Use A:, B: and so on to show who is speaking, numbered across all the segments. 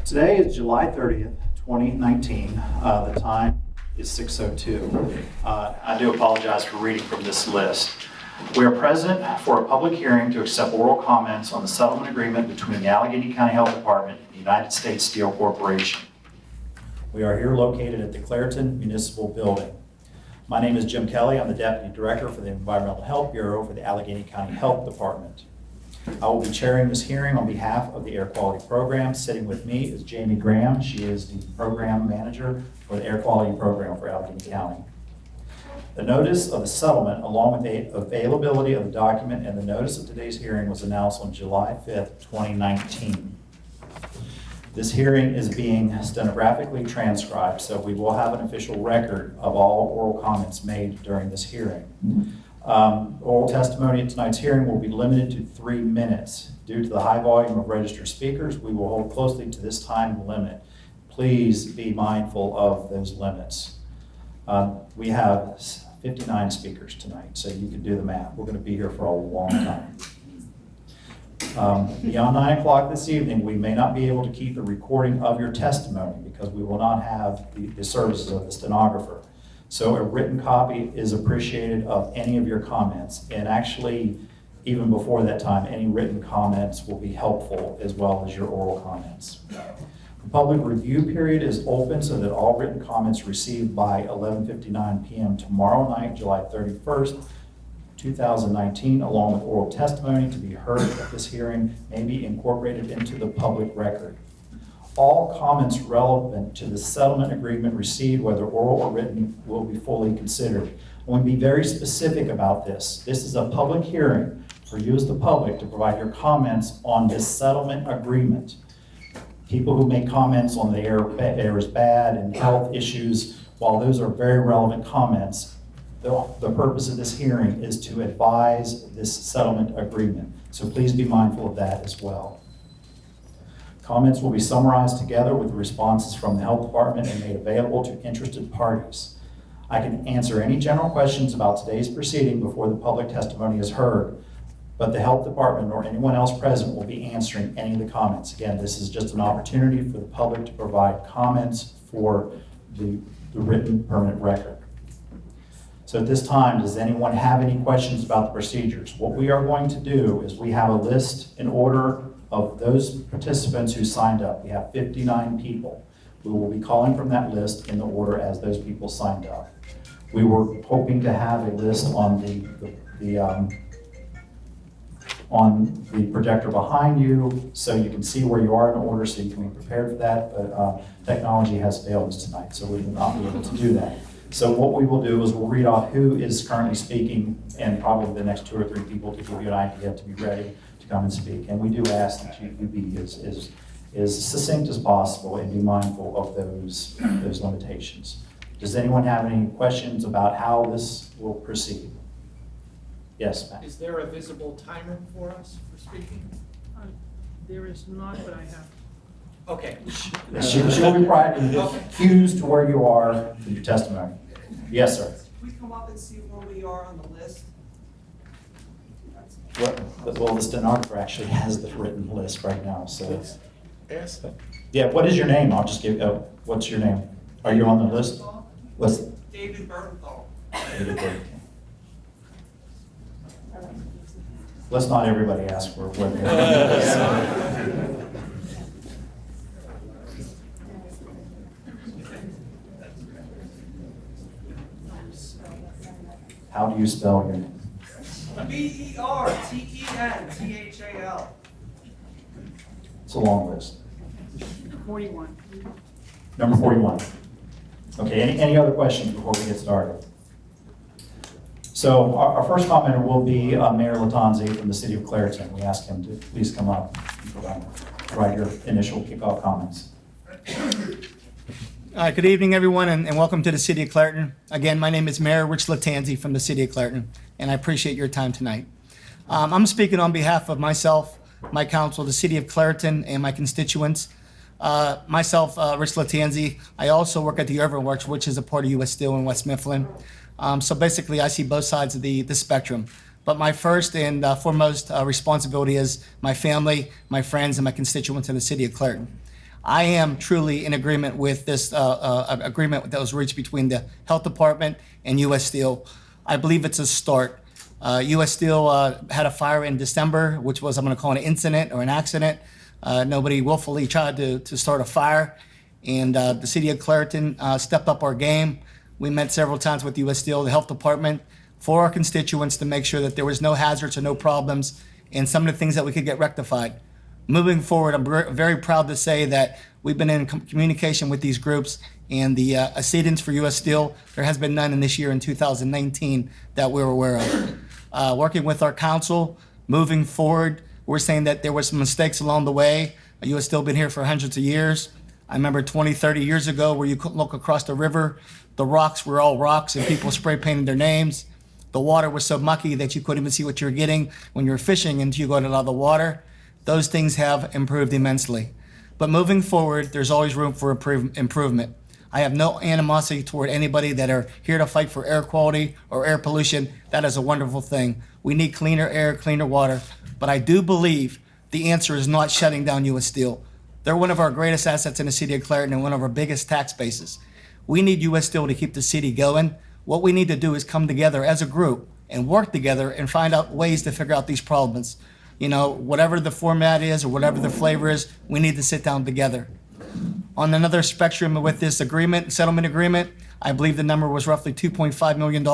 A: Today is July 30th, 2019. The time is 6:02. I do apologize for reading from this list. We are present for a public hearing to accept oral comments on the settlement agreement between the Allegheny County Health Department and the United States Steel Corporation. We are here located at the Clarion Municipal Building. My name is Jim Kelly. I'm the Deputy Director for the Environmental Health Bureau for the Allegheny County Health Department. I will be chairing this hearing on behalf of the Air Quality Program. Sitting with me is Jamie Graham. She is the Program Manager for the Air Quality Program for Allegheny County. The notice of the settlement, along with the availability of the document and the notice of today's hearing, was announced on July 5th, 2019. This hearing is being stenographically transcribed, so we will have an official record of all oral comments made during this hearing. Oral testimony at tonight's hearing will be limited to 3 minutes. Due to the high volume of registered speakers, we will hold closely to this time limit. Please be mindful of those limits. We have 59 speakers tonight, so you can do the math. We're going to be here for a long time. Beyond 9 o'clock this evening, we may not be able to keep a recording of your testimony because we will not have the services of the stenographer. So a written copy is appreciated of any of your comments. And actually, even before that time, any written comments will be helpful as well as your oral comments. The public review period is open so that all written comments received by 11:59 p.m. tomorrow night, July 31st, 2019, along with oral testimony to be heard at this hearing, may be incorporated into the public record. All comments relevant to the settlement agreement received, whether oral or written, will be fully considered. I want to be very specific about this. This is a public hearing for you as the public to provide your comments on this settlement agreement. People who make comments on the air is bad and health issues, while those are very relevant comments, the purpose of this hearing is to advise this settlement agreement. So please be mindful of that as well. Comments will be summarized together with the responses from the health department and made available to interested parties. I can answer any general questions about today's proceeding before the public testimony is heard, but the health department or anyone else present will be answering any of the comments. Again, this is just an opportunity for the public to provide comments for the written permanent record. So at this time, does anyone have any questions about the procedures? What we are going to do is we have a list in order of those participants who signed up. We have 59 people. We will be calling from that list in the order as those people signed up. We were hoping to have a list on the projector behind you so you can see where you are in order so you can be prepared for that, but technology has failed us tonight, so we will not be able to do that. So what we will do is we'll read off who is currently speaking and probably the next 2 or 3 people to give you an idea to be ready to come and speak. And we do ask that you be as succinct as possible and be mindful of those limitations. Does anyone have any questions about how this will proceed? Yes, Matt.
B: Is there a visible timer for us for speaking?
C: There is not, but I have.
B: Okay.
A: She'll be providing cues to where you are in your testimony. Yes, sir.
D: We come up and see where we are on the list.
A: Well, the stenographer actually has the written list right now, so.
B: Yes.
A: Yeah, what is your name? I'll just give, what's your name? Are you on the list? What's
D: David Bertenthal.
A: David Burke. Let's not everybody ask for what they're. How do you spell your name?
D: Bertenthal.
A: It's a long list.
C: 41.
A: Number 41. Okay, any other questions before we get started? So our first commenter will be Mayor Lattanzi from the city of Clarion. We ask him to please come up and provide your initial kickoff comments.
E: Good evening, everyone, and welcome to the City of Clarion. Again, my name is Mayor Rich Lattanzi from the City of Clarion, and I appreciate your time tonight. I'm speaking on behalf of myself, my council, the City of Clarion, and my constituents. Myself, Rich Lattanzi, I also work at the Irvin Works, which is a part of U.S. Steel in West Mifflin. So basically, I see both sides of the spectrum. But my first and foremost responsibility is my family, my friends, and my constituents in the City of Clarion. I am truly in agreement with this agreement that was reached between the Health Department and U.S. Steel. I believe it's a start. U.S. Steel had a fire in December, which was, I'm going to call it an incident or an accident. Nobody willfully tried to start a fire, and the city of Clarion stepped up our game. We met several times with U.S. Steel, the Health Department, for our constituents to make sure that there was no hazards or no problems, and some of the things that we could get rectified. Moving forward, I'm very proud to say that we've been in communication with these groups, and the accedents for U.S. Steel, there has been none in this year in 2019 that we're aware of. Working with our council, moving forward, we're saying that there were some mistakes along the way. U.S. Steel been here for hundreds of years. I remember 20, 30 years ago where you could look across the river, the rocks were all rocks and people spray painted their names. The water was so mucky that you couldn't even see what you were getting when you were fishing until you got out of the water. Those things have improved immensely. But moving forward, there's always room for improvement. I have no animosity toward anybody that are here to fight for air quality or air pollution. That is a wonderful thing. We need cleaner air, cleaner water. But I do believe the answer is not shutting down U.S. Steel. They're one of our greatest assets in the city of Clarion and one of our biggest tax bases. We need U.S. Steel to keep the city going. What we need to do is come together as a group and work together and find out ways to figure out these problems. You know, whatever the format is or whatever the flavor is, we need to sit down together. On another spectrum with this settlement agreement, I believe the number was roughly $2.5 million.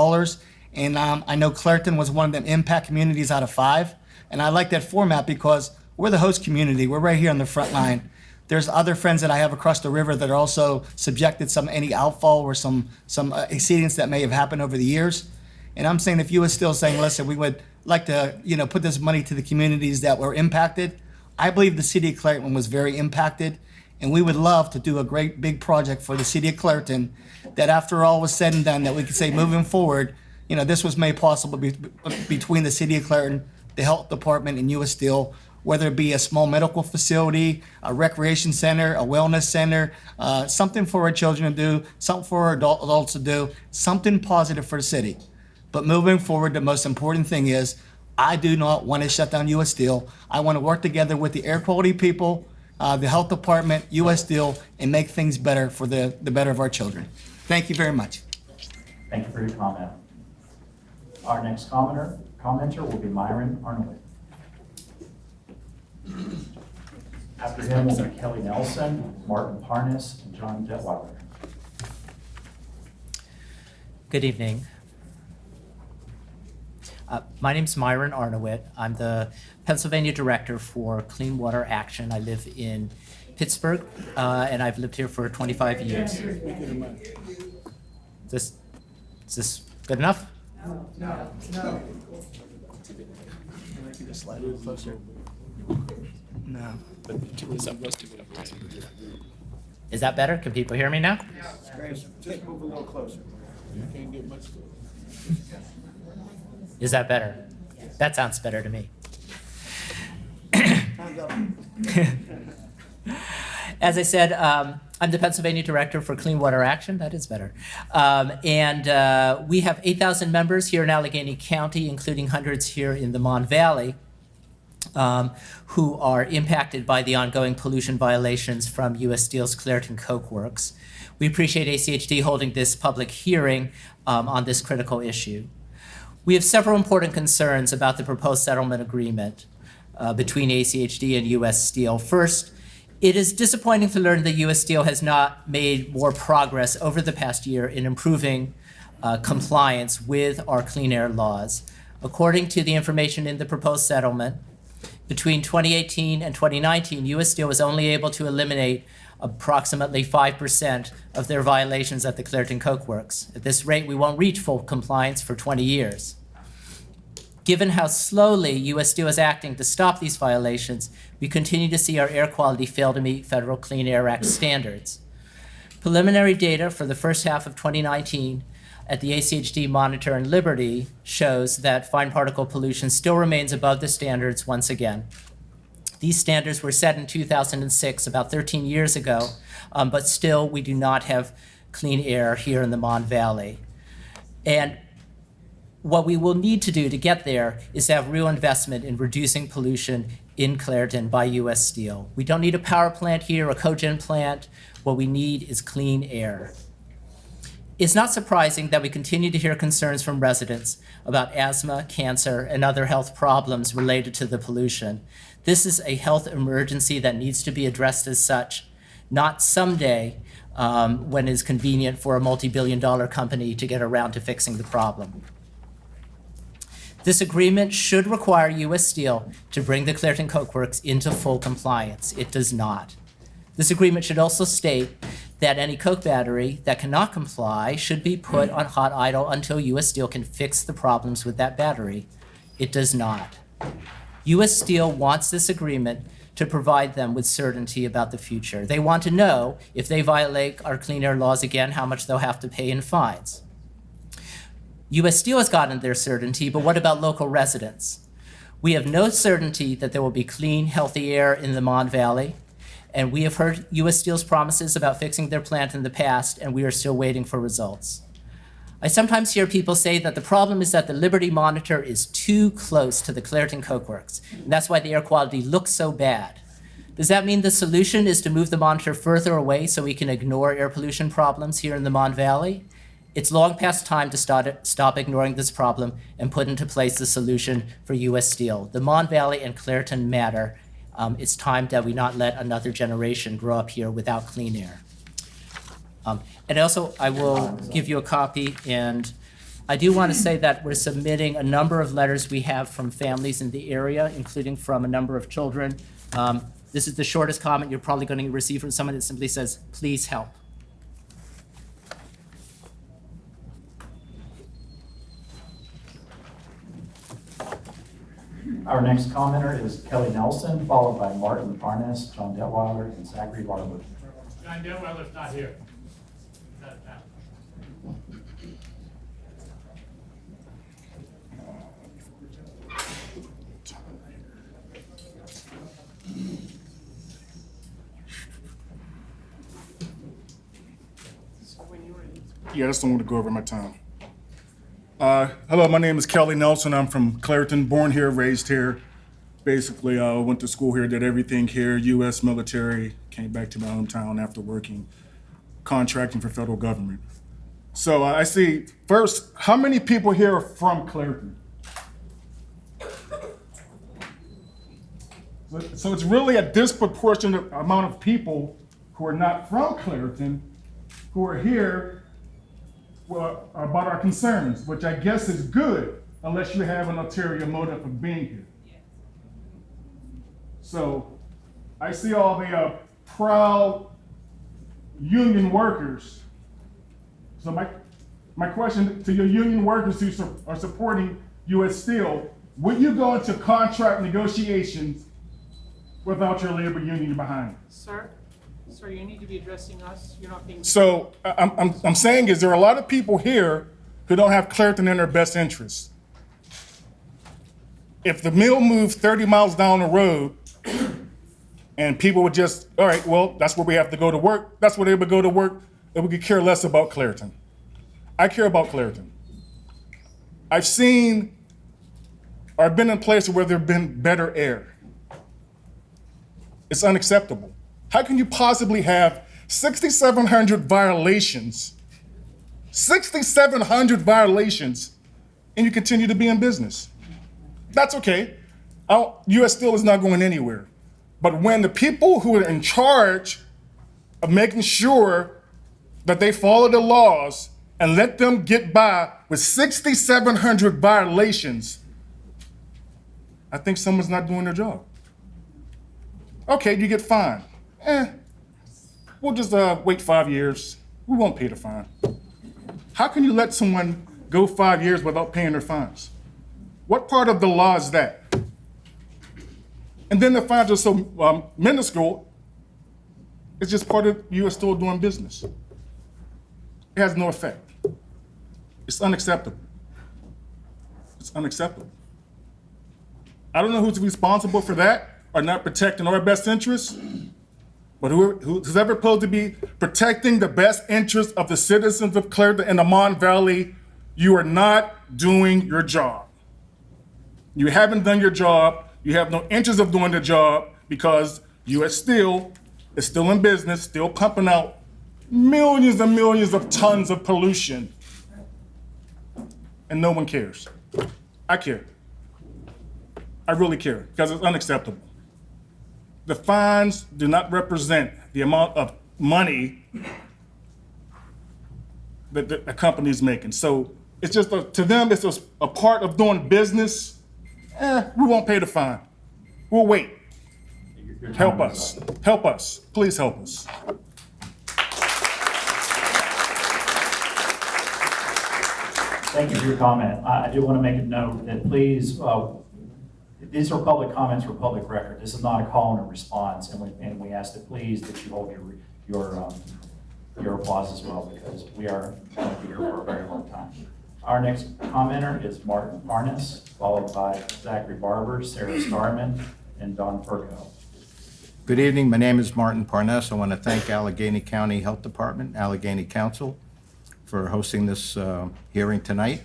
E: And I know Clarion was one of them impact communities out of 5. And I like that format because we're the host community. We're right here on the front line. There's other friends that I have across the river that are also subjected to any outfall or some exceedance that may have happened over the years. And I'm saying if you were still saying, listen, we would like to, put this money to the communities that were impacted. I believe the city of Clarion was very impacted, and we would love to do a great big project for the city of Clarion that after all was said and done, that we could say moving forward, this was made possible between the city of Clarion, the health department, and U.S. Steel, whether it be a small medical facility, a recreation center, a wellness center, something for our children to do, something for our adults to do, something positive for the city. But moving forward, the most important thing is I do not want to shut down U.S. Steel. I want to work together with the air quality people, the health department, U.S. Steel, and make things better for the better of our children. Thank you very much.
A: Thank you for your comment. Our next commenter will be Myron Arnold. After him will be Kelly Nelson, Martin Parnas, and John Detweiler.
F: Good evening. My name's Myron Arnowit. I'm the Pennsylvania Director for Clean Water Action. I live in Pittsburgh, and I've lived here for 25 years. Is this good enough?
E: No. Just slide a little closer. No.
F: Is that better? Can people hear me now?
B: Just move a little closer. You can't get much closer.
F: Is that better? That sounds better to me. As I said, I'm the Pennsylvania Director for Clean Water Action. That is better. And we have 8,000 members here in Allegheny County, including hundreds here in the Mon Valley, who are impacted by the ongoing pollution violations from U.S. Steel's Clarion Coke Works. We appreciate ACHD holding this public hearing on this critical issue. We have several important concerns about the proposed settlement agreement between ACHD and U.S. Steel. First, it is disappointing to learn that U.S. Steel has not made more progress over the past year in improving compliance with our clean air laws. According to the information in the proposed settlement, between 2018 and 2019, U.S. Steel was only able to eliminate approximately 5% of their violations at the Clarion Coke Works. At this rate, we won't reach full compliance for 20 years. Given how slowly U.S. Steel is acting to stop these violations, we continue to see our air quality fail to meet Federal Clean Air Act standards. Preliminary data for the first half of 2019 at the ACHD Monitor in Liberty shows that fine particle pollution still remains above the standards once again. These standards were set in 2006, about 13 years ago, but still we do not have clean air here in the Mon Valley. And what we will need to do to get there is to have real investment in reducing pollution in Clairton by U.S. Steel. We don't need a power plant here, a cogen plant. What we need is clean air. It's not surprising that we continue to hear concerns from residents about asthma, cancer, and other health problems related to the pollution. This is a health emergency that needs to be addressed as such, not someday when it's convenient for a multi-billion-dollar company to get around to fixing the problem. This agreement should require U.S. Steel to bring the Clairton Coke Works into full compliance. It does not. This agreement should also state that any coke battery that cannot comply should be put on hot idle until U.S. Steel can fix the problems with that battery. It does not. U.S. Steel wants this agreement to provide them with certainty about the future. They want to know if they violate our clean air laws again, how much they'll have to pay in fines. U.S. Steel has gotten their certainty, but what about local residents? We have no certainty that there will be clean, healthy air in the Mon Valley, and we have heard U.S. Steel's promises about fixing their plant in the past, and we are still waiting for results. I sometimes hear people say that the problem is that the Liberty Monitor is too close to the Clairton Coke Works, and that's why the air quality looks so bad. Does that mean the solution is to move the monitor further away so we can ignore air pollution problems here in the Mon Valley? It's long past time to stop ignoring this problem and put into place the solution for U.S. Steel. The Mon Valley and Clairton matter. It's time that we not let another generation grow up here without clean air. And also, I will give you a copy, and I do want to say that we're submitting a number of letters we have from families in the area, including from a number of children. This is the shortest comment you're probably going to receive from someone that simply says, "Please help."
A: Our next commenter is Kelly Nelson, followed by Martin Parnell, John Detweiler, and Zachary Barber.
G: John Detweiler's not here. He's out of town.
H: Yeah, I just don't want to go over my time. Hello, my name is Kelly Nelson. I'm from Clairton, born here, raised here. Basically, went to school here, did everything here, U.S. military, came back to my hometown after working, contracting for federal government. So I see, first, how many people here are from Clairton? So it's really a disproportionate amount of people who are not from Clairton who are here about our concerns, which I guess is good, unless you have an ulterior motive of being here. So I see all the proud union workers. So my question to your union workers who are supporting U.S. Steel, will you go into contract negotiations without your labor union behind you?
C: Sir, you need to be addressing us. You're not being.
H: So I'm saying is there are a lot of people here who don't have Clairton in their best interest. If the mill moved 30 miles down the road and people would just, all right, well, that's where we have to go to work. That's where they would go to work. And we could care less about Clairton. I care about Clairton. I've seen or been in places where there've been better air. It's unacceptable. How can you possibly have 6,700 violations, 6,700 violations, and you continue to be in business? That's okay. U.S. Steel is not going anywhere. But when the people who are in charge of making sure that they follow the laws and let them get by with 6,700 violations, I think someone's not doing their job. Okay, you get fined. We'll just wait 5 years. We won't pay the fine. How can you let someone go 5 years without paying their fines? What part of the law is that? And then the fines are so minuscule, it's just part of U.S. Steel doing business. It has no effect. It's unacceptable. It's unacceptable. I don't know who's responsible for that or not protecting our best interests. But who's ever supposed to be protecting the best interests of the citizens of Clairton and the Mon Valley, you are not doing your job. You haven't done your job. You have no interest of doing the job because U.S. Steel is still in business, still pumping out millions and millions of tons of pollution. And no one cares. I care. I really care because it's unacceptable. The fines do not represent the amount of money that the company is making. So it's just, to them, it's just a part of doing business. We won't pay the fine. We'll wait.
A: Your time
H: Help
A: is
H: us.
A: up.
H: Help us. Please help us.
A: Thank you for your comment. I do want to make a note that please, these are public comments for public record. This is not a call and a response, and we ask that please that you hold your applause as well, because we are going to be here for a very long time. Our next commenter is Martin Parnell, followed by Zachary Barber, Sarah Starman, and Don Ferguson.
I: Good evening. My name is Martin Parnell. I want to thank Allegheny County Health Department, Allegheny Council for hosting this hearing tonight.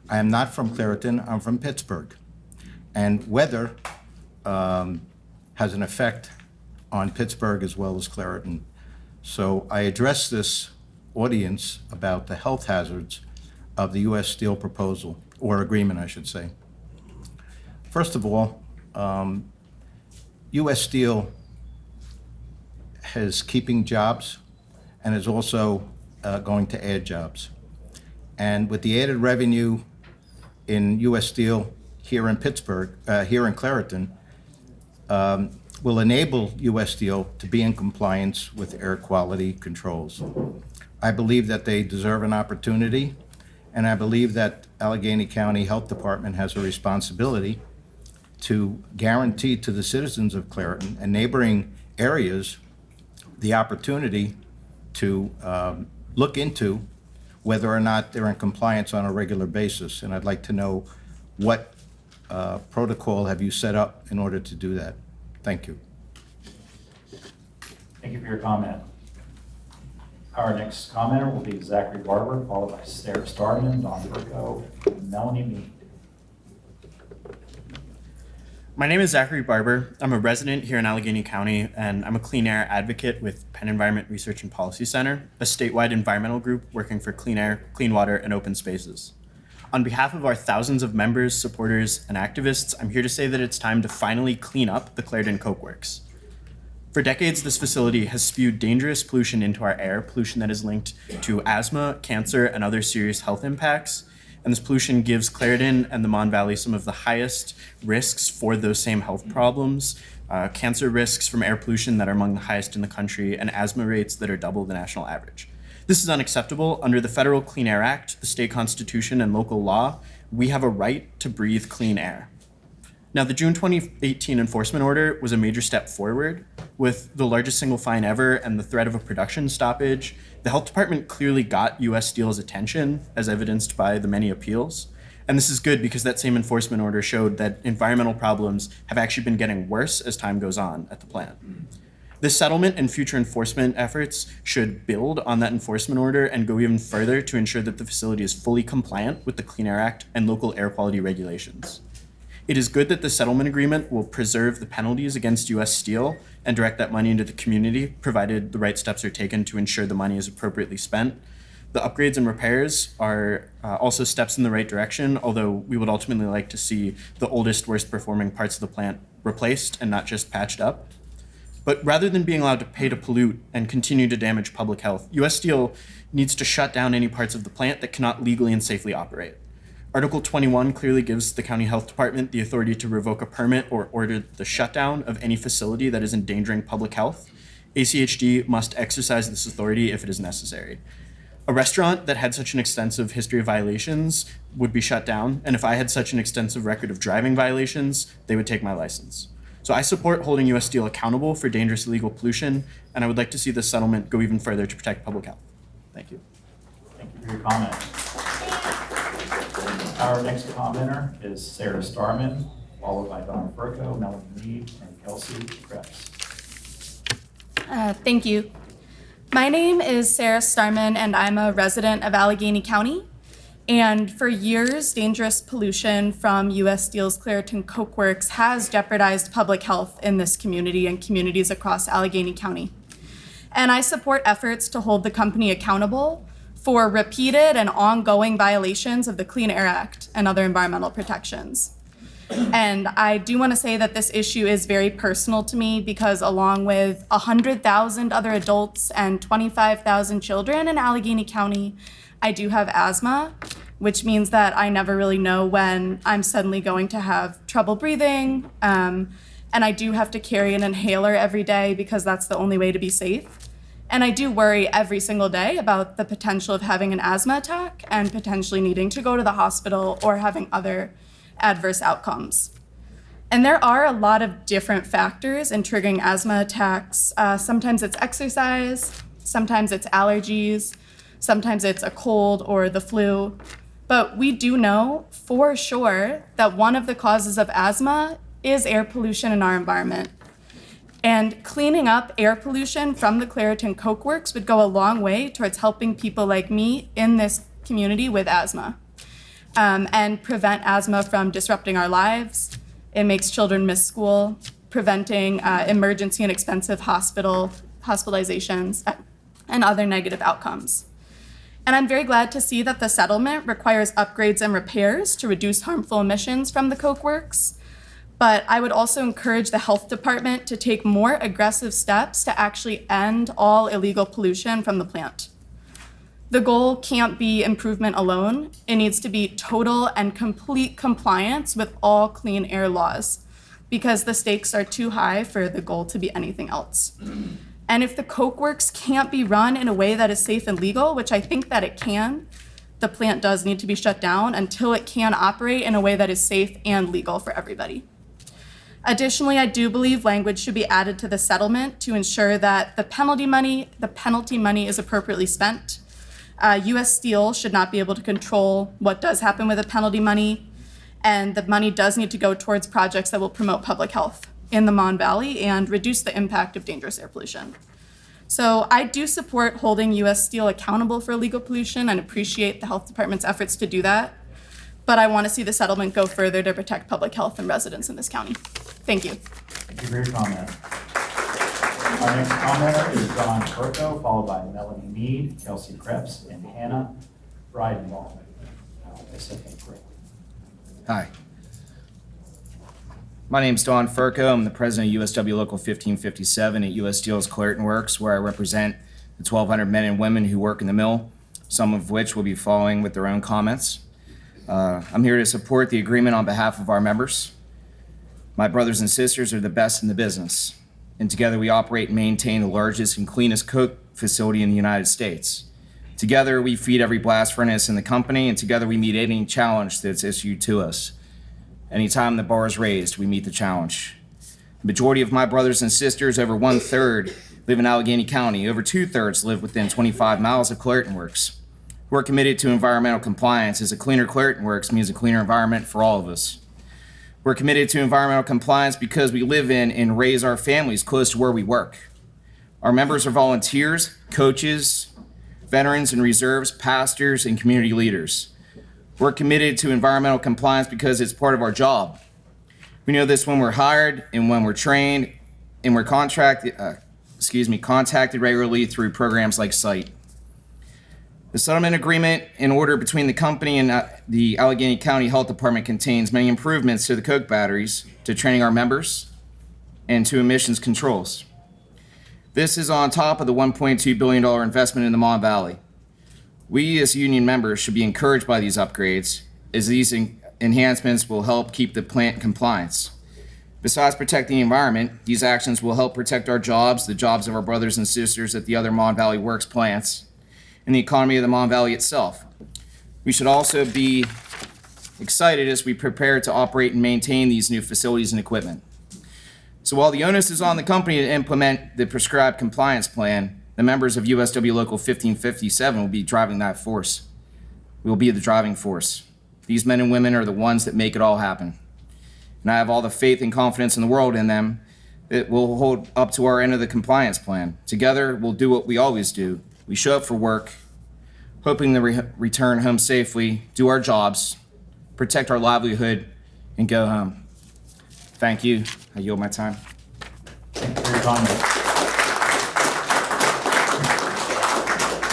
I: I am not from Clarion. I'm from Pittsburgh. And weather has an effect on Pittsburgh as well as Clarion. So I address this audience about the health hazards of the U.S. Steel proposal, or agreement, I should say. First of all, U.S. Steel is keeping jobs and is also going to add jobs. And with the added revenue in U.S. Steel here in Pittsburgh, here in Clarion, will enable U.S. Steel to be in compliance with air quality controls. I believe that they deserve an opportunity, and I believe that Allegheny County Health Department has a responsibility to guarantee to the citizens of Clarion and neighboring areas the opportunity to look into whether or not they're in compliance on a regular basis. And I'd like to know what protocol have you set up in order to do that? Thank you.
A: Thank you for your comment. Our next commenter will be Zachary Barber, followed by Sarah Starman, Don Ferguson, and Melanie Mead.
J: My name is Zachary Barber. I'm a resident here in Allegheny County, and I'm a clean air advocate with Penn Environment Research and Policy Center, a statewide environmental group working for clean air, clean water, and open spaces. On behalf of our thousands of members, supporters, and activists, I'm here to say that it's time to finally clean up the Clarion Coke Works. For decades, this facility has spewed dangerous pollution into our air, pollution that is linked to asthma, cancer, and other serious health impacts. And this pollution gives Clarion and the Mon Valley some of the highest risks for those same health problems, cancer risks from air pollution that are among the highest in the country, and asthma rates that are double the national average. This is unacceptable. Under the Federal Clean Air Act, the state constitution, and local law, we have a right to breathe clean air. Now, the June 2018 enforcement order was a major step forward. With the largest single fine ever and the threat of a production stoppage, the health department clearly got U.S. Steel's attention, as evidenced by the many appeals. And this is good because that same enforcement order showed that environmental problems have actually been getting worse as time goes on at the plant. This settlement and future enforcement efforts should build on that enforcement order and go even further to ensure that the facility is fully compliant with the Clean Air Act and local air quality regulations. It is good that the settlement agreement will preserve the penalties against U.S. Steel and direct that money into the community, provided the right steps are taken to ensure the money is appropriately spent. The upgrades and repairs are also steps in the right direction, although we would ultimately like to see the oldest, worst performing parts of the plant replaced and not just patched up. But rather than being allowed to pay to pollute and continue to damage public health, U.S. Steel needs to shut down any parts of the plant that cannot legally and safely operate. Article 21 clearly gives the county health department the authority to revoke a permit or order the shutdown of any facility that is endangering public health. ACHD must exercise this authority if it is necessary. A restaurant that had such an extensive history of violations would be shut down, and if I had such an extensive record of driving violations, they would take my license. So I support holding U.S. Steel accountable for dangerous illegal pollution, and I would like to see this settlement go even further to protect public health. Thank you.
A: Thank you for your comment. Our next commenter is Sarah Starman, followed by Don Ferguson, Melanie Mead, and Kelsey Krebs.
K: Thank you. My name is Sarah Starman, and I'm a resident of Allegheny County. And for years, dangerous pollution from U.S. Steel's Clarion Coke Works has jeopardized public health in this community and communities across Allegheny County. And I support efforts to hold the company accountable for repeated and ongoing violations of the Clean Air Act and other environmental protections. And I do want to say that this issue is very personal to me because along with 100,000 other adults and 25,000 children in Allegheny County, I do have asthma, which means that I never really know when I'm suddenly going to have trouble breathing. And I do have to carry an inhaler every day because that's the only way to be safe. And I do worry every single day about the potential of having an asthma attack and potentially needing to go to the hospital or having other adverse outcomes. And there are a lot of different factors in triggering asthma attacks. Sometimes it's exercise, sometimes it's allergies, sometimes it's a cold or the flu. But we do know for sure that one of the causes of asthma is air pollution in our environment. And cleaning up air pollution from the Clarion Coke Works would go a long way towards helping people like me in this community with asthma. And prevent asthma from disrupting our lives. It makes children miss school, preventing emergency and expensive hospitalizations and other negative outcomes. And I'm very glad to see that the settlement requires upgrades and repairs to reduce harmful emissions from the Coke Works. But I would also encourage the health department to take more aggressive steps to actually end all illegal pollution from the plant. The goal can't be improvement alone. It needs to be total and complete compliance with all clean air laws because the stakes are too high for the goal to be anything else. And if the Coke Works can't be run in a way that is safe and legal, which I think that it can, the plant does need to be shut down until it can operate in a way that is safe and legal for everybody. Additionally, I do believe language should be added to the settlement to ensure that the penalty money is appropriately spent. U.S. Steel should not be able to control what does happen with the penalty money, and the money does need to go towards projects that will promote public health in the Mon Valley and reduce the impact of dangerous air pollution. So I do support holding U.S. Steel accountable for illegal pollution and appreciate the health department's efforts to do that. But I want to see the settlement go further to protect public health and residents in this county. Thank you.
A: Thank you for your comment. Our next commenter is Don Furco, followed by Melanie Mead, Kelsey Krebs, and Hannah Breidenball. I said that correctly.
L: Hi. My name's Don Furco. I'm the president of USW Local 1557 at U.S. Steel's Clarion Works, where I represent the 1,200 men and women who work in the mill, some of which will be following with their own comments. I'm here to support the agreement on behalf of our members. My brothers and sisters are the best in the business, and together we operate and maintain the largest and cleanest coke facility in the United States. Together we feed every blast furnace in the company, and together we meet any challenge that's issued to us. Anytime the bar is raised, we meet the challenge. The majority of my brothers and sisters, over 1/3, live in Allegheny County. Over 2/3 live within 25 miles of Clarion Works. We're committed to environmental compliance, as a cleaner Clarion Works means a cleaner environment for all of us. We're committed to environmental compliance because we live in and raise our families close to where we work. Our members are volunteers, coaches, veterans and reserves, pastors, and community leaders. We're committed to environmental compliance because it's part of our job. We know this when we're hired and when we're trained, and we're contacted regularly through programs like SITE. The settlement agreement in order between the company and the Allegheny County Health Department contains many improvements to the coke batteries, to training our members, and to emissions controls. This is on top of the $1.2 billion investment in the Mon Valley. We as union members should be encouraged by these upgrades, as these enhancements will help keep the plant in compliance. Besides protecting the environment, these actions will help protect our jobs, the jobs of our brothers and sisters at the other Mon Valley Works plants, and the economy of the Mon Valley itself. We should also be excited as we prepare to operate and maintain these new facilities and equipment. So while the onus is on the company to implement the prescribed compliance plan, the members of USW Local 1557 will be driving that force. We will be the driving force. These men and women are the ones that make it all happen. And I have all the faith and confidence in the world in them that will hold up to our end of the compliance plan. Together, we'll do what we always do. We show up for work, hoping to return home safely, do our jobs, protect our livelihood, and go home. Thank you. I yield my time.
A: Thank you for your comment.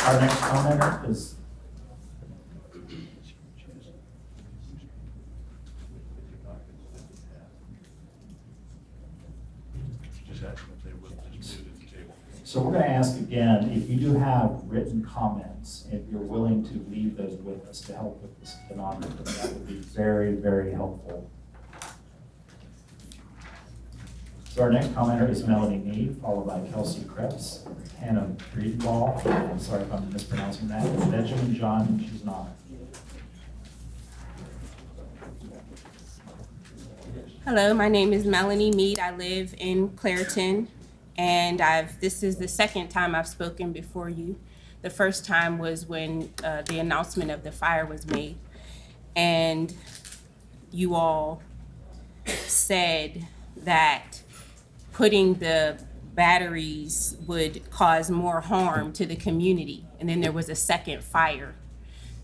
A: Our next commenter is so we're going to ask again, if you do have written comments, if you're willing to leave those with us to help with the stenographer, that would be very, very helpful. So our next commenter is Melanie Mead, followed by Kelsey Krebs, Hannah Breedball, I'm sorry if I'm mispronouncing that, and Benjamin John Chisnar.
M: Hello, my name is Melanie Mead. I live in Clarion, and this is the second time I've spoken before you. The first time was when the announcement of the fire was made, and you all said that putting the batteries would cause more harm to the community, and then there was a second fire.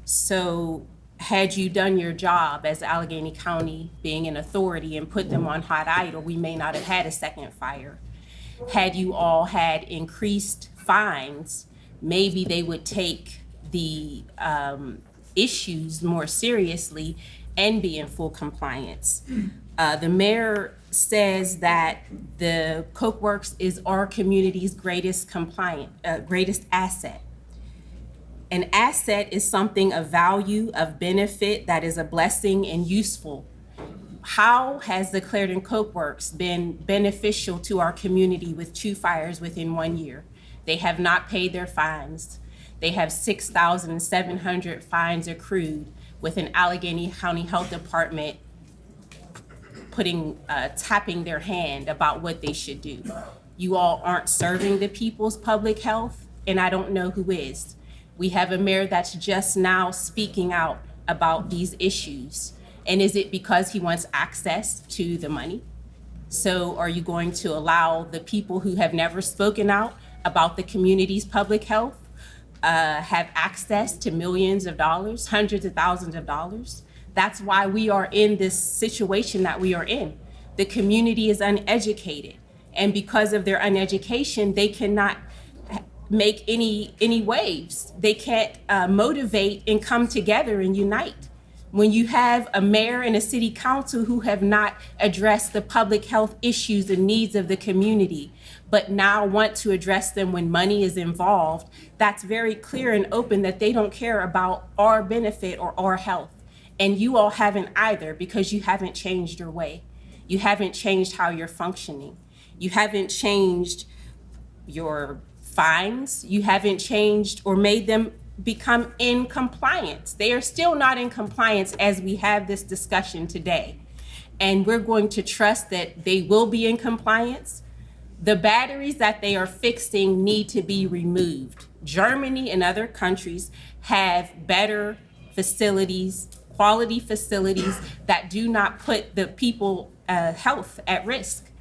M: So had you done your job as Allegheny County being an authority and put them on hot idle, we may not have had a second fire. Had you all had increased fines, maybe they would take the issues more seriously and be in full compliance. The mayor says that the Coke Works is our community's greatest asset. An asset is something of value, of benefit, that is a blessing and useful. How has the Clarion Coke Works been beneficial to our community with 2 fires within 1 year? They have not paid their fines. They have 6,700 fines accrued with an Allegheny County Health Department tapping their hand about what they should do. You all aren't serving the people's public health, and I don't know who is. We have a mayor that's just now speaking out about these issues. And is it because he wants access to the money? So are you going to allow the people who have never spoken out about the community's public health have access to millions of dollars, hundreds of thousands of dollars? That's why we are in this situation that we are in. The community is uneducated. And because of their uneducation, they cannot make any waves. They can't motivate and come together and unite. When you have a mayor and a city council who have not addressed the public health issues and needs of the community, but now want to address them when money is involved, that's very clear and open that they don't care about our benefit or our health. And you all haven't either, because you haven't changed your way. You haven't changed how you're functioning. You haven't changed your fines. You haven't changed or made them become in compliance. They are still not in compliance as we have this discussion today. And we're going to trust that they will be in compliance. The batteries that they are fixing need to be removed. Germany and other countries have better facilities, quality facilities that do not put the people's health at risk.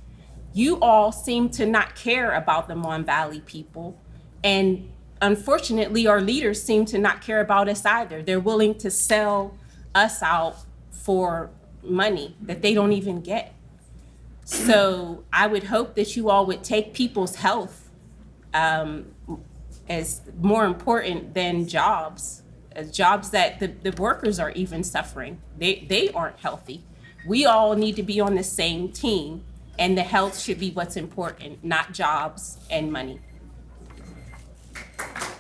M: You all seem to not care about the Mon Valley people, and unfortunately, our leaders seem to not care about us either. They're willing to sell us out for money that they don't even get. So I would hope that you all would take people's health as more important than jobs that the workers are even suffering. They aren't healthy. We all need to be on the same team, and the health should be what's important, not jobs and money.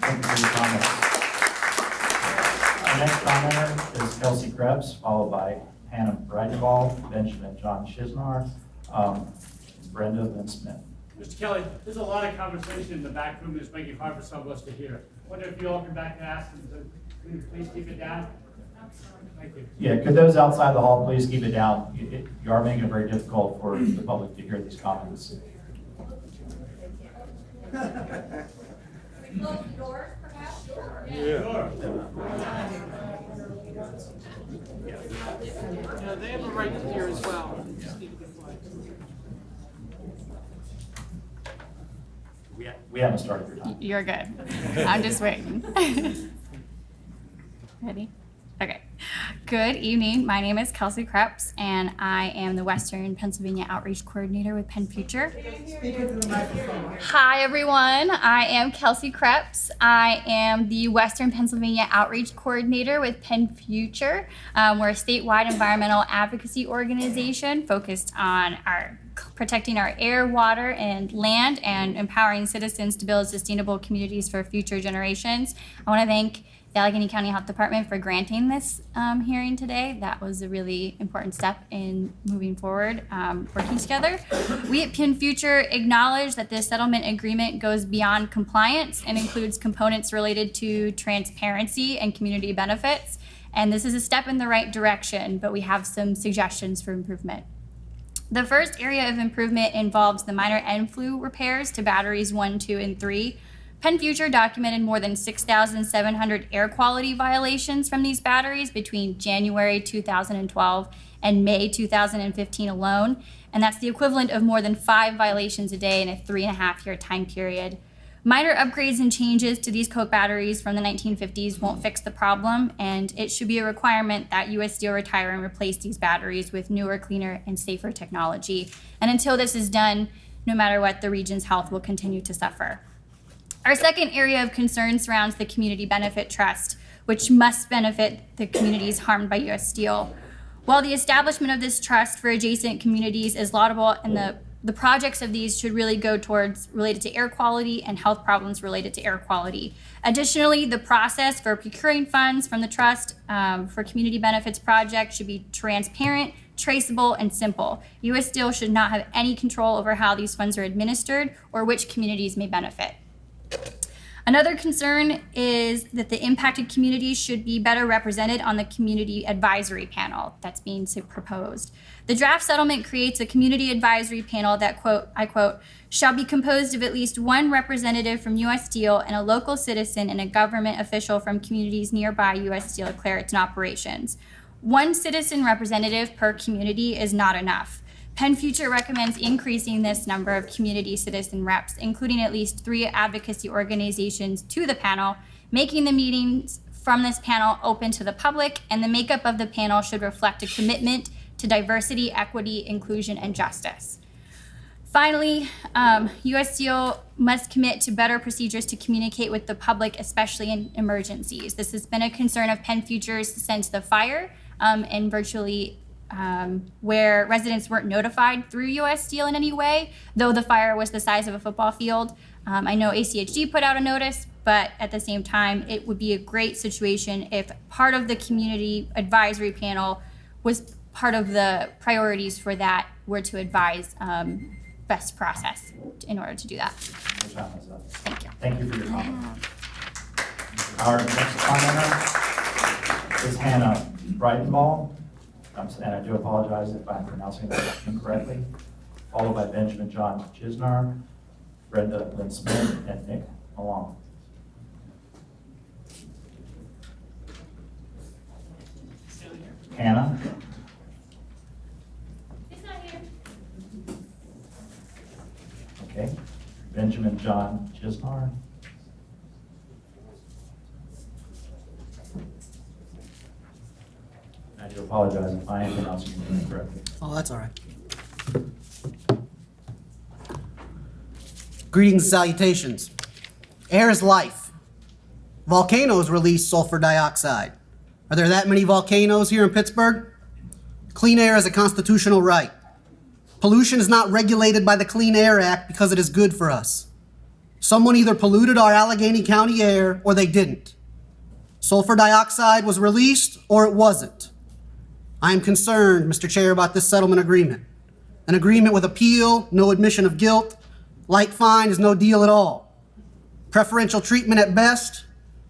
A: Thank you for your comments. Our next commenter is Kelsey Krebs, followed by Hannah Brighton, Benjamin John Chisnar, Brenda Lynn Smith.
G: Mr. Kelly, there's a lot of conversation in the back room that's making it hard for some of us to hear. I wonder if you all come back and ask them to please keep it down? Thank you.
A: Yeah, could those outside the hall please keep it down? You are making it very difficult for the public to hear these comments.
N: Close the doors, perhaps?
G: Sure.
C: Yeah, they have a right to hear as well. Just need to be quiet.
A: We haven't started your time.
N: You're good. I'm just waiting. Ready? Okay. Good evening. My name is Kelsey Krebs, and I am the Western Pennsylvania Outreach Coordinator with Penn Future. Hi, everyone. I am Kelsey Krebs. I am the Western Pennsylvania Outreach Coordinator with Penn Future. We're a statewide environmental advocacy organization focused on protecting our air, water, and land, and empowering citizens to build sustainable communities for future generations. I want to thank the Allegheny County Health Department for granting this hearing today. That was a really important step in moving forward, working together. We at Penn Future acknowledge that this settlement agreement goes beyond compliance and includes components related to transparency and community benefits. And this is a step in the right direction, but we have some suggestions for improvement. The first area of improvement involves the minor end flue repairs to batteries 1, 2, and 3. Penn Future documented more than 6,700 air quality violations from these batteries between January 2012 and May 2015 alone, and that's the equivalent of more than 5 violations a day in a 3.5-year time period. Minor upgrades and changes to these Coke batteries from the 1950s won't fix the problem, and it should be a requirement that U.S. Steel retire and replace these batteries with newer, cleaner, and safer technology. And until this is done, no matter what, the region's health will continue to suffer. Our second area of concern surrounds the Community Benefit Trust, which must benefit the communities harmed by U.S. Steel. While the establishment of this trust for adjacent communities is laudable, and the projects of these should really go towards related to air quality and health problems related to air quality. Additionally, the process for procuring funds from the trust for community benefits projects should be transparent, traceable, and simple. U.S. Steel should not have any control over how these funds are administered or which communities may benefit. Another concern is that the impacted communities should be better represented on the community advisory panel that's being proposed. The draft settlement creates a community advisory panel that, quote, I quote, shall be composed of at least one representative from U.S. Steel and a local citizen and a government official from communities nearby U.S. Steel Clarion operations. One citizen representative per community is not enough. Penn Future recommends increasing this number of community citizen reps, including at least 3 advocacy organizations to the panel, making the meetings from this panel open to the public, and the makeup of the panel should reflect a commitment to diversity, equity, inclusion, and justice. Finally, U.S. Steel must commit to better procedures to communicate with the public, especially in emergencies. This has been a concern of Penn Future's since the fire, and virtually where residents weren't notified through U.S. Steel in any way, though the fire was the size of a football field. I know ACHD put out a notice, but at the same time, it would be a great situation if part of the community advisory panel was part of the priorities for that were to advise best process in order to do that. Thank you.
A: Thank you for your comment. Our next commenter is Hannah Brighton. And I do apologize if I'm pronouncing that incorrectly, followed by Benjamin John Gisnar, Brenda Lynn Smith, and Nick Malone. Hannah?
N: He's not here.
A: Okay. Benjamin John Gisnar. I do apologize if I am pronouncing your name incorrectly.
O: Oh, that's all right. Greetings and salutations. Air is life. Volcanoes release sulfur dioxide. Are there that many volcanoes here in Pittsburgh? Clean air is a constitutional right. Pollution is not regulated by the Clean Air Act because it is good for us. Someone either polluted our Allegheny County air or they didn't. Sulfur dioxide was released or it wasn't. I am concerned, Mr. Chair, about this settlement agreement. An agreement with appeal, no admission of guilt, light fine is no deal at all. Preferential treatment at best,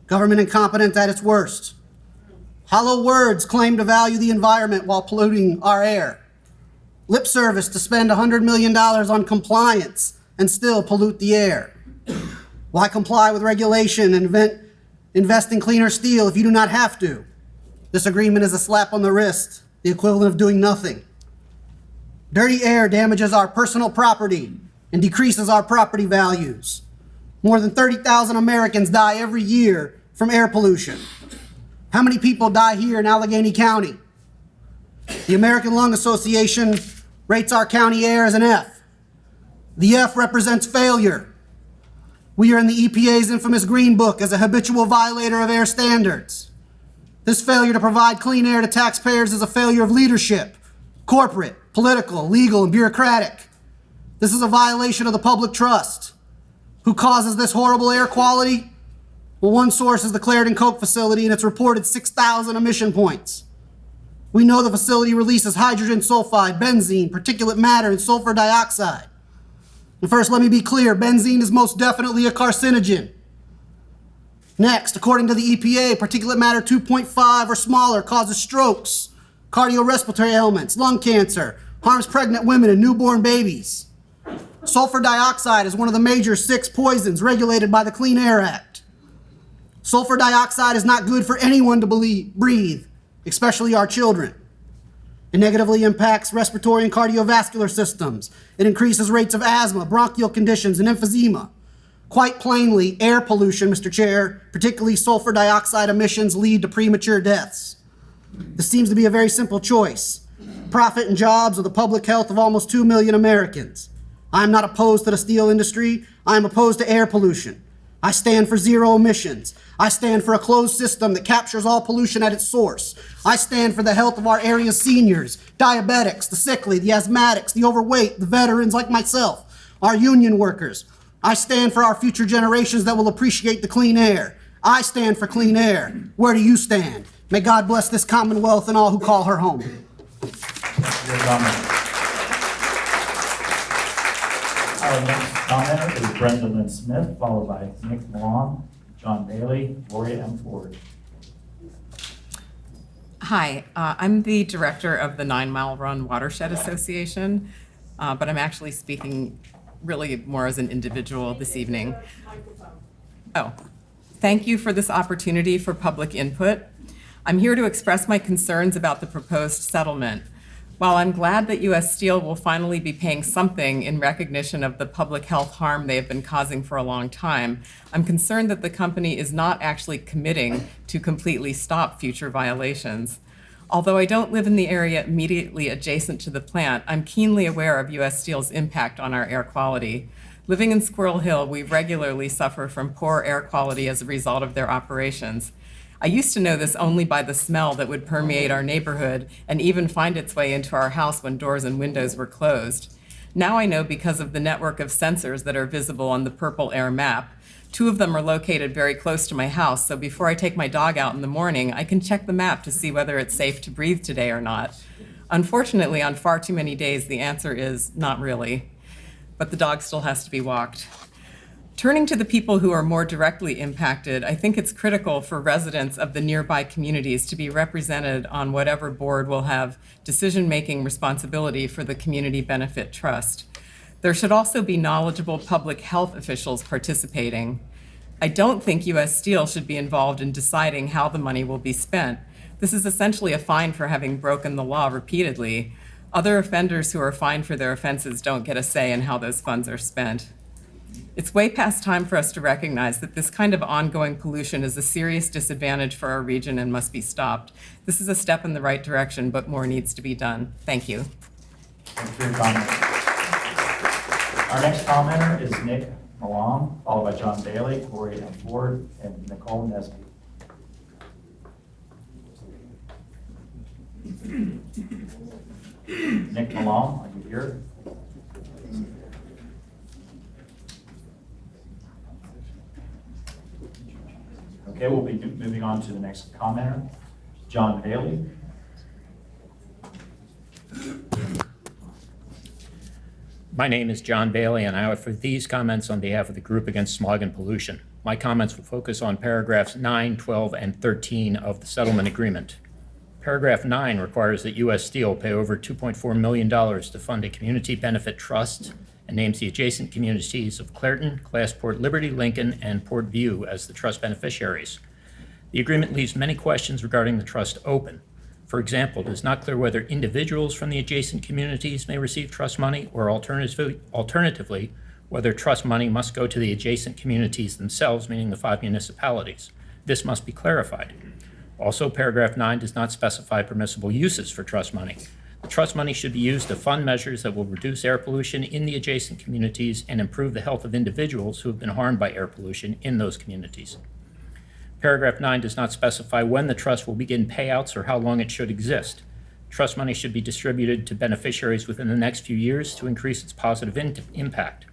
O: government incompetence at its worst. Hollow words claim to value the environment while polluting our air. Lip service to spend $100 million on compliance and still pollute the air. Why comply with regulation and invest in cleaner steel if you do not have to? This agreement is a slap on the wrist, the equivalent of doing nothing. Dirty air damages our personal property and decreases our property values. More than 30,000 Americans die every year from air pollution. How many people die here in Allegheny County? The American Lung Association rates our county air as an F. The F represents failure. We are in the EPA's infamous Green Book as a habitual violator of air standards. This failure to provide clean air to taxpayers is a failure of leadership, corporate, political, legal, and bureaucratic. This is a violation of the public trust. Who causes this horrible air quality? Well, one source is the Clarion Coke facility and its reported 6,000 emission points. We know the facility releases hydrogen sulfide, benzene, particulate matter, and sulfur dioxide. And first, let me be clear, benzene is most definitely a carcinogen. Next, according to the EPA, particulate matter 2.5 or smaller causes strokes, cardiorespiratory ailments, lung cancer, harms pregnant women and newborn babies. Sulfur dioxide is one of the major 6 poisons regulated by the Clean Air Act. Sulfur dioxide is not good for anyone to breathe, especially our children. It negatively impacts respiratory and cardiovascular systems. It increases rates of asthma, bronchial conditions, and emphysema. Quite plainly, air pollution, Mr. Chair, particularly sulfur dioxide emissions, lead to premature deaths. This seems to be a very simple choice. Profit and jobs or the public health of almost 2 million Americans. I am not opposed to the steel industry. I am opposed to air pollution. I stand for zero emissions. I stand for a closed system that captures all pollution at its source. I stand for the health of our area's seniors, diabetics, the sickly, the asthmatics, the overweight, the veterans like myself, our union workers. I stand for our future generations that will appreciate the clean air. I stand for clean air. Where do you stand? May God bless this Commonwealth and all who call her home.
A: Your comment. Our next commenter is Brenda Lynn Smith, followed by Nick Malone, John Bailey, Gloria M Ford.
P: Hi, I'm the director of the 9 Mile Run Watershed Association, but I'm actually speaking really more as an individual this evening. Oh, thank you for this opportunity for public input. I'm here to express my concerns about the proposed settlement. While I'm glad that U.S. Steel will finally be paying something in recognition of the public health harm they have been causing for a long time, I'm concerned that the company is not actually committing to completely stop future violations. Although I don't live in the area immediately adjacent to the plant, I'm keenly aware of U.S. Steel's impact on our air quality. Living in Squirrel Hill, we regularly suffer from poor air quality as a result of their operations. I used to know this only by the smell that would permeate our neighborhood and even find its way into our house when doors and windows were closed. Now I know because of the network of sensors that are visible on the Purple Air map. 2 of them are located very close to my house, so before I take my dog out in the morning, I can check the map to see whether it's safe to breathe today or not. Unfortunately, on far too many days, the answer is not really, but the dog still has to be walked. Turning to the people who are more directly impacted, I think it's critical for residents of the nearby communities to be represented on whatever board will have decision-making responsibility for the Community Benefit Trust. There should also be knowledgeable public health officials participating. I don't think U.S. Steel should be involved in deciding how the money will be spent. This is essentially a fine for having broken the law repeatedly. Other offenders who are fined for their offenses don't get a say in how those funds are spent. It's way past time for us to recognize that this kind of ongoing pollution is a serious disadvantage for our region and must be stopped. This is a step in the right direction, but more needs to be done. Thank you.
A: Thanks for your comment. Our next commenter is Nick Malone, followed by John Bailey, Gloria M Ford, and Nichole N Nesby. Nick Malone, are you here? Okay, we'll be moving on to the next commenter, John Bailey.
Q: My name is John Bailey, and I offer these comments on behalf of the Group Against Smog and Pollution. My comments will focus on paragraphs 9, 12, and 13 of the settlement agreement. Paragraph 9 requires that U.S. Steel pay over $2.4 million to fund a community benefit trust and names the adjacent communities of Clairton, Glassport, Liberty, Lincoln, and Port View as the trust beneficiaries. The agreement leaves many questions regarding the trust open. For example, it is not clear whether individuals from the adjacent communities may receive trust money, or alternatively, whether trust money must go to the adjacent communities themselves, meaning the 5 municipalities. This must be clarified. Also, paragraph 9 does not specify permissible uses for trust money. The trust money should be used to fund measures that will reduce air pollution in the adjacent communities and improve the health of individuals who have been harmed by air pollution in those communities. Paragraph 9 does not specify when the trust will begin payouts or how long it should exist. Trust money should be distributed to beneficiaries within the next few years to increase its positive impact.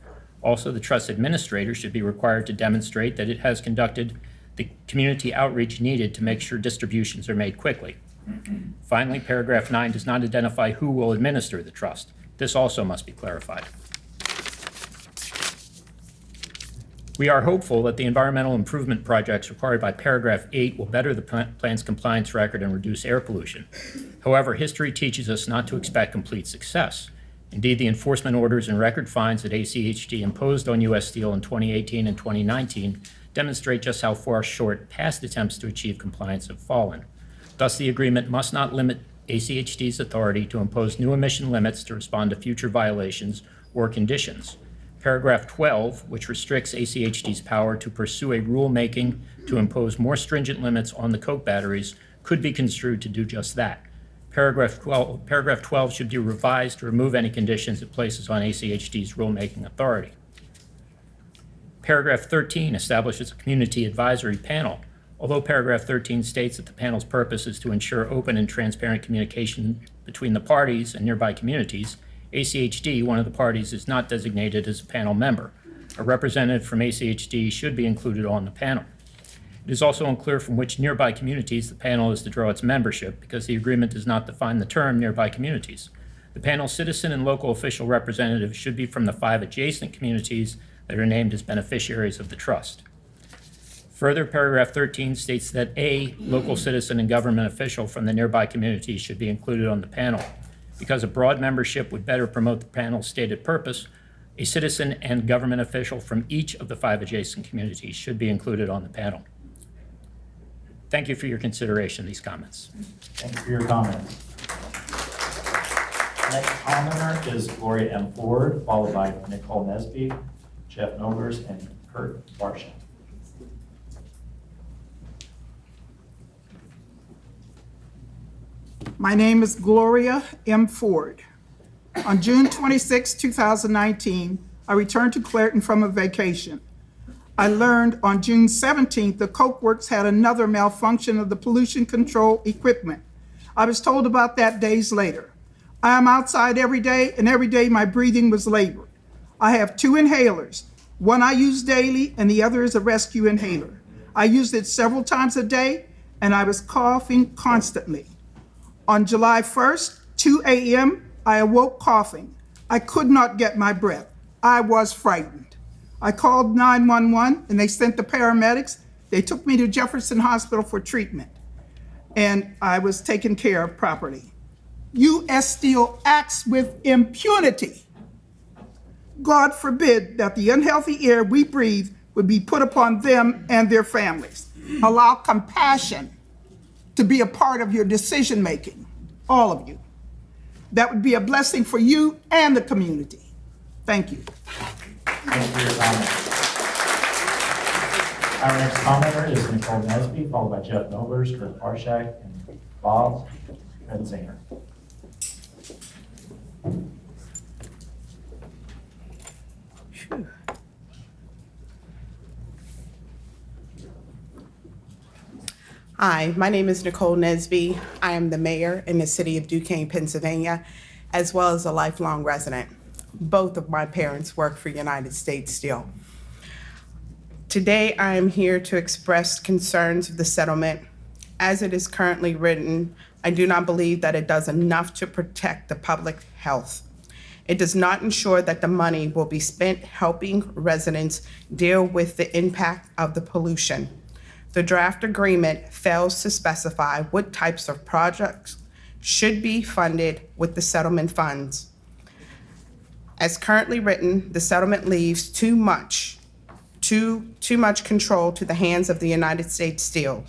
Q: Also, the trust administrator should be required to demonstrate that it has conducted the community outreach needed to make sure distributions are made quickly. Finally, paragraph 9 does not identify who will administer the trust. This also must be clarified. We are hopeful that the environmental improvement projects required by paragraph 8 will better the plan's compliance record and reduce air pollution. However, history teaches us not to expect complete success. Indeed, the enforcement orders and record fines that ACHD imposed on U.S. Steel in 2018 and 2019 demonstrate just how far short past attempts to achieve compliance have fallen. Thus, the agreement must not limit ACHD's authority to impose new emission limits to respond to future violations or conditions. Paragraph 12, which restricts ACHD's power to pursue a rulemaking to impose more stringent limits on the coke batteries, could be construed to do just that. Paragraph 12 should be revised to remove any conditions it places on ACHD's rulemaking authority. Paragraph 13 establishes a community advisory panel. Although paragraph 13 states that the panel's purpose is to ensure open and transparent communication between the parties and nearby communities, ACHD, one of the parties, is not designated as a panel member. A representative from ACHD should be included on the panel. It is also unclear from which nearby communities the panel is to draw its membership because the agreement does not define the term nearby communities. The panel's citizen and local official representatives should be from the 5 adjacent communities that are named as beneficiaries of the trust. Further, paragraph 13 states that a local citizen and government official from the nearby communities should be included on the panel. Because a broad membership would better promote the panel's stated purpose, a citizen and government official from each of the 5 adjacent communities should be included on the panel. Thank you for your consideration of these comments.
A: Thank you for your comments. Next commenter is Gloria M Ford, followed by Nichole Nesby, Jeff Olbers, and Kurt Barsik.
R: My name is Gloria M Ford. On June 26, 2019, I returned to Clairton from a vacation. I learned on June 17th the Coke Works had another malfunction of the pollution control equipment. I was told about that days later. I am outside every day, and every day my breathing was labored. I have 2 inhalers. One I use daily, and the other is a rescue inhaler. I used it several times a day, and I was coughing constantly. On July 1st, 2 a.m., I awoke coughing. I could not get my breath. I was frightened. I called 911 and they sent the paramedics. They took me to Jefferson Hospital for treatment, and I was taken care of properly. U.S. Steel acts with impunity. God forbid that the unhealthy air we breathe would be put upon them and their families. Allow compassion to be a part of your decision-making, all of you. That would be a blessing for you and the community. Thank you.
A: Thank you for your comments. Our next commenter is Nichole Nesby, followed by Jeff Olbers, Kurt Barsik, and Bob Reisinger.
S: Hi, my name is Nichole Nesby. I am the mayor in the city of Duquesne, Pennsylvania, as well as a lifelong resident. Both of my parents work for United States Steel. Today, I am here to express concerns of the settlement. As it is currently written, I do not believe that it does enough to protect the public health. It does not ensure that the money will be spent helping residents deal with the impact of the pollution. The draft agreement fails to specify what types of projects should be funded with the settlement funds. As currently written, the settlement leaves too much control to the hands of the United States Steel.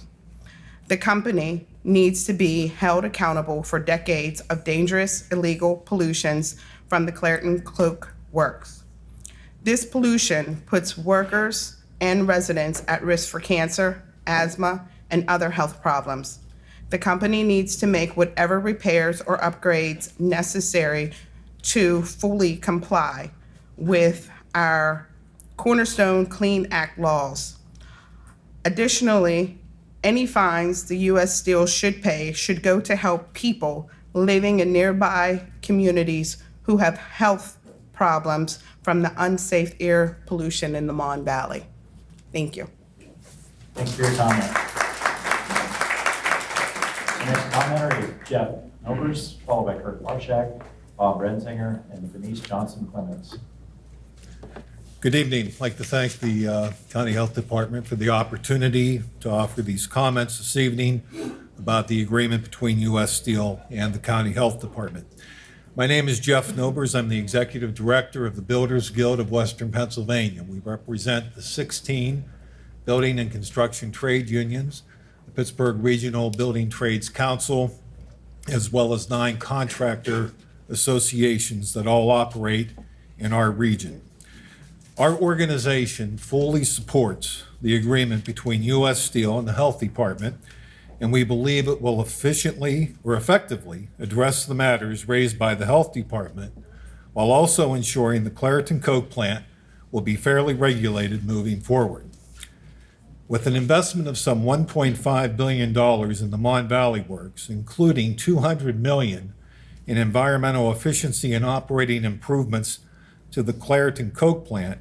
S: The company needs to be held accountable for decades of dangerous, illegal pollutions from the Clarion Coke Works. This pollution puts workers and residents at risk for cancer, asthma, and other health problems. The company needs to make whatever repairs or upgrades necessary to fully comply with our Cornerstone Clean Act laws. Additionally, any fines the U.S. Steel should pay should go to help people living in nearby communities who have health problems from the unsafe air pollution in the Mon Valley. Thank you.
A: Thanks for your comment. The next commenter is Jeff Olbers, followed by Kurt Barshak, Bob Reisinger, and Denise Johnson Clemens.
T: Good evening. I'd like to thank the County Health Department for the opportunity to offer these comments this evening about the agreement between U.S. Steel and the County Health Department. My name is Jeff Olbers. I'm the Executive Director of the Builders Guild of Western Pennsylvania. We represent the 16 building and construction trade unions, the Pittsburgh Regional Building Trades Council, as well as 9 contractor associations that all operate in our region. Our organization fully supports the agreement between U.S. Steel and the Health Department, and we believe it will efficiently or effectively address the matters raised by the Health Department while also ensuring the Clarion Coke plant will be fairly regulated moving forward. With an investment of some $1.5 billion in the Mon Valley Works, including $200 million in environmental efficiency and operating improvements to the Clarion Coke plant,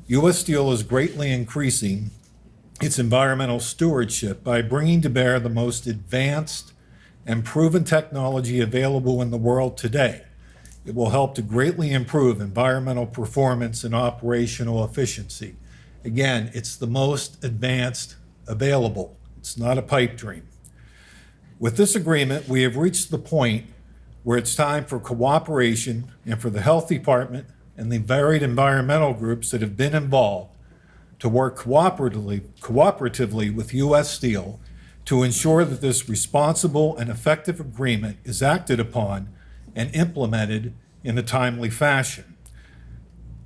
T: U.S. Steel is greatly increasing its environmental stewardship by bringing to bear the most advanced and proven technology available in the world today. It will help to greatly improve environmental performance and operational efficiency. Again, it's the most advanced available. It's not a pipe dream. With this agreement, we have reached the point where it's time for cooperation and for the Health Department and the varied environmental groups that have been involved to work cooperatively with U.S. Steel to ensure that this responsible and effective agreement is acted upon and implemented in a timely fashion.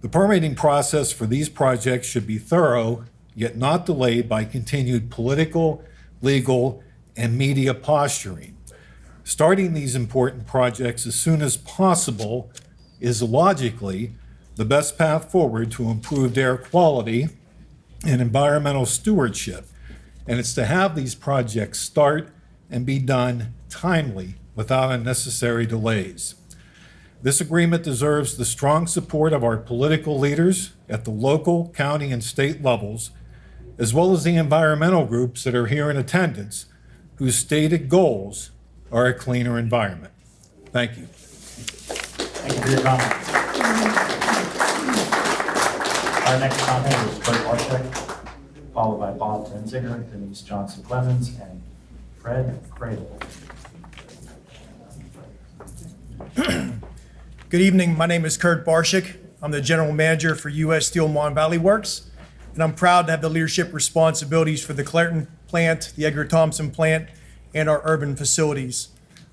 T: The permitting process for these projects should be thorough, yet not delayed by continued political, legal, and media posturing. Starting these important projects as soon as possible is logically the best path forward to improved air quality and environmental stewardship, and it's to have these projects start and be done timely without unnecessary delays. This agreement deserves the strong support of our political leaders at the local, county, and state levels, as well as the environmental groups that are here in attendance, whose stated goals are a cleaner environment. Thank you.
A: Thank you for your comment. Our next comment is Kurt Barshak, followed by Bob Reisinger, Denise Johnson Clemens, and Fred Cradle.
U: Good evening. My name is Kurt Barsik. I'm the General Manager for U.S. Steel Mon Valley Works, and I'm proud to have the leadership responsibilities for the Clarion plant, the Edgar Thomson plant, and our urban facilities.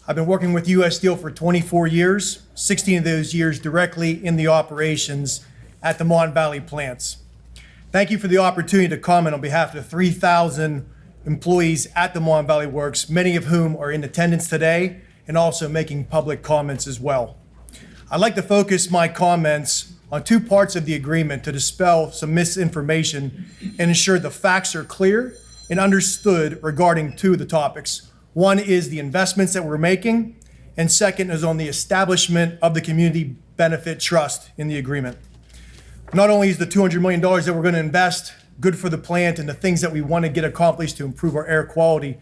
U: I've been working with U.S. Steel for 24 years, 16 of those years directly in the operations at the Mon Valley plants. Thank you for the opportunity to comment on behalf of the 3,000 employees at the Mon Valley Works, many of whom are in attendance today and also making public comments as well. I'd like to focus my comments on 2 parts of the agreement to dispel some misinformation and ensure the facts are clear and understood regarding 2 of the topics. One is the investments that we're making, and second is on the establishment of the Community Benefit Trust in the agreement. Not only is the $200 million that we're going to invest good for the plant and the things that we want to get accomplished to improve our air quality,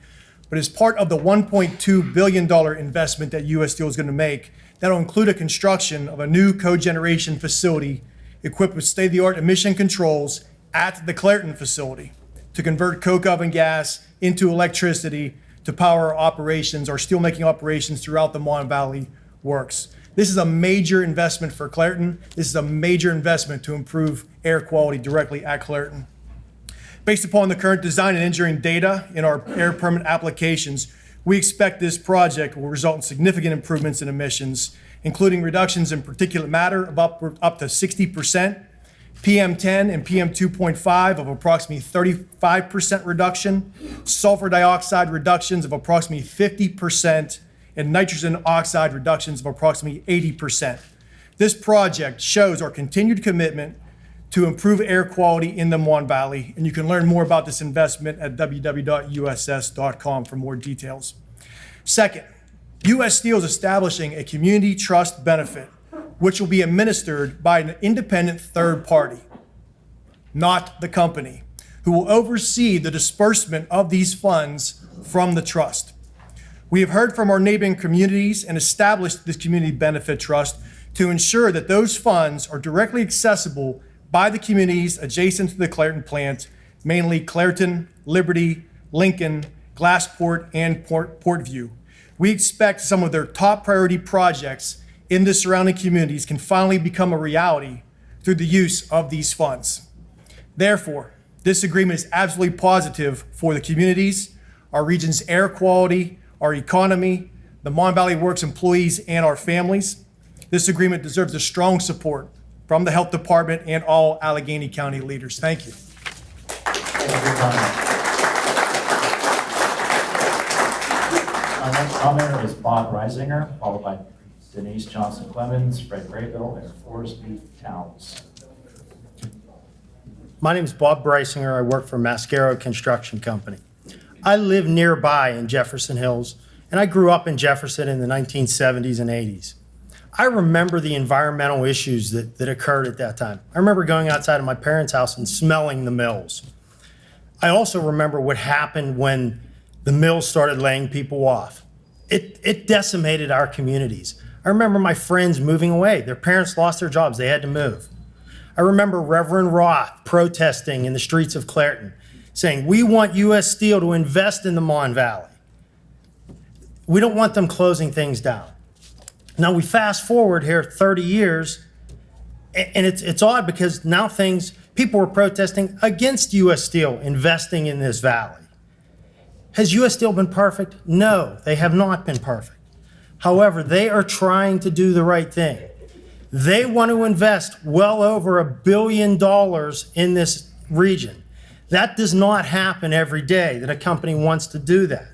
U: but as part of the $1.2 billion investment that U.S. Steel is going to make, that'll include a construction of a new cogeneration facility equipped with state-of-the-art emission controls at the Clarion facility to convert coke oven gas into electricity to power operations, our steelmaking operations throughout the Mon Valley Works. This is a major investment for Clarion. This is a major investment to improve air quality directly at Clarion. Based upon the current design and engineering data in our air permit applications, we expect this project will result in significant improvements in emissions, including reductions in particulate matter of up to 60%, PM10 and PM2.5 of approximately 35% reduction, sulfur dioxide reductions of approximately 50%, and nitrogen oxide reductions of approximately 80%. This project shows our continued commitment to improve air quality in the Mon Valley, and you can learn more about this investment at www.uss.com for more details. Second, U.S. Steel is establishing a community trust benefit, which will be administered by an independent third party, not the company, who will oversee the disbursement of these funds from the trust. We have heard from our neighboring communities and established this community benefit trust to ensure that those funds are directly accessible by the communities adjacent to the Clairton plant, mainly Clairton, Liberty, Lincoln, Glassport, and Portview. We expect some of their top priority projects in the surrounding communities can finally become a reality through the use of these funds. Therefore, this agreement is absolutely positive for the communities, our region's air quality, our economy, the Mon Valley Works employees, and our families. This agreement deserves a strong support from the Health Department and all Allegheny County leaders. Thank you.
A: Our next commenter is Bob Reisinger, followed by Denise Johnson Clemens, Fred Graybill, and Forrest B. Towns.
D: My name is Bob Reisinger. I work for Mascaro Construction Company. I live nearby in Jefferson Hills, and I grew up in Jefferson in the 1970s and 80s. I remember the environmental issues that occurred at that time. I remember going outside of my parents' house and smelling the mills. I also remember what happened when the mills started laying people off. It decimated our communities. I remember my friends moving away. Their parents lost their jobs. They had to move. I remember Reverend Roth protesting in the streets of Clairton, saying, we want U.S. Steel to invest in the Mon Valley. We don't want them closing things down. Now we fast forward here 30 years, and it's odd because now people are protesting against U.S. Steel investing in this valley. Has U.S. Steel been perfect? No, they have not been perfect. However, they are trying to do the right thing. They want to invest well over $1 billion in this region. That does not happen every day that a company wants to do that.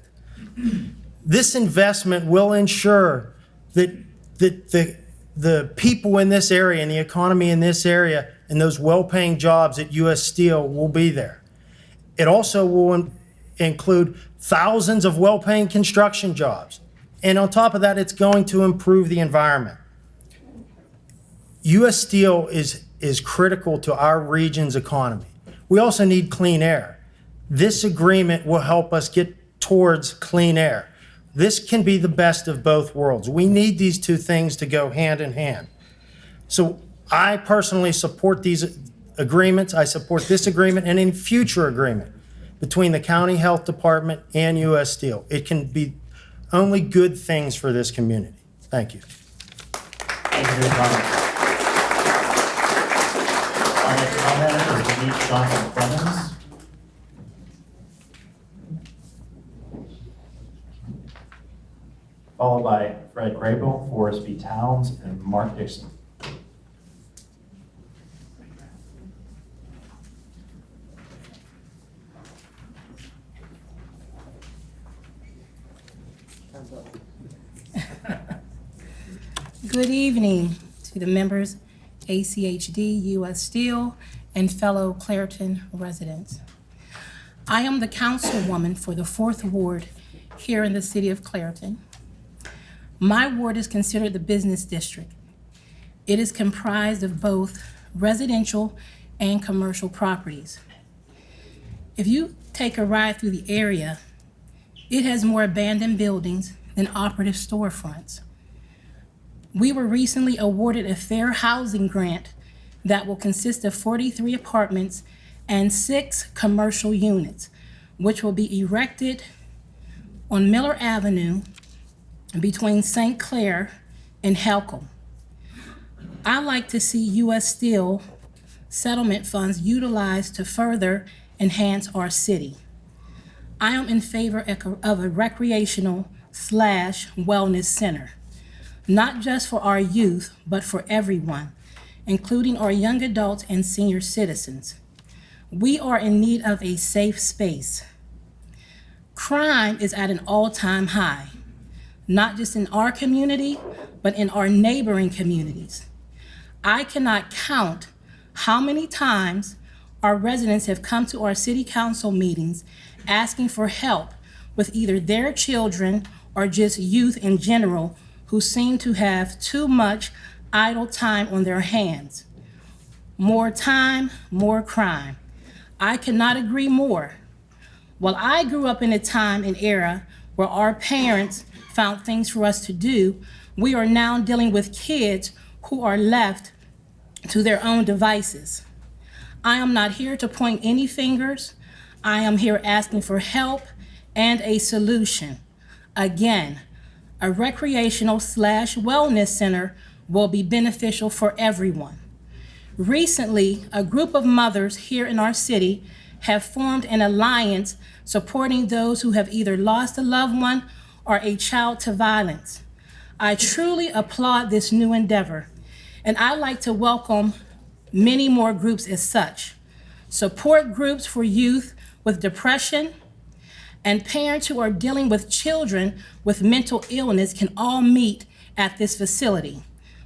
D: This investment will ensure that the people in this area and the economy in this area and those well-paying jobs at U.S. Steel will be there. It also will include thousands of well-paying construction jobs. And on top of that, it's going to improve the environment. U.S. Steel is critical to our region's economy. We also need clean air. This agreement will help us get towards clean air. This can be the best of both worlds. We need these two things to go hand in hand. So I personally support these agreements. I support this agreement and any future agreement between the county health department and U.S. Steel. It can be only good things for this community. Thank you.
A: Thank you for your comment. Our next commenter is Denise Johnson Clemens. Followed by Fred Graybill, Forrest B. Towns, and Mark Dixon.
V: Good evening to the members, ACHD, U.S. Steel, and fellow Clairton residents. I am the councilwoman for the 4th Ward here in the city of Clairton. My ward is considered the business district. It is comprised of both residential and commercial properties. If you take a ride through the area, it has more abandoned buildings than operative storefronts. We were recently awarded a fair housing grant that will consist of 43 apartments and 6 commercial units, which will be erected on Miller Avenue between St. Clair and Helcom. I like to see U.S. Steel settlement funds utilized to further enhance our city. I am in favor of a recreational/wellness center, not just for our youth, but for everyone. including our young adults and senior citizens. We are in need of a safe space. Crime is at an all-time high, not just in our community, but in our neighboring communities. I cannot count how many times our residents have come to our city council meetings asking for help with either their children or just youth in general who seem to have too much idle time on their hands. More time, more crime. I cannot agree more. While I grew up in a time and era where our parents found things for us to do, we are now dealing with kids who are left to their own devices. I am not here to point any fingers. I am here asking for help and a solution. Again, a recreational/wellness center will be beneficial for everyone. Recently, a group of mothers here in our city have formed an alliance supporting those who have either lost a loved one or a child to violence. I truly applaud this new endeavor, and I'd like to welcome many more groups as such. Support groups for youth with depression and parents who are dealing with children with mental illness can all meet at this facility.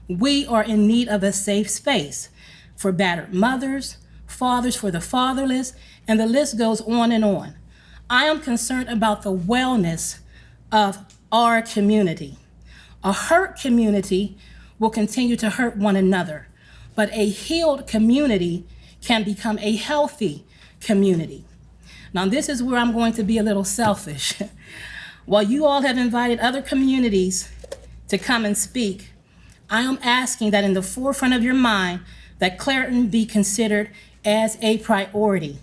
V: We are in need of a safe space for battered mothers, fathers for the fatherless, and the list goes on and on. I am concerned about the wellness of our community. A hurt community will continue to hurt one another, but a healed community can become a healthy community. Now, this is where I'm going to be a little selfish. While you all have invited other communities to come and speak, I am asking that in the forefront of your mind, that Clarion be considered as a priority.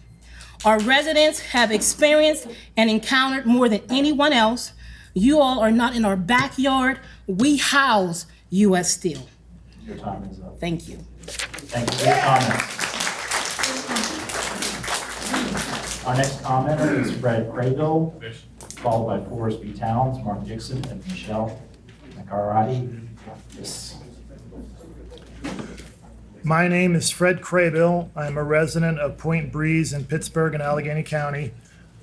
V: Our residents have experienced and encountered more than anyone else. You all are not in our backyard. We house U.S. Steel.
A: Your time is up.
V: Thank you.
A: Thank you for your comments. Our next commenter is Fred Craybill, followed by Forrest B. Towns, Mark Dixon, and Michelle Nakarati. Yes.
U: My name is Fred Craybill. I'm a resident of Point Breeze in Pittsburgh and Allegheny County.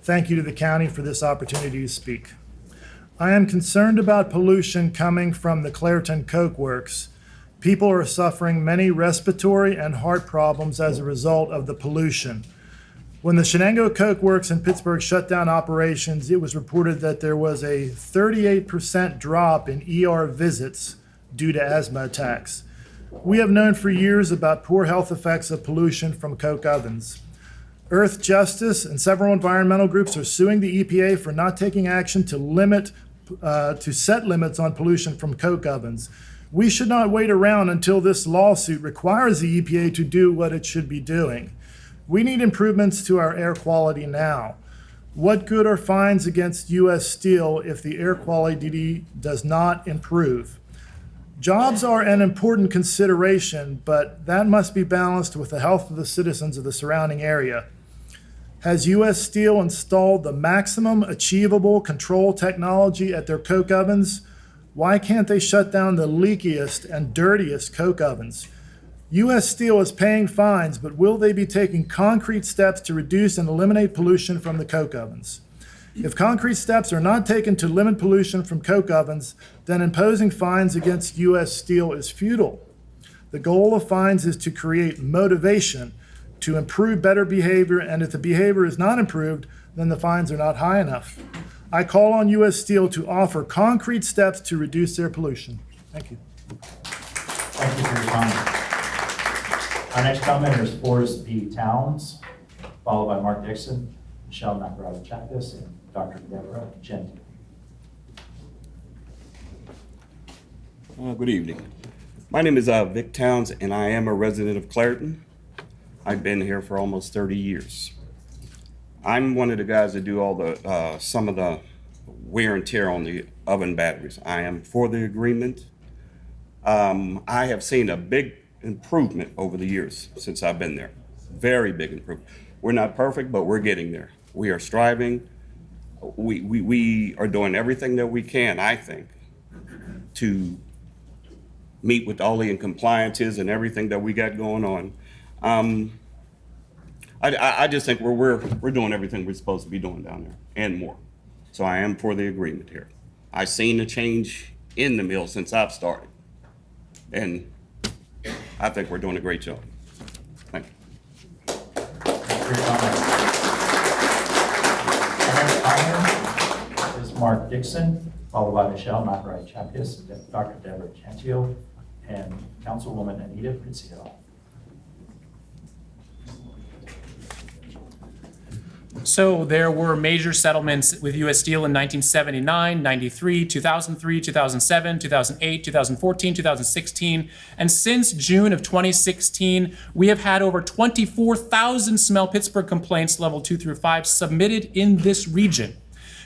U: Thank you to the county for this opportunity to speak. I am concerned about pollution coming from the Clarion Coke Works. People are suffering many respiratory and heart problems as a result of the pollution. When the Shenango Coke Works in Pittsburgh shut down operations, it was reported that there was a 38% drop in ER visits due to asthma attacks. We have known for years about poor health effects of pollution from coke ovens. Earth Justice and several environmental groups are suing the EPA for not taking action to set limits on pollution from coke ovens. We should not wait around until this lawsuit requires the EPA to do what it should be doing. We need improvements to our air quality now. What good are fines against U.S. Steel if the air quality does not improve? Jobs are an important consideration, but that must be balanced with the health of the citizens of the surrounding area. Has U.S. Steel installed the maximum achievable control technology at their coke ovens? Why can't they shut down the leakiest and dirtiest coke ovens? U.S. Steel is paying fines, but will they be taking concrete steps to reduce and eliminate pollution from the coke ovens? If concrete steps are not taken to limit pollution from coke ovens, then imposing fines against U.S. Steel is futile. The goal of fines is to create motivation to improve better behavior, and if the behavior is not improved, then the fines are not high enough. I call on U.S. Steel to offer concrete steps to reduce their pollution. Thank you.
A: Thank you for your comment. Our next commenter is Forrest B. Towns, followed by Mark Dixon, Michelle Nakarati, and Dr. Deborah Genti.
B: Good evening. My name is Vic Towns, and I am a resident of Clarion. I've been here for almost 30 years. I'm one of the guys that do all the some of the wear and tear on the oven batteries. I am for the agreement. I have seen a big improvement over the years since I've been there. Very big improvement. We're not perfect, but we're getting there. We are striving. We are doing everything that we can, I think, to meet with all the compliances and everything that we got going on. I just think we're doing everything we're supposed to be doing down there and more. So I am for the agreement here. I've seen the change in the mill since I've started. And I think we're doing a great job. Thank you.
A: Is Mark Dixon, followed by Michelle Chapkus, Dr. Deborah Gentile, and Councilwoman Anita Pritzio.
E: So there were major settlements with U.S. Steel in 1979, 93, 2003, 2007, 2008, 2014, 2016. And since June of 2016, we have had over 24,000 Smell Pittsburgh complaints level 2 through 5 submitted in this region.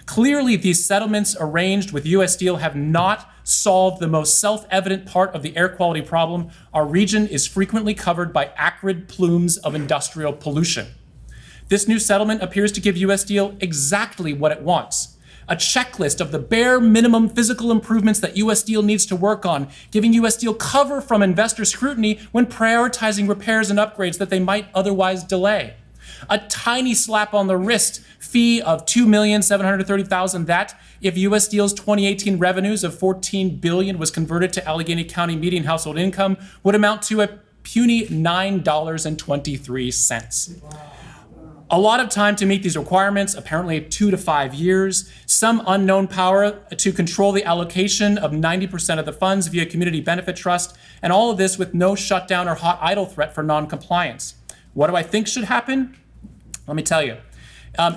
E: Clearly, these settlements arranged with U.S. Steel have not solved the most self-evident part of the air quality problem. Our region is frequently covered by acrid plumes of industrial pollution. This new settlement appears to give U.S. Steel exactly what it wants: a checklist of the bare minimum physical improvements that U.S. Steel needs to work on, giving U.S. Steel cover from investor scrutiny when prioritizing repairs and upgrades that they might otherwise delay. A tiny slap on the wrist fee of $2,730,000 that, if U.S. Steel's 2018 revenues of $14 billion was converted to Allegheny County median household income, would amount to a puny $9.23. A lot of time to meet these requirements, apparently 2 to 5 years, some unknown power to control the allocation of 90% of the funds via community benefit trust, and all of this with no shutdown or hot idle threat for non-compliance. What do I think should happen? Let me tell you.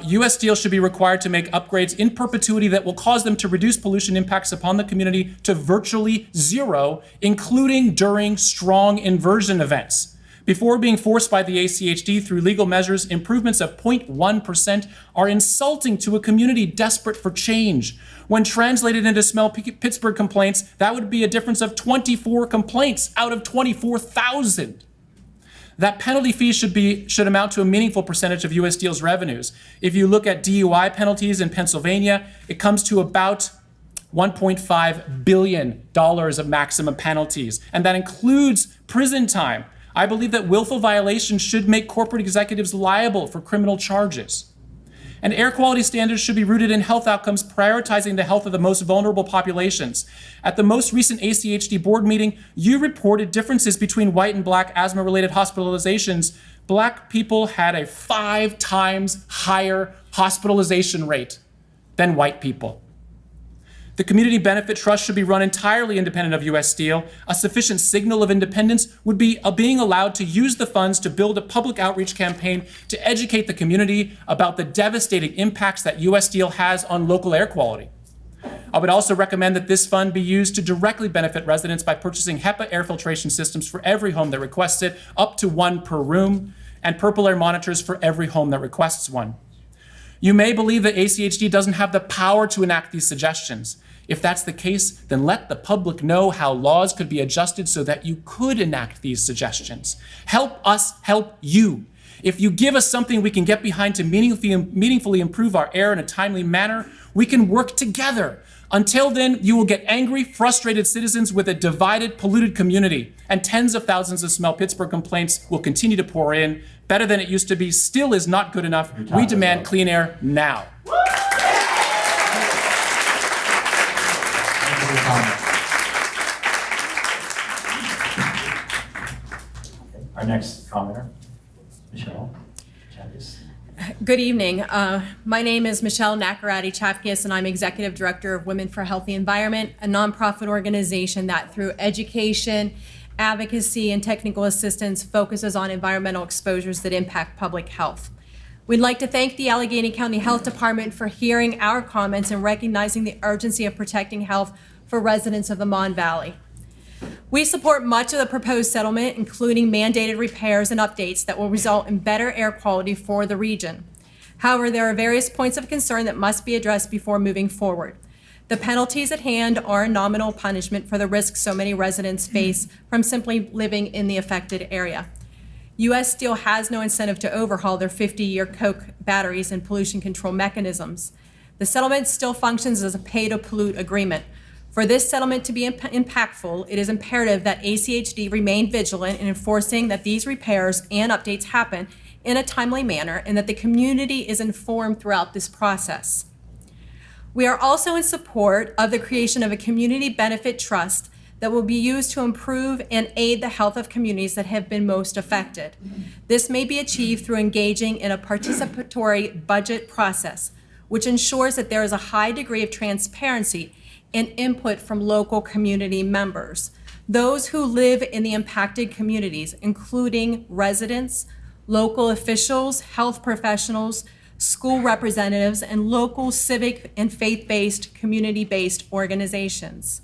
E: U.S. Steel should be required to make upgrades in perpetuity that will cause them to reduce pollution impacts upon the community to virtually zero, including during strong inversion events. Before being forced by the ACHD through legal measures, improvements of 0.1% are insulting to a community desperate for change. When translated into Smell Pittsburgh complaints, that would be a difference of 24 complaints out of 24,000. That penalty fee should amount to a meaningful percentage of U.S. Steel's revenues. If you look at DUI penalties in Pennsylvania, it comes to about $1.5 billion of maximum penalties, and that includes prison time. I believe that willful violations should make corporate executives liable for criminal charges. And air quality standards should be rooted in health outcomes, prioritizing the health of the most vulnerable populations. At the most recent ACHD board meeting, you reported differences between white and black asthma-related hospitalizations. Black people had a 5 times higher hospitalization rate than white people. The Community Benefit Trust should be run entirely independent of U.S. Steel. A sufficient signal of independence would be being allowed to use the funds to build a public outreach campaign to educate the community about the devastating impacts that U.S. Steel has on local air quality. I would also recommend that this fund be used to directly benefit residents by purchasing HEPA air filtration systems for every home that requests it, up to 1 per room, and purple air monitors for every home that requests one. You may believe that ACHD doesn't have the power to enact these suggestions. If that's the case, then let the public know how laws could be adjusted so that you could enact these suggestions. Help us help you. If you give us something we can get behind to meaningfully improve our air in a timely manner, we can work together. Until then, you will get angry, frustrated citizens with a divided, polluted community, and tens of thousands of Smell Pittsburgh complaints will continue to pour in. Better than it used to be still is not good enough. We demand clean air now.
A: Our next commenter, Michelle Chapkus.
F: Good evening. My name is Michelle Chapkus, and I'm Executive Director of Women for a Healthy Environment, a nonprofit organization that through education, advocacy, and technical assistance focuses on environmental exposures that impact public health. We'd like to thank the Allegheny County Health Department for hearing our comments and recognizing the urgency of protecting health for residents of the Mon Valley. We support much of the proposed settlement, including mandated repairs and updates that will result in better air quality for the region. However, there are various points of concern that must be addressed before moving forward. The penalties at hand are a nominal punishment for the risks so many residents face from simply living in the affected area. U.S. Steel has no incentive to overhaul their 50-year coke batteries and pollution control mechanisms. The settlement still functions as a pay-to-pollute agreement. For this settlement to be impactful, it is imperative that ACHD remain vigilant in enforcing that these repairs and updates happen in a timely manner and that the community is informed throughout this process. We are also in support of the creation of a community benefit trust that will be used to improve and aid the health of communities that have been most affected. This may be achieved through engaging in a participatory budget process, which ensures that there is a high degree of transparency and input from local community members. Those who live in the impacted communities, including residents, local officials, health professionals, school representatives, and local civic and faith-based, community-based organizations.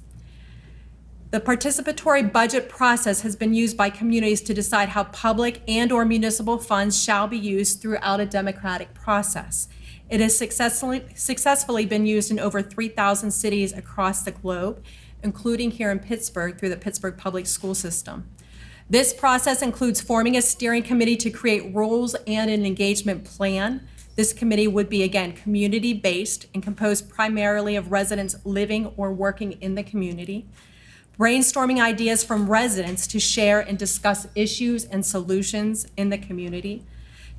F: The participatory budget process has been used by communities to decide how public and/or municipal funds shall be used throughout a democratic process. It has successfully been used in over 3,000 cities across the globe, including here in Pittsburgh through the Pittsburgh Public School System. This process includes forming a steering committee to create rules and an engagement plan. This committee would be, again, community-based and composed primarily of residents living or working in the community. Brainstorming ideas from residents to share and discuss issues and solutions in the community.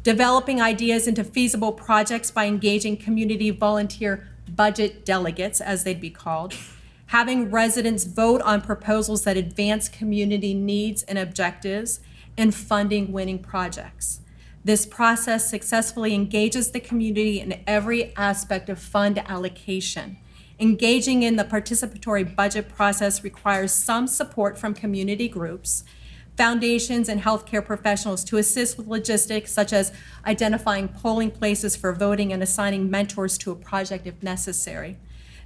F: Developing ideas into feasible projects by engaging community volunteer budget delegates, as they'd be called. Having residents vote on proposals that advance community needs and objectives, and funding winning projects. This process successfully engages the community in every aspect of fund allocation. Engaging in the participatory budget process requires some support from community groups, foundations, and healthcare professionals to assist with logistics such as identifying polling places for voting and assigning mentors to a project if necessary.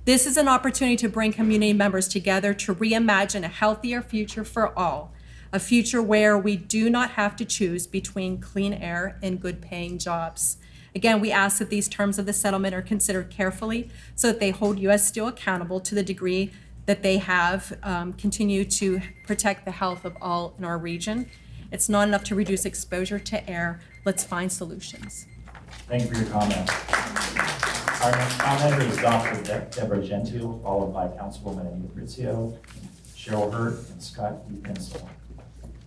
F: This is an opportunity to bring community members together to reimagine a healthier future for all, a future where we do not have to choose between clean air and good-paying jobs. Again, we ask that these terms of the settlement are considered carefully so that they hold U.S. Steel accountable to the degree that they have continued to protect the health of all in our region. It's not enough to reduce exposure to air. Let's find solutions.
A: Thank you for your comment. Our next commenter is Dr. Deborah Gentile, followed by Councilwoman Anita Rizzio, Cheryl Hurt, and Scott D. Pencil.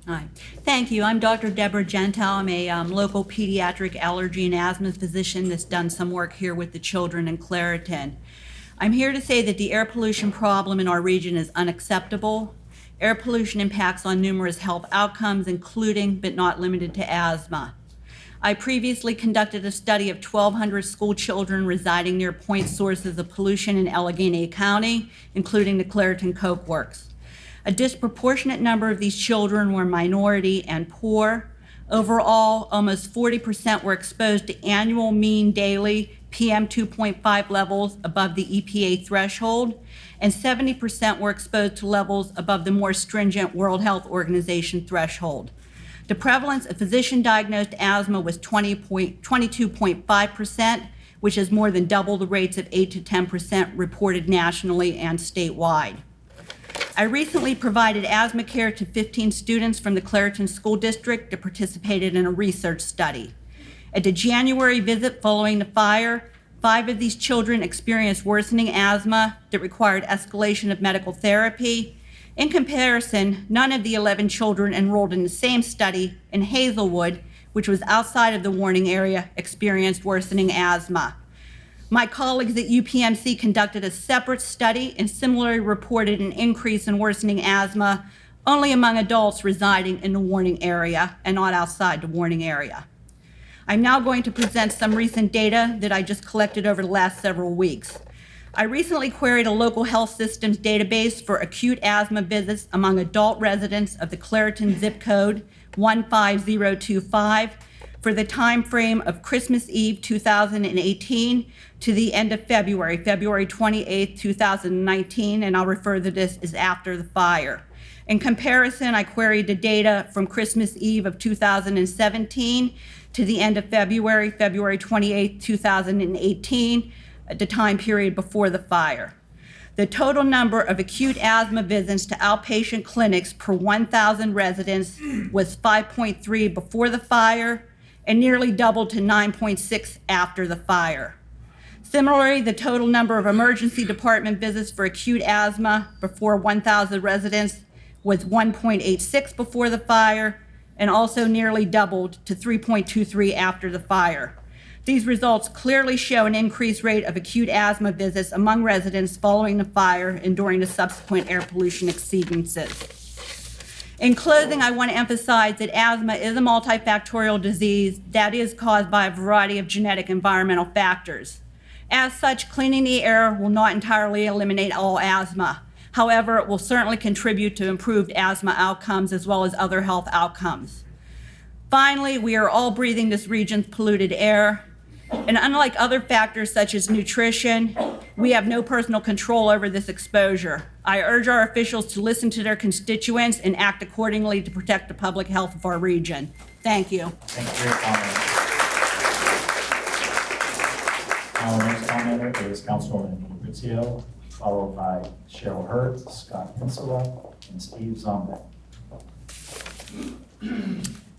H: Hi, thank you. I'm Dr. Deborah Gentile. I'm a local pediatric allergy and asthma physician that's done some work here with the children in Clarion. I'm here to say that the air pollution problem in our region is unacceptable. Air pollution impacts on numerous health outcomes, including but not limited to asthma. I previously conducted a study of 1,200 school children residing near point sources of pollution in Allegheny County, including the Clarion Coke Works. A disproportionate number of these children were minority and poor. Overall, almost 40% were exposed to annual mean daily PM 2.5 levels above the EPA threshold, and 70% were exposed to levels above the more stringent World Health Organization threshold. The prevalence of physician-diagnosed asthma was 22.5%, which is more than double the rates of 8 to 10% reported nationally and statewide. I recently provided asthma care to 15 students from the Clarion School District that participated in a research study. At the January visit following the fire, 5 of these children experienced worsening asthma that required escalation of medical therapy. In comparison, none of the 11 children enrolled in the same study in Hazelwood, which was outside of the warning area, experienced worsening asthma. My colleagues at UPMC conducted a separate study and similarly reported an increase in worsening asthma only among adults residing in the warning area and not outside the warning area. I'm now going to present some recent data that I just collected over the last several weeks. I recently queried a local health systems database for acute asthma visits among adult residents of the Clarion zip code 15025 for the time frame of Christmas Eve 2018 to the end of February 28, 2019, and I'll refer to this as after the fire. In comparison, I queried the data from Christmas Eve of 2017 to the end of February 28, 2018, at the time period before the fire. The total number of acute asthma visits to outpatient clinics per 1,000 residents was 5.3 before the fire and nearly doubled to 9.6 after the fire. Similarly, the total number of emergency department visits for acute asthma before 1,000 residents was 1.86 before the fire, and also nearly doubled to 3.23 after the fire. These results clearly show an increased rate of acute asthma visits among residents following the fire and during the subsequent air pollution exceedances. In closing, I want to emphasize that asthma is a multifactorial disease that is caused by a variety of genetic environmental factors. As such, cleaning the air will not entirely eliminate all asthma. However, it will certainly contribute to improved asthma outcomes as well as other health outcomes. Finally, we are all breathing this region's polluted air. And unlike other factors such as nutrition, we have no personal control over this exposure. I urge our officials to listen to their constituents and act accordingly to protect the public health of our region. Thank you.
A: Thank you for your comment. Our next commenter is Councilwoman Fabrizio, followed by Cheryl Hurt, Scott Kinsella, and Steve Zombek.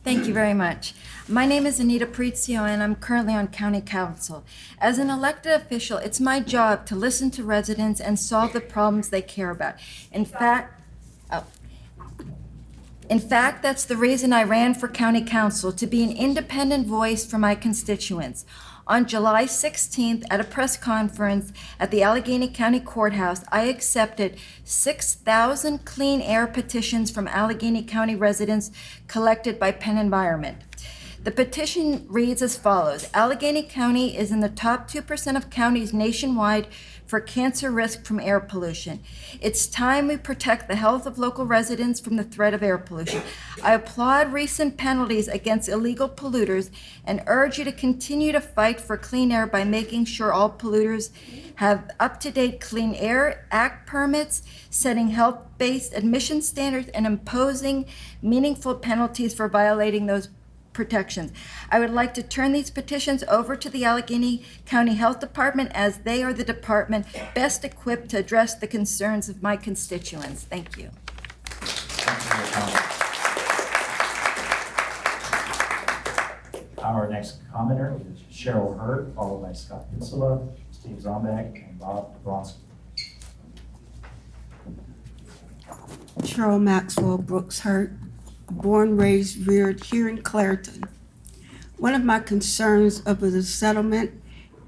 I: Thank you very much. My name is Anita Prizio, and I'm currently on County Council. As an elected official, it's my job to listen to residents and solve the problems they care about. In fact, that's the reason I ran for County Council, to be an independent voice for my constituents. On July 16th, at a press conference at the Allegheny County Courthouse, I accepted 6,000 clean air petitions from Allegheny County residents collected by Penn Environment. The petition reads as follows: Allegheny County is in the top 2% of counties nationwide for cancer risk from air pollution. It's time we protect the health of local residents from the threat of air pollution. I applaud recent penalties against illegal polluters and urge you to continue to fight for clean air by making sure all polluters have up-to-date Clean Air Act permits, setting health-based admission standards, and imposing meaningful penalties for violating those protections. I would like to turn these petitions over to the Allegheny County Health Department, as they are the department best equipped to address the concerns of my constituents. Thank you.
A: Our next commenter is Cheryl Hurt, followed by Scott Kinsella, Steve Zombek, and Bob Bronsky.
J: Cheryl Maxwell Brooks Hurt, born, raised, reared here in Clarion. One of my concerns over the settlement,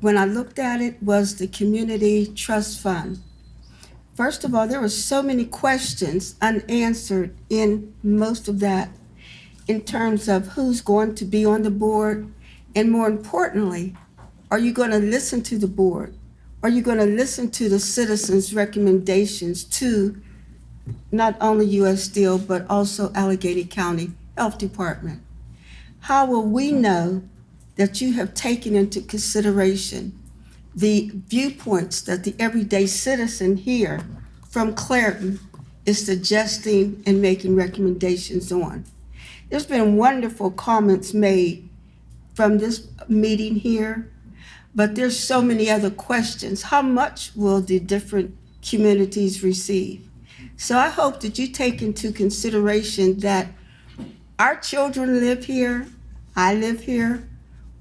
J: when I looked at it, was the Community Trust Fund. First of all, there were so many questions unanswered in most of that, in terms of who's going to be on the board, and more importantly, are you going to listen to the board? Are you going to listen to the citizens' recommendations to not only U.S. Steel, but also Allegheny County Health Department? How will we know that you have taken into consideration the viewpoints that the everyday citizen here from Clarion is suggesting and making recommendations on? There's been wonderful comments made from this meeting here, but there's so many other questions. How much will the different communities receive? So I hope that you take into consideration that our children live here, I live here,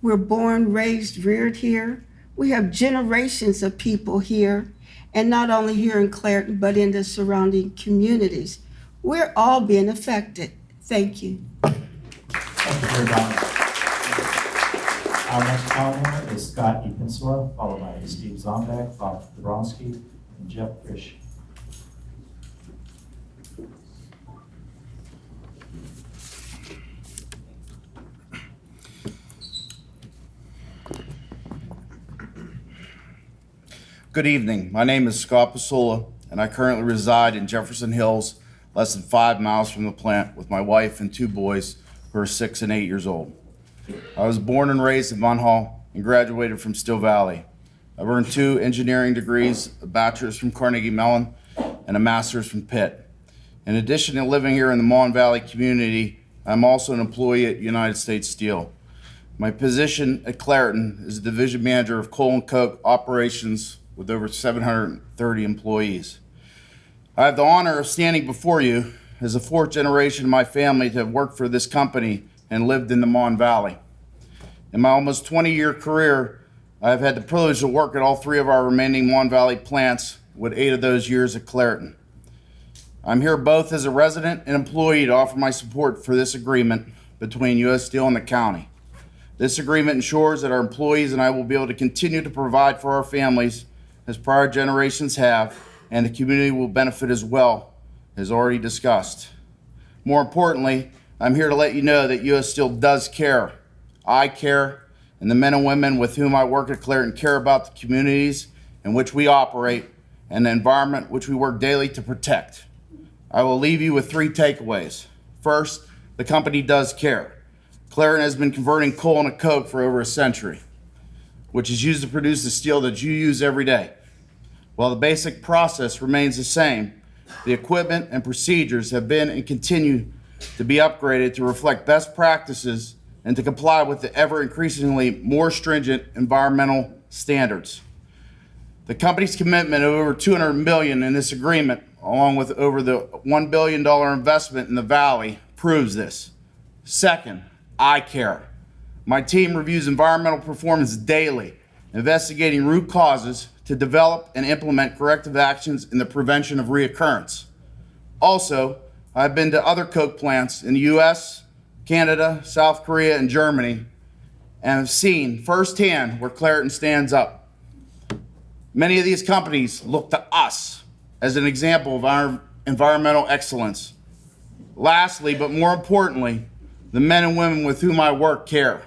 J: we're born, raised, reared here. We have generations of people here, and not only here in Clarion, but in the surrounding communities. We're all being affected. Thank you.
A: Thank you for your comment. Our next commenter is Scott E. Kinsella, followed by Steve Zombek, Bob Bronsky, and Jeff Fish.
W: Good evening. My name is Scott Pasula, and I currently reside in Jefferson Hills, less than 5 miles from the plant, with my wife and 2 boys who are 6 and 8 years old. I was born and raised in Munhall and graduated from Still Valley. I've earned 2 engineering degrees, a bachelor's from Carnegie Mellon and a master's from Pitt. In addition to living here in the Mon Valley community, I'm also an employee at United States Steel. My position at Clarion is division manager of coal and coke operations with over 730 employees. I have the honor of standing before you as the 4th generation of my family to have worked for this company and lived in the Mon Valley. In my almost 20-year career, I have had the privilege to work at all 3 of our remaining Mon Valley plants, with 8 of those years at Clarion. I'm here both as a resident and employee to offer my support for this agreement between U.S. Steel and the county. This agreement ensures that our employees and I will be able to continue to provide for our families as prior generations have, and the community will benefit as well, as already discussed. More importantly, I'm here to let you know that U.S. Steel does care. I care, and the men and women with whom I work at Clarion care about the communities in which we operate and the environment which we work daily to protect. I will leave you with 3 takeaways. First, the company does care. Clarion has been converting coal into coke for over a century, which is used to produce the steel that you use every day. While the basic process remains the same, the equipment and procedures have been and continue to be upgraded to reflect best practices and to comply with the ever increasingly more stringent environmental standards. The company's commitment of over $200 million in this agreement, along with over the $1 billion investment in the Valley, proves this. Second, I care. My team reviews environmental performance daily, investigating root causes to develop and implement corrective actions in the prevention of reoccurrence. Also, I've been to other coke plants in the U.S., Canada, South Korea, and Germany, and have seen firsthand where Clarion stands up. Many of these companies look to us as an example of our environmental excellence. Lastly, but more importantly, the men and women with whom I work care.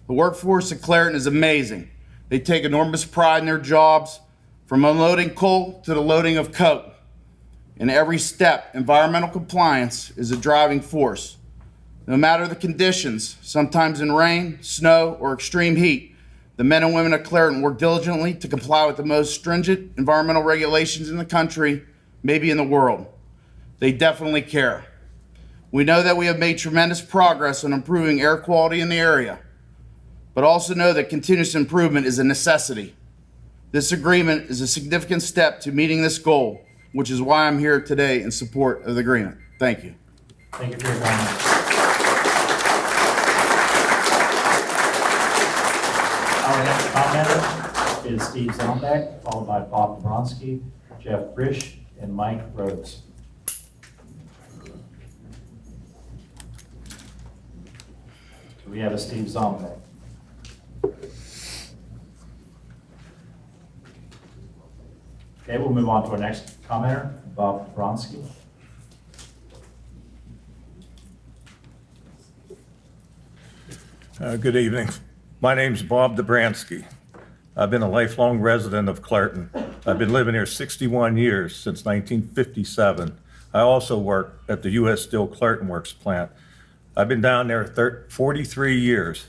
W: The workforce at Clarion is amazing. They take enormous pride in their jobs, from unloading coal to the loading of coke. In every step, environmental compliance is a driving force. No matter the conditions, sometimes in rain, snow, or extreme heat, the men and women at Clarion work diligently to comply with the most stringent environmental regulations in the country, maybe in the world. They definitely care. We know that we have made tremendous progress on improving air quality in the area, but also know that continuous improvement is a necessity. This agreement is a significant step to meeting this goal, which is why I'm here today in support of the agreement. Thank you.
A: Thank you for your comments. Our next commenter is Steve Zombeck, followed by Bob Dobronsky, Jeff Brish, and Mike Rhodes. Do we have a Steve Zombeck? Okay, we'll move on to our next commenter, Bob Dobronsky.
T: Good evening. My name's Bob Dobronsky. I've been a lifelong resident of Clarion. I've been living here 61 years, since 1957. I also work at the U.S. Steel Clarion Works plant. I've been down there 43 years.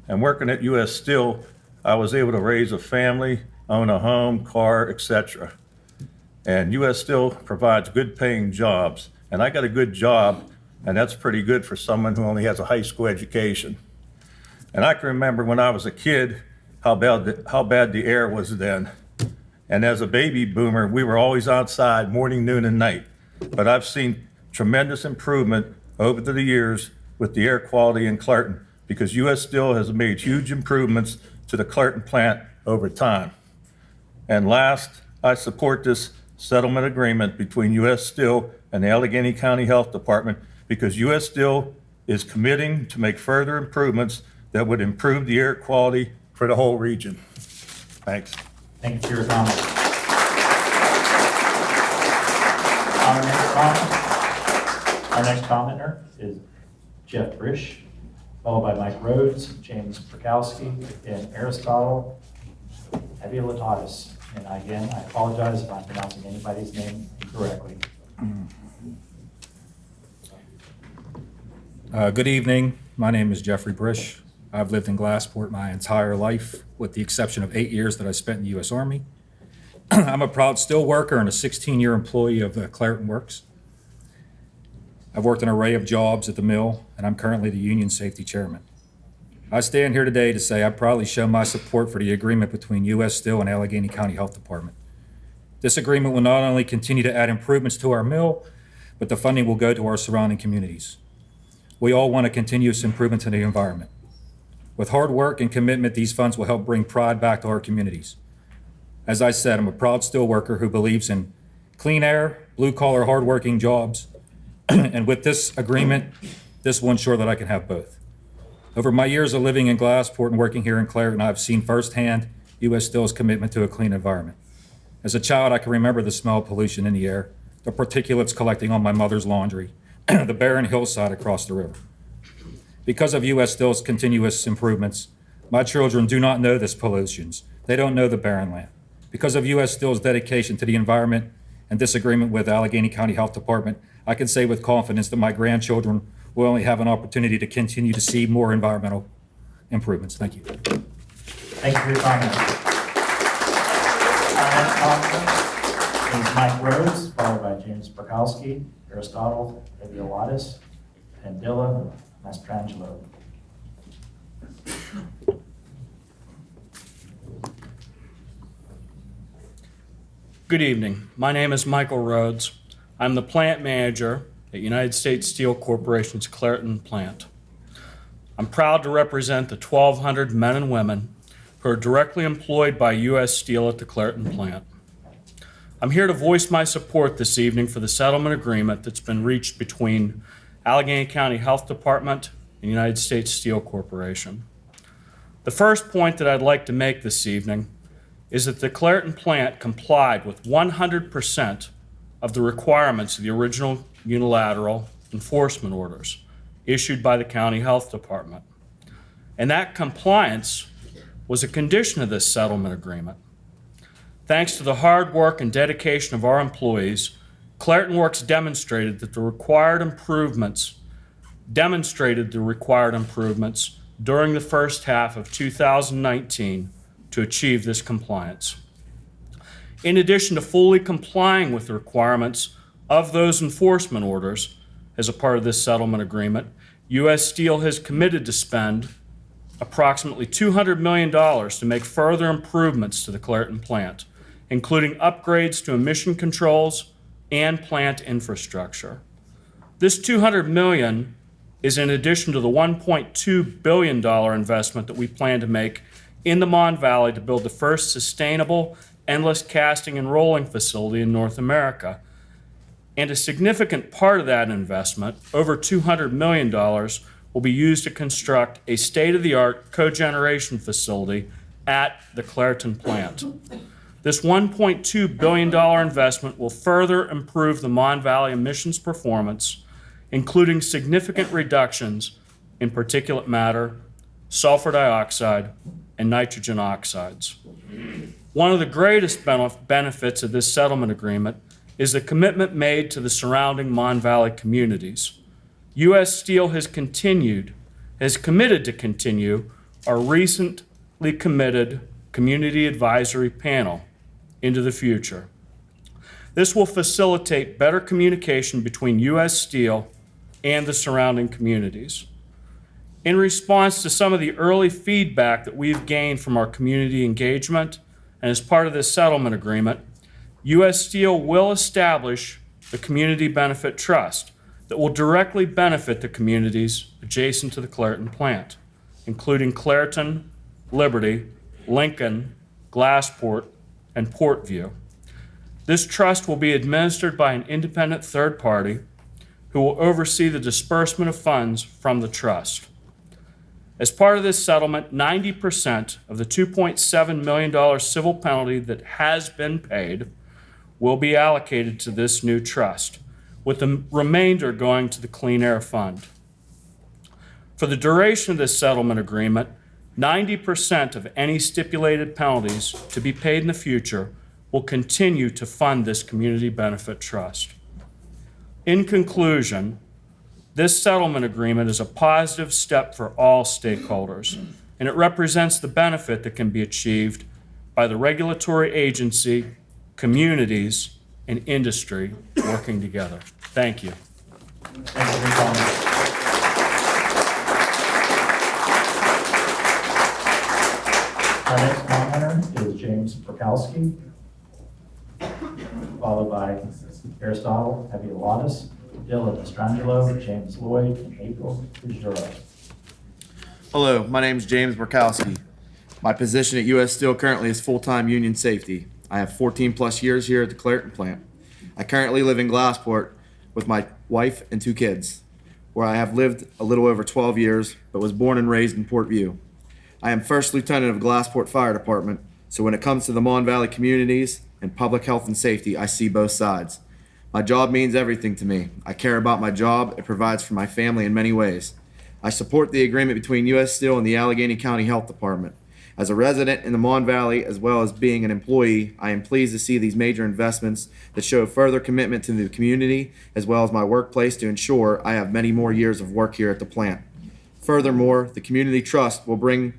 T: And working at U.S. Steel, I was able to raise a family, own a home, car, etc. And U.S. Steel provides good paying jobs. And I got a good job, and that's pretty good for someone who only has a high school education. And I can remember when I was a kid, how bad the air was then. And as a baby boomer, we were always outside morning, noon, and night. But I've seen tremendous improvement over the years with the air quality in Clarion, because U.S. Steel has made huge improvements to the Clarion plant over time. And last, I support this settlement agreement between U.S. Steel and the Allegheny County Health Department, because U.S. Steel is committing to make further improvements that would improve the air quality for the whole region. Thanks.
A: Thank you for your comments. Our next commenter is Jeff Brish, followed by Mike Rhodes, James Perkowski, and Aristotle Aviolatatis. And again, I apologize if I'm pronouncing anybody's name incorrectly.
K: Good evening. My name is Jeffrey Brish. I've lived in Glassport my entire life, with the exception of 8 years that I spent in the U.S. Army. I'm a proud steel worker and a 16-year employee of Clarion Works. I've worked an array of jobs at the mill, and I'm currently the union safety chairman. I stand here today to say I proudly show my support for the agreement between U.S. Steel and Allegheny County Health Department. This agreement will not only continue to add improvements to our mill, but the funding will go to our surrounding communities. We all want a continuous improvement to the environment. With hard work and commitment, these funds will help bring pride back to our communities. As I said, I'm a proud steelworker who believes in clean air, blue-collar, hard-working jobs. And with this agreement, this will ensure that I can have both. Over my years of living in Glassport and working here in Clarion, I've seen firsthand U.S. Steel's commitment to a clean environment. As a child, I can remember the smell of pollution in the air, the particulates collecting on my mother's laundry, the barren hillside across the river. Because of U.S. Steel's continuous improvements, my children do not know this pollution. They don't know the barren land. Because of U.S. Steel's dedication to the environment and this agreement with Allegheny County Health Department, I can say with confidence that my grandchildren will only have an opportunity to continue to see more environmental improvements. Thank you.
A: Thank you for your comment. Our next comment is Mike Rhodes, followed by James Perkowski, Aristotle, Eviolatis, Pandilla, Mastrangelo.
G: Good evening. My name is Michael Rhodes. I'm the plant manager at United States Steel Corporation's Clarion plant. I'm proud to represent the 1,200 men and women who are directly employed by U.S. Steel at the Clarion plant. I'm here to voice my support this evening for the settlement agreement that's been reached between Allegheny County Health Department and United States Steel Corporation. The first point that I'd like to make this evening is that the Clarion plant complied with 100% of the requirements of the original unilateral enforcement orders issued by the County Health Department. And that compliance was a condition of this settlement agreement. Thanks to the hard work and dedication of our employees, Clarion Works demonstrated the required improvements during the first half of 2019 to achieve this compliance. In addition to fully complying with the requirements of those enforcement orders as a part of this settlement agreement, U.S. Steel has committed to spend approximately $200 million to make further improvements to the Clarion plant, including upgrades to emission controls and plant infrastructure. This $200 million is in addition to the $1.2 billion investment that we plan to make in the Mon Valley to build the first sustainable endless casting and rolling facility in North America. And a significant part of that investment, over $200 million, will be used to construct a state-of-the-art cogeneration facility at the Clarion plant. This $1.2 billion investment will further improve the Mon Valley emissions performance, including significant reductions in particulate matter, sulfur dioxide, and nitrogen oxides. One of the greatest benefits of this settlement agreement is the commitment made to the surrounding Mon Valley communities. U.S. Steel has committed to continue our recently committed community advisory panel into the future. This will facilitate better communication between U.S. Steel and the surrounding communities. In response to some of the early feedback that we've gained from our community engagement and as part of this settlement agreement, U.S. Steel will establish the Community Benefit Trust that will directly benefit the communities adjacent to the Clarion plant, including Clairton, Liberty, Lincoln, Glassport, and Portview. This trust will be administered by an independent third party who will oversee the disbursement of funds from the trust. As part of this settlement, 90% of the $2.7 million civil penalty that has been paid will be allocated to this new trust, with the remainder going to the Clean Air Fund. For the duration of this settlement agreement, 90% of any stipulated penalties to be paid in the future will continue to fund this Community Benefit Trust. In conclusion, this settlement agreement is a positive step for all stakeholders, and it represents the benefit that can be achieved by the regulatory agency, communities, and industry working together. Thank you.
A: Thank you for your comments. Our next commenter is James Perkowski, followed by Aristotle Eviolatis, Dylan Estrangelo, James Lloyd, and April Kujura.
C: Hello, my name is James Burkowski. My position at U.S. Steel currently is full-time union safety. I have 14 plus years here at the Clarion plant. I currently live in Glassport with my wife and 2 kids, where I have lived a little over 12 years, but was born and raised in Port View. I am First Lieutenant of Glassport Fire Department, so when it comes to the Mon Valley communities and public health and safety, I see both sides. My job means everything to me. I care about my job. It provides for my family in many ways. I support the agreement between U.S. Steel and the Allegheny County Health Department. As a resident in the Mon Valley, as well as being an employee, I am pleased to see these major investments that show further commitment to the community, as well as my workplace, to ensure I have many more years of work here at the plant. Furthermore, the Community Trust will bring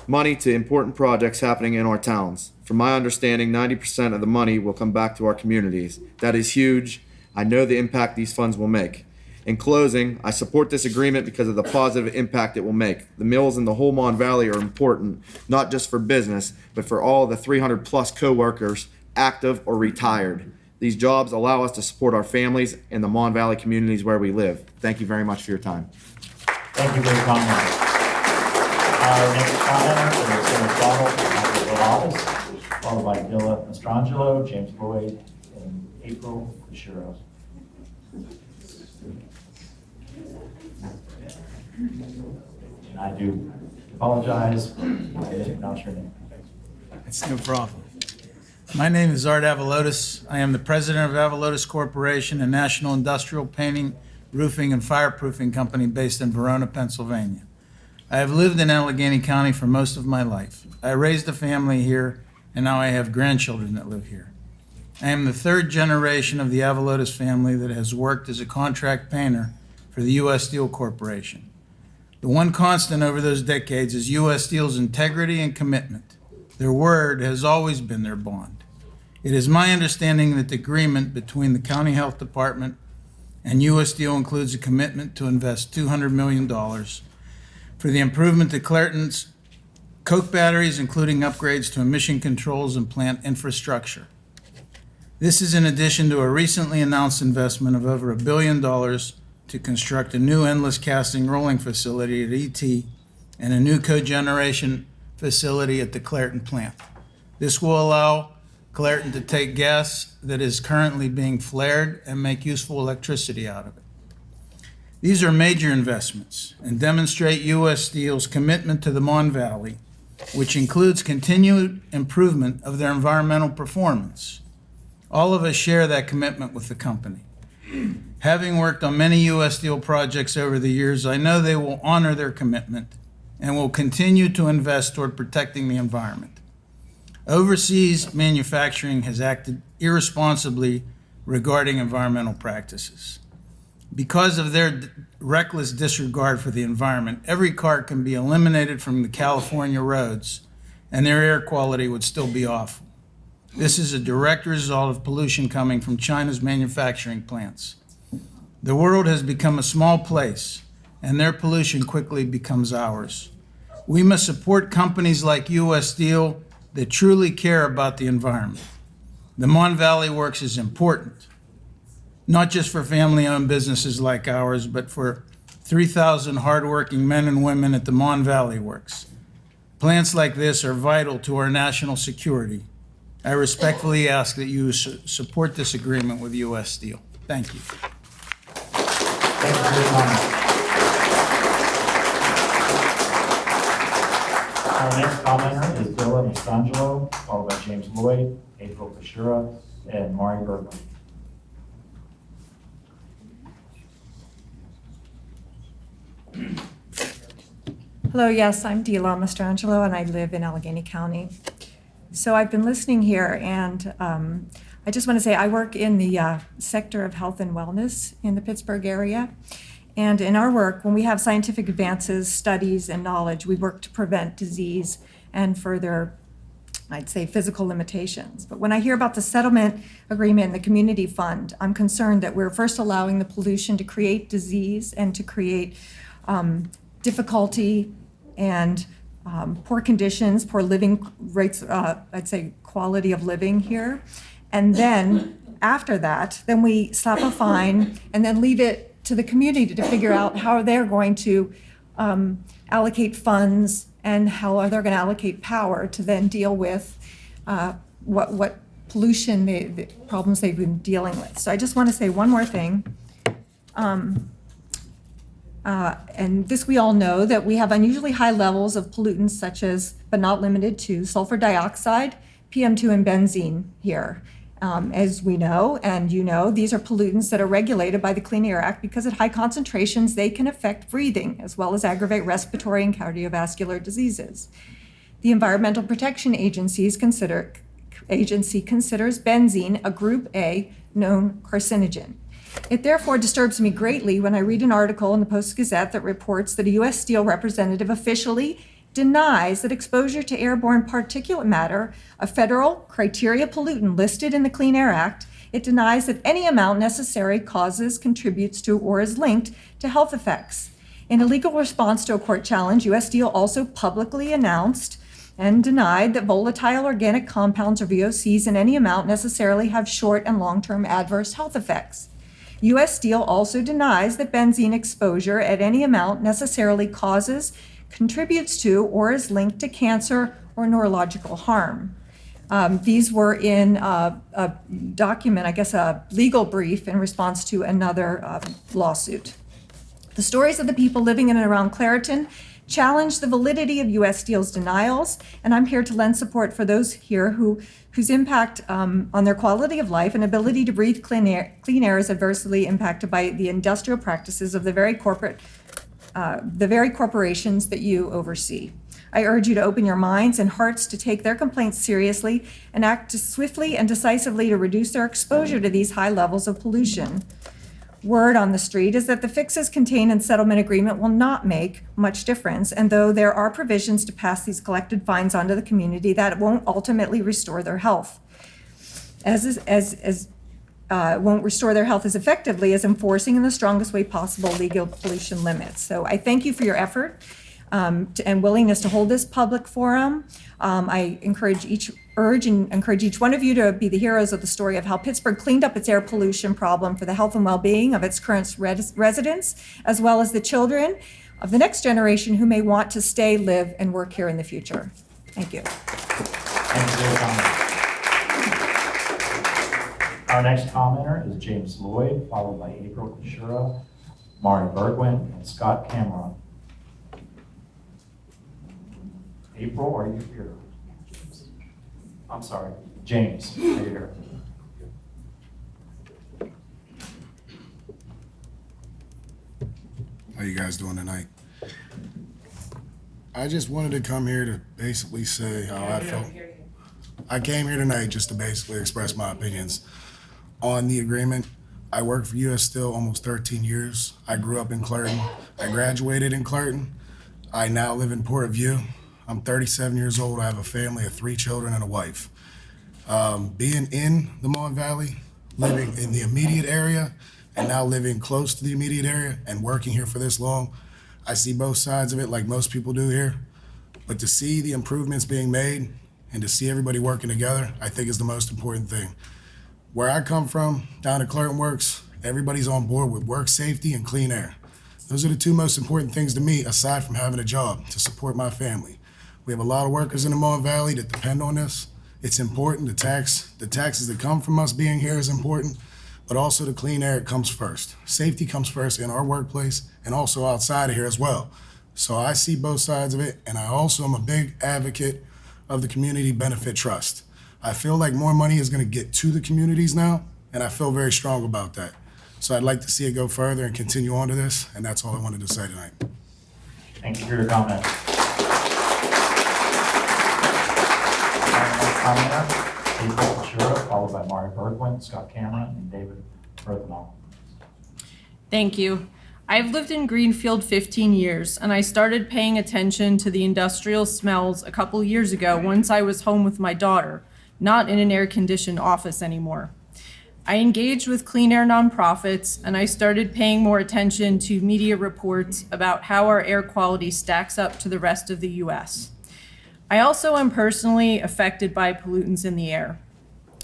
C: money to important projects happening in our towns. From my understanding, 90% of the money will come back to our communities. That is huge. I know the impact these funds will make. In closing, I support this agreement because of the positive impact it will make. The mills in the whole Mon Valley are important, not just for business, but for all the 300 plus co-workers, active or retired. These jobs allow us to support our families and the Mon Valley communities where we live. Thank you very much for your time.
A: Thank you for your comment. Our next commenter is Donald, followed by Dilla Mastrangelo, James Boyd, and April Bashiro. And I do apologize, I didn't pronounce your name.
L: It's no problem. My name is Art Avalotis. I am the president of Avalotis Corporation, a national industrial painting, roofing, and fireproofing company based in Verona, Pennsylvania. I have lived in Allegheny County for most of my life. I raised a family here, and now I have grandchildren that live here. I am the 3rd generation of the Avalotis family that has worked as a contract painter for the U.S. Steel Corporation. The one constant over those decades is U.S. Steel's integrity and commitment. Their word has always been their bond. It is my understanding that the agreement between the County Health Department and U.S. Steel includes a commitment to invest $200 million for the improvement of Clairton's coke batteries, including upgrades to emission controls and plant infrastructure. This is in addition to a recently announced investment of over $1 billion to construct a new endless casting rolling facility at ET and a new cogeneration facility at the Clarion plant. This will allow Clarion to take gas that is currently being flared and make useful electricity out of it. These are major investments and demonstrate U.S. Steel's commitment to the Mon Valley, which includes continued improvement of their environmental performance. All of us share that commitment with the company. Having worked on many U.S. Steel projects over the years, I know they will honor their commitment and will continue to invest toward protecting the environment. Overseas manufacturing has acted irresponsibly regarding environmental practices. Because of their reckless disregard for the environment, every car can be eliminated from the California roads and their air quality would still be awful. This is a direct result of pollution coming from China's manufacturing plants. The world has become a small place, and their pollution quickly becomes ours. We must support companies like U.S. Steel that truly care about the environment. The Mon Valley Works is important, not just for family-owned businesses like ours, but for 3,000 hardworking men and women at the Mon Valley Works. Plants like this are vital to our national security. I respectfully ask that you support this agreement with U.S. Steel. Thank you.
A: Thank you for your comment. Our next commenter is Dilla Mastrangelo, followed by James Lloyd, April Bashira, and Mari Bergman.
M: Hello, yes, I'm Dilla Mastrangelo, and I live in Allegheny County. So I've been listening here, and I just want to say I work in the sector of health and wellness in the Pittsburgh area. And in our work, when we have scientific advances, studies, and knowledge, we work to prevent disease and further, I'd say, physical limitations. But when I hear about the settlement agreement and the community fund, I'm concerned that we're first allowing the pollution to create disease and to create difficulty and poor conditions, poor living rates, I'd say quality of living here. And then after that, then we slap a fine and then leave it to the community to figure out how they're going to allocate funds and how they're going to allocate power to then deal with what pollution, the problems they've been dealing with. So I just want to say one more thing. And this we all know, that we have unusually high levels of pollutants such as, but not limited to, sulfur dioxide, PM2, and benzene here. As we know, and you know, these are pollutants that are regulated by the Clean Air Act because at high concentrations, they can affect breathing as well as aggravate respiratory and cardiovascular diseases. The Environmental Protection Agency considers benzene a Group A known carcinogen. It therefore disturbs me greatly when I read an article in the Post-Gazette that reports that a U.S. Steel representative officially denies that exposure to airborne particulate matter, a federal criteria pollutant listed in the Clean Air Act, it denies that any amount necessary causes, contributes to, or is linked to health effects. In a legal response to a court challenge, U.S. Steel also publicly announced and denied that volatile organic compounds, or VOCs, in any amount necessarily have short and long-term adverse health effects. U.S. Steel also denies that benzene exposure at any amount necessarily causes, contributes to, or is linked to cancer or neurological harm. These were in a document, I guess a legal brief in response to another lawsuit. The stories of the people living in and around Clairton challenge the validity of U.S. Steel's denials, and I'm here to lend support for those here whose impact on their quality of life and ability to breathe clean air is adversely impacted by the industrial practices of the very corporations that you oversee. I urge you to open your minds and hearts to take their complaints seriously and act swiftly and decisively to reduce their exposure to these high levels of pollution. Word on the street is that the fixes contained in settlement agreement will not make much difference, and though there are provisions to pass these collected fines onto the community, that won't ultimately restore their health. Won't restore their health as effectively as enforcing in the strongest way possible legal pollution limits. So I thank you for your effort and willingness to hold this public forum. I encourage each one of you to be the heroes of the story of how Pittsburgh cleaned up its air pollution problem for the health and well-being of its current residents, as well as the children of the next generation who may want to stay, live, and work here in the future. Thank you.
A: Thank you for your comment. Our next commenter is James Lloyd, followed by April Kashura, Mari Bergwin, and Scott Cameron. April, are you here? I'm sorry, James, are you here?
N: How you guys doing tonight? I just wanted to come here to basically say how I felt. I came here tonight just to basically express my opinions on the agreement. I worked for U.S. Steel almost 13 years. I grew up in Clairton. I graduated in Clairton. I now live in Port View. I'm 37 years old. I have a family of 3 children and a wife. Being in the Mon Valley, living in the immediate area, and now living close to the immediate area and working here for this long, I see both sides of it like most people do here. But to see the improvements being made and to see everybody working together, I think is the most important thing. Where I come from, down at Clairton Works, everybody's on board with work safety and clean air. Those are the 2 most important things to me, aside from having a job to support my family. We have a lot of workers in the Mon Valley that depend on this. It's important. The taxes that come from us being here is important, but also the clean air comes first. Safety comes first in our workplace and also outside of here as well. So I see both sides of it, and I also am a big advocate of the Community Benefit Trust. I feel like more money is going to get to the communities now, and I feel very strong about that. So I'd like to see it go further and continue on to this, and that's all I wanted to say tonight.
A: Thank you for your comment. Commenter, April Kashura, followed by Mari Bergwin, Scott Cameron, and David Berthenall.
O: Thank you. I've lived in Greenfield 15 years, and I started paying attention to the industrial smells a couple years ago once I was home with my daughter, not in an air-conditioned office anymore. I engaged with clean air nonprofits, and I started paying more attention to media reports about how our air quality stacks up to the rest of the U.S. I also am personally affected by pollutants in the air.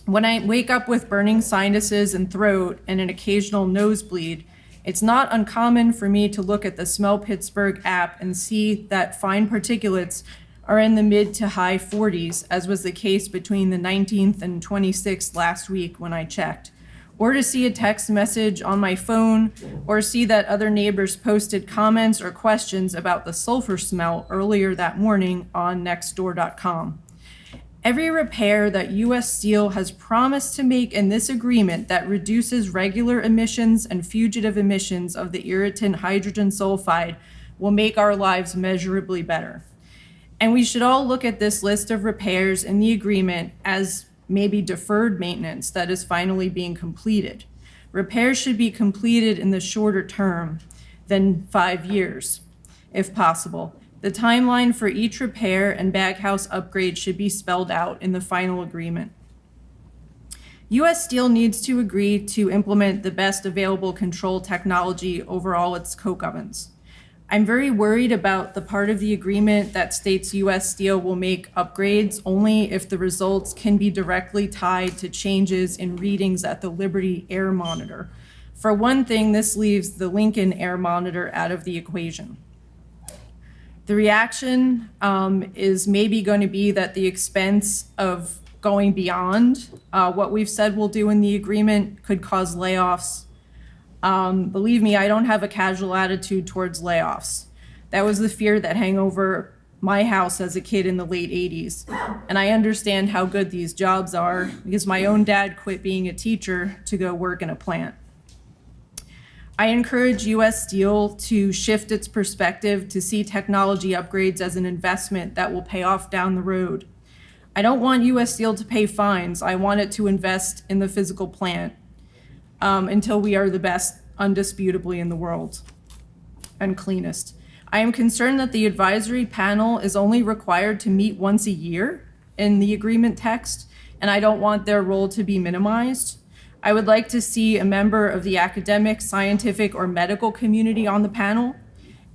O: When I wake up with burning sinuses and throat and an occasional nosebleed, It's not uncommon for me to look at the Smell Pittsburgh app and see that fine particulates are in the mid to high 40s, as was the case between the 19th and 26th last week when I checked. Or to see a text message on my phone, or see that other neighbors posted comments or questions about the sulfur smell earlier that morning on nextdoor.com. Every repair that U.S. Steel has promised to make in this agreement that reduces regular emissions and fugitive emissions of the irritant hydrogen sulfide will make our lives measurably better. And we should all look at this list of repairs in the agreement as maybe deferred maintenance that is finally being completed. Repairs should be completed in the shorter term than 5 years, if possible. The timeline for each repair and baghouse upgrade should be spelled out in the final agreement. U.S. Steel needs to agree to implement the best available control technology over all its coke ovens. I'm very worried about the part of the agreement that states U.S. Steel will make upgrades only if the results can be directly tied to changes in readings at the Liberty Air Monitor. For one thing, this leaves the Lincoln Air Monitor out of the equation. The reaction is maybe going to be that the expense of going beyond what we've said we'll do in the agreement could cause layoffs. Believe me, I don't have a casual attitude towards layoffs. That was the fear that hung over my house as a kid in the late 80s. And I understand how good these jobs are because my own dad quit being a teacher to go work in a plant. I encourage U.S. Steel to shift its perspective to see technology upgrades as an investment that will pay off down the road. I don't want U.S. Steel to pay fines. I want it to invest in the physical plant. Until we are the best, undisputably, in the world and cleanest. I am concerned that the advisory panel is only required to meet once a year in the agreement text, and I don't want their role to be minimized. I would like to see a member of the academic, scientific, or medical community on the panel,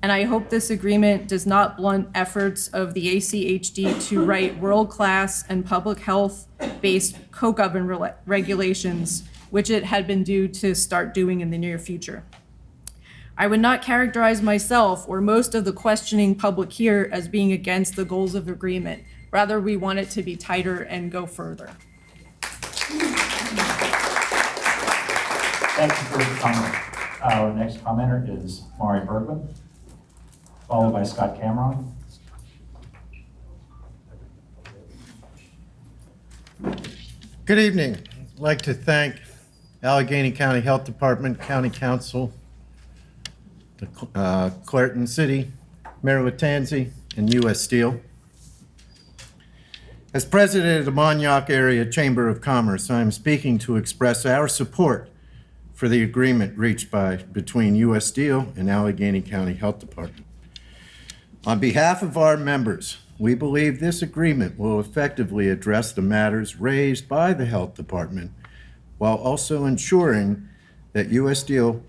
O: and I hope this agreement does not blunt efforts of the ACHD to write world-class and public health-based coke oven regulations, which it had been due to start doing in the near future. I would not characterize myself or most of the questioning public here as being against the goals of agreement. Rather, we want it to be tighter and go further.
A: Thank you for your comment. Our next commenter is Mari Bergman, followed by Scott Cameron.
P: Good evening. I'd like to thank Allegheny County Health Department, County Council, the Clairton City, Mayor Lattanzi, and U.S. Steel. As president of the Montauk Area Chamber of Commerce, I am speaking to express our support for the agreement reached between U.S. Steel and Allegheny County Health Department. On behalf of our members, we believe this agreement will effectively address the matters raised by the Health Department while also ensuring that U.S. Steel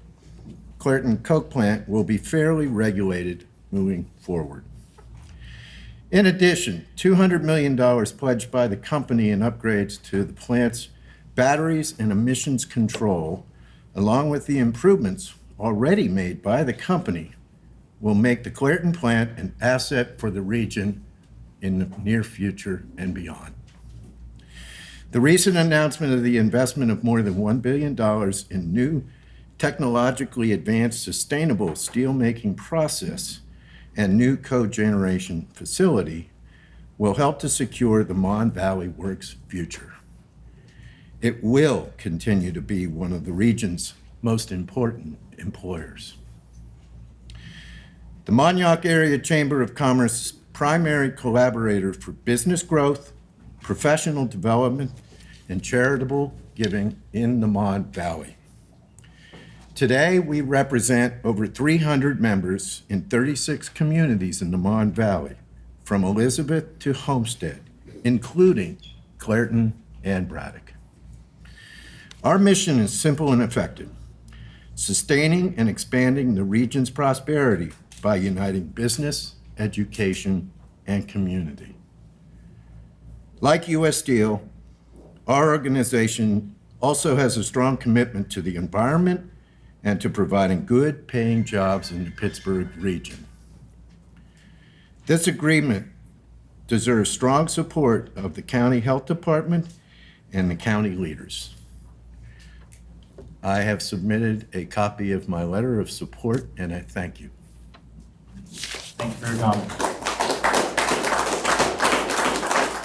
P: Clairton Coke Plant will be fairly regulated moving forward. In addition, $200 million pledged by the company in upgrades to the plant's batteries and emissions control, along with the improvements already made by the company, will make the Clairton plant an asset for the region in the near future and beyond. The recent announcement of the investment of more than $1 billion in new technologically advanced sustainable steelmaking process and new cogeneration facility will help to secure the Mon Valley Works' future. It will continue to be one of the region's most important employers. The Montauk Area Chamber of Commerce's primary collaborator for business growth, professional development, and charitable giving in the Mon Valley. Today, we represent over 300 members in 36 communities in the Mon Valley, from Elizabeth to Homestead, including Clairton and Braddock. Our mission is simple and effective: sustaining and expanding the region's prosperity by uniting business, education, and community. Like U.S. Steel, our organization also has a strong commitment to the environment and to providing good paying jobs in the Pittsburgh region. This agreement deserves strong support of the county health department and the county leaders. I have submitted a copy of my letter of support, and I thank you.
A: Thank you for your comment.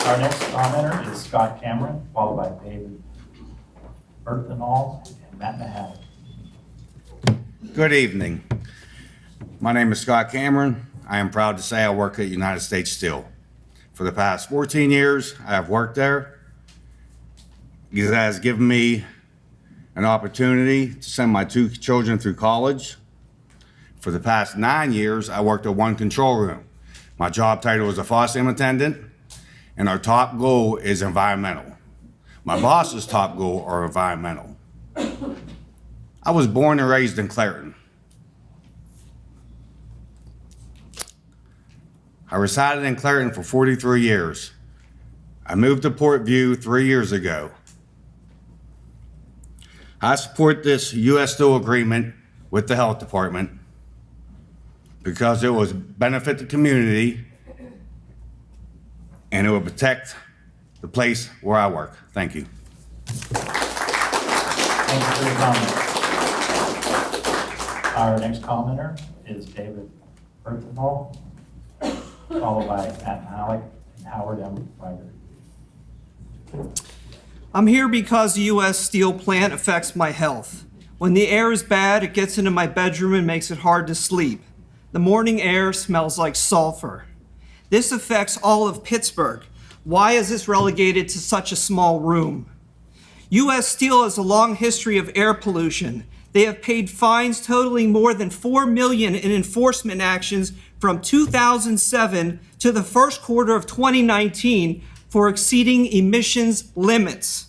A: Our next commenter is Scott Cameron, followed by David Berthenall and Matt Mahal.
Q: Good evening. My name is Scott Cameron. I am proud to say I work at United States Steel. For the past 14 years, I have worked there. It has given me an opportunity to send my 2 children through college. For the past 9 years, I worked at one control room. My job title was a faucet attendant, and our top goal is environmental. My boss's top goal are environmental. I was born and raised in Clarion. I resided in Clarion for 43 years. I moved to Port View 3 years ago. I support this U.S. Steel agreement with the health department because it will benefit the community and it will protect the place where I work. Thank you.
A: Thank you for your comment. Our next commenter is David Berthenall, followed by Matt Halleck and Howard M. Reiger.
R: I'm here because the U.S. Steel plant affects my health. When the air is bad, it gets into my bedroom and makes it hard to sleep. The morning air smells like sulfur. This affects all of Pittsburgh. Why is this relegated to such a small room? U.S. Steel has a long history of air pollution. They have paid fines totaling more than $4 million in enforcement actions from 2007 to the first quarter of 2019 for exceeding emissions limits.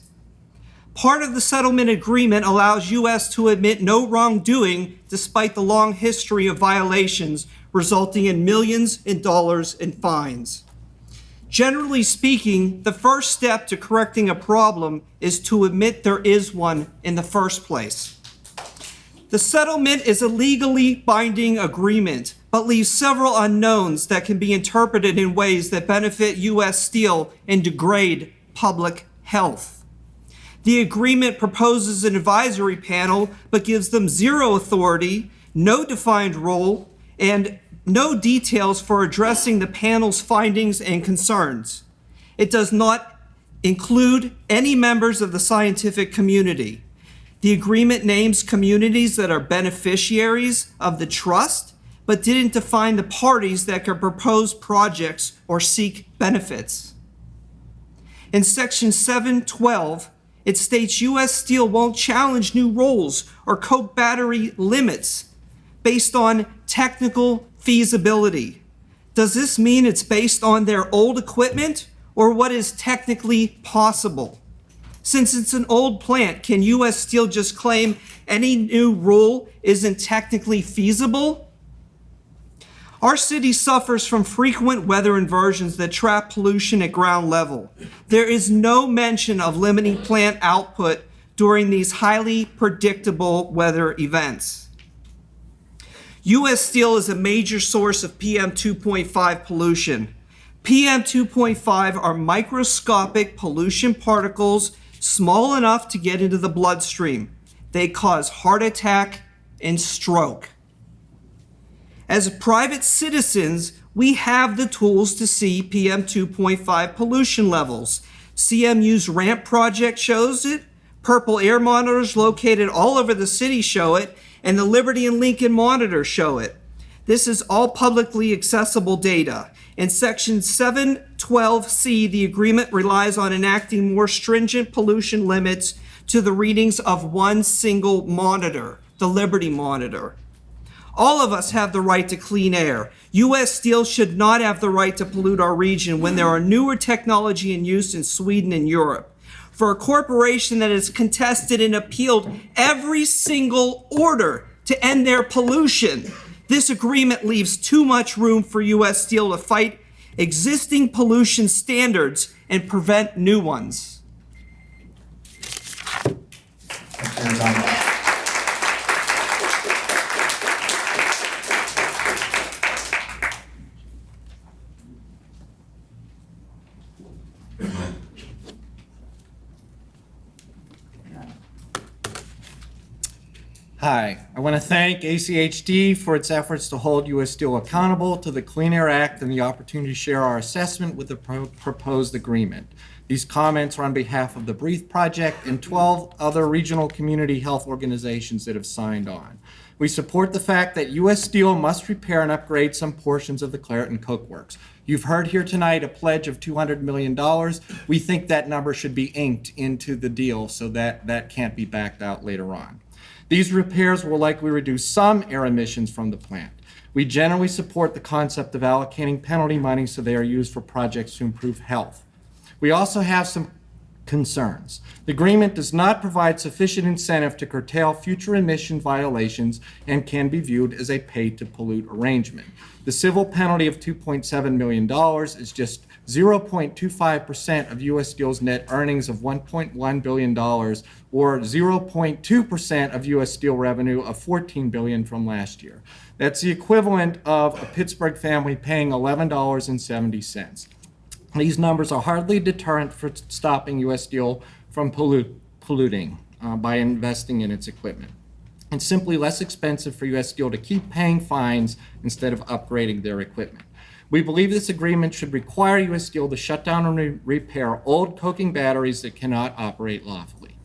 R: Part of the settlement agreement allows U.S. to admit no wrongdoing despite the long history of violations resulting in millions in dollars in fines. Generally speaking, the first step to correcting a problem is to admit there is one in the first place. The settlement is a legally binding agreement, but leaves several unknowns that can be interpreted in ways that benefit U.S. Steel and degrade public health. The agreement proposes an advisory panel, but gives them zero authority, no defined role, and no details for addressing the panel's findings and concerns. It does not include any members of the scientific community. The agreement names communities that are beneficiaries of the trust, but didn't define the parties that could propose projects or seek benefits. In Section 712, it states U.S. Steel won't challenge new roles or coke battery limits based on technical feasibility. Does this mean it's based on their old equipment or what is technically possible? Since it's an old plant, can U.S. Steel just claim any new rule isn't technically feasible? Our city suffers from frequent weather inversions that trap pollution at ground level. There is no mention of limiting plant output during these highly predictable weather events. U.S. Steel is a major source of PM 2.5 pollution. PM 2.5 are microscopic pollution particles small enough to get into the bloodstream. They cause heart attack and stroke. As private citizens, we have the tools to see PM 2.5 pollution levels. CMU's RAMP project shows it, purple air monitors located all over the city show it, and the Liberty and Lincoln monitors show it. This is all publicly accessible data. In Section 712C, the agreement relies on enacting more stringent pollution limits to the readings of one single monitor, the Liberty monitor. All of us have the right to clean air. U.S. Steel should not have the right to pollute our region when there are newer technology in use in Sweden and Europe. For a corporation that has contested and appealed every single order to end their pollution, this agreement leaves too much room for U.S. Steel to fight existing pollution standards and prevent new ones.
P: Hi, I want to thank ACHD for its efforts to hold U.S. Steel accountable to the Clean Air Act and the opportunity to share our assessment with the proposed agreement. These comments are on behalf of the Breathe Project and 12 other regional community health organizations that have signed on. We support the fact that U.S. Steel must repair and upgrade some portions of the Clarion Coke Works. You've heard here tonight a pledge of $200 million. We think that number should be inked into the deal so that that can't be backed out later on. These repairs will likely reduce some air emissions from the plant. We generally support the concept of allocating penalty money so they are used for projects to improve health. We also have some concerns. The agreement does not provide sufficient incentive to curtail future emission violations and can be viewed as a pay-to-pollute arrangement. The civil penalty of $2.7 million is just 0.25% of U.S. Steel's net earnings of $1.1 billion, or 0.2% of U.S. Steel revenue of $14 billion from last year. That's the equivalent of a Pittsburgh family paying $11.70. These numbers are hardly a deterrent for stopping U.S. Steel from polluting by investing in its equipment. It's simply less expensive for U.S. Steel to keep paying fines instead of upgrading their equipment. We believe this agreement should require U.S. Steel to shut down and repair old coking batteries that cannot operate lawfully,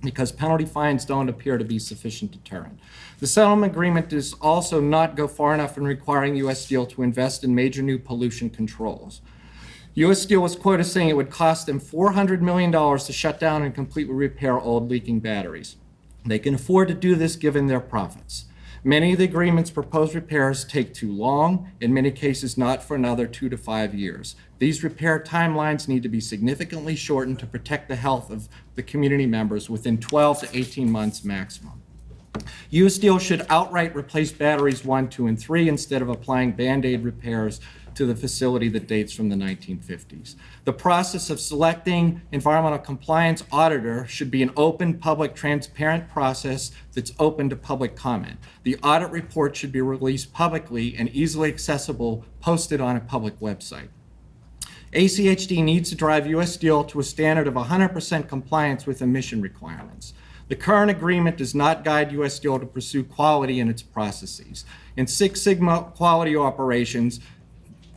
P: because penalty fines don't appear to be sufficient deterrent. The settlement agreement does also not go far enough in requiring U.S. Steel to invest in major new pollution controls. U.S. Steel was quoted as saying it would cost them $400 million to shut down and completely repair old leaking batteries. They can afford to do this given their profits. Many of the agreement's proposed repairs take too long, in many cases not for another 2 to 5 years. These repair timelines need to be significantly shortened to protect the health of the community members within 12 to 18 months maximum. U.S. Steel should outright replace batteries 1, 2, and 3 instead of applying Band-Aid repairs to the facility that dates from the 1950s. The process of selecting environmental compliance auditor should be an open, public, transparent process that's open to public comment. The audit report should be released publicly and easily accessible, posted on a public website. ACHD needs to drive U.S. Steel to a standard of 100% compliance with emission requirements. The current agreement does not guide U.S. Steel to pursue quality in its processes. In Six Sigma quality operations,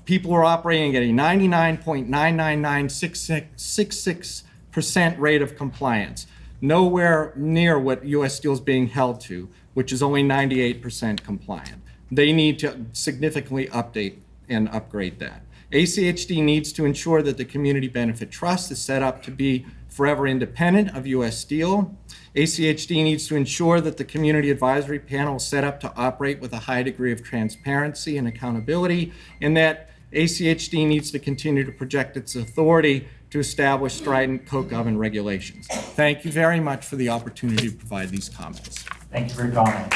P: people are operating at a 99.99966% rate of compliance, nowhere near what U.S. Steel is being held to, which is only 98% compliant. They need to significantly update and upgrade that. ACHD needs to ensure that the Community Benefit Trust is set up to be forever independent of U.S. Steel. ACHD needs to ensure that the Community Advisory Panel is set up to operate with a high degree of transparency and accountability, and that ACHD needs to continue to project its authority to establish strident coke oven regulations. Thank you very much for the opportunity to provide these comments.
A: Thank you for your comment.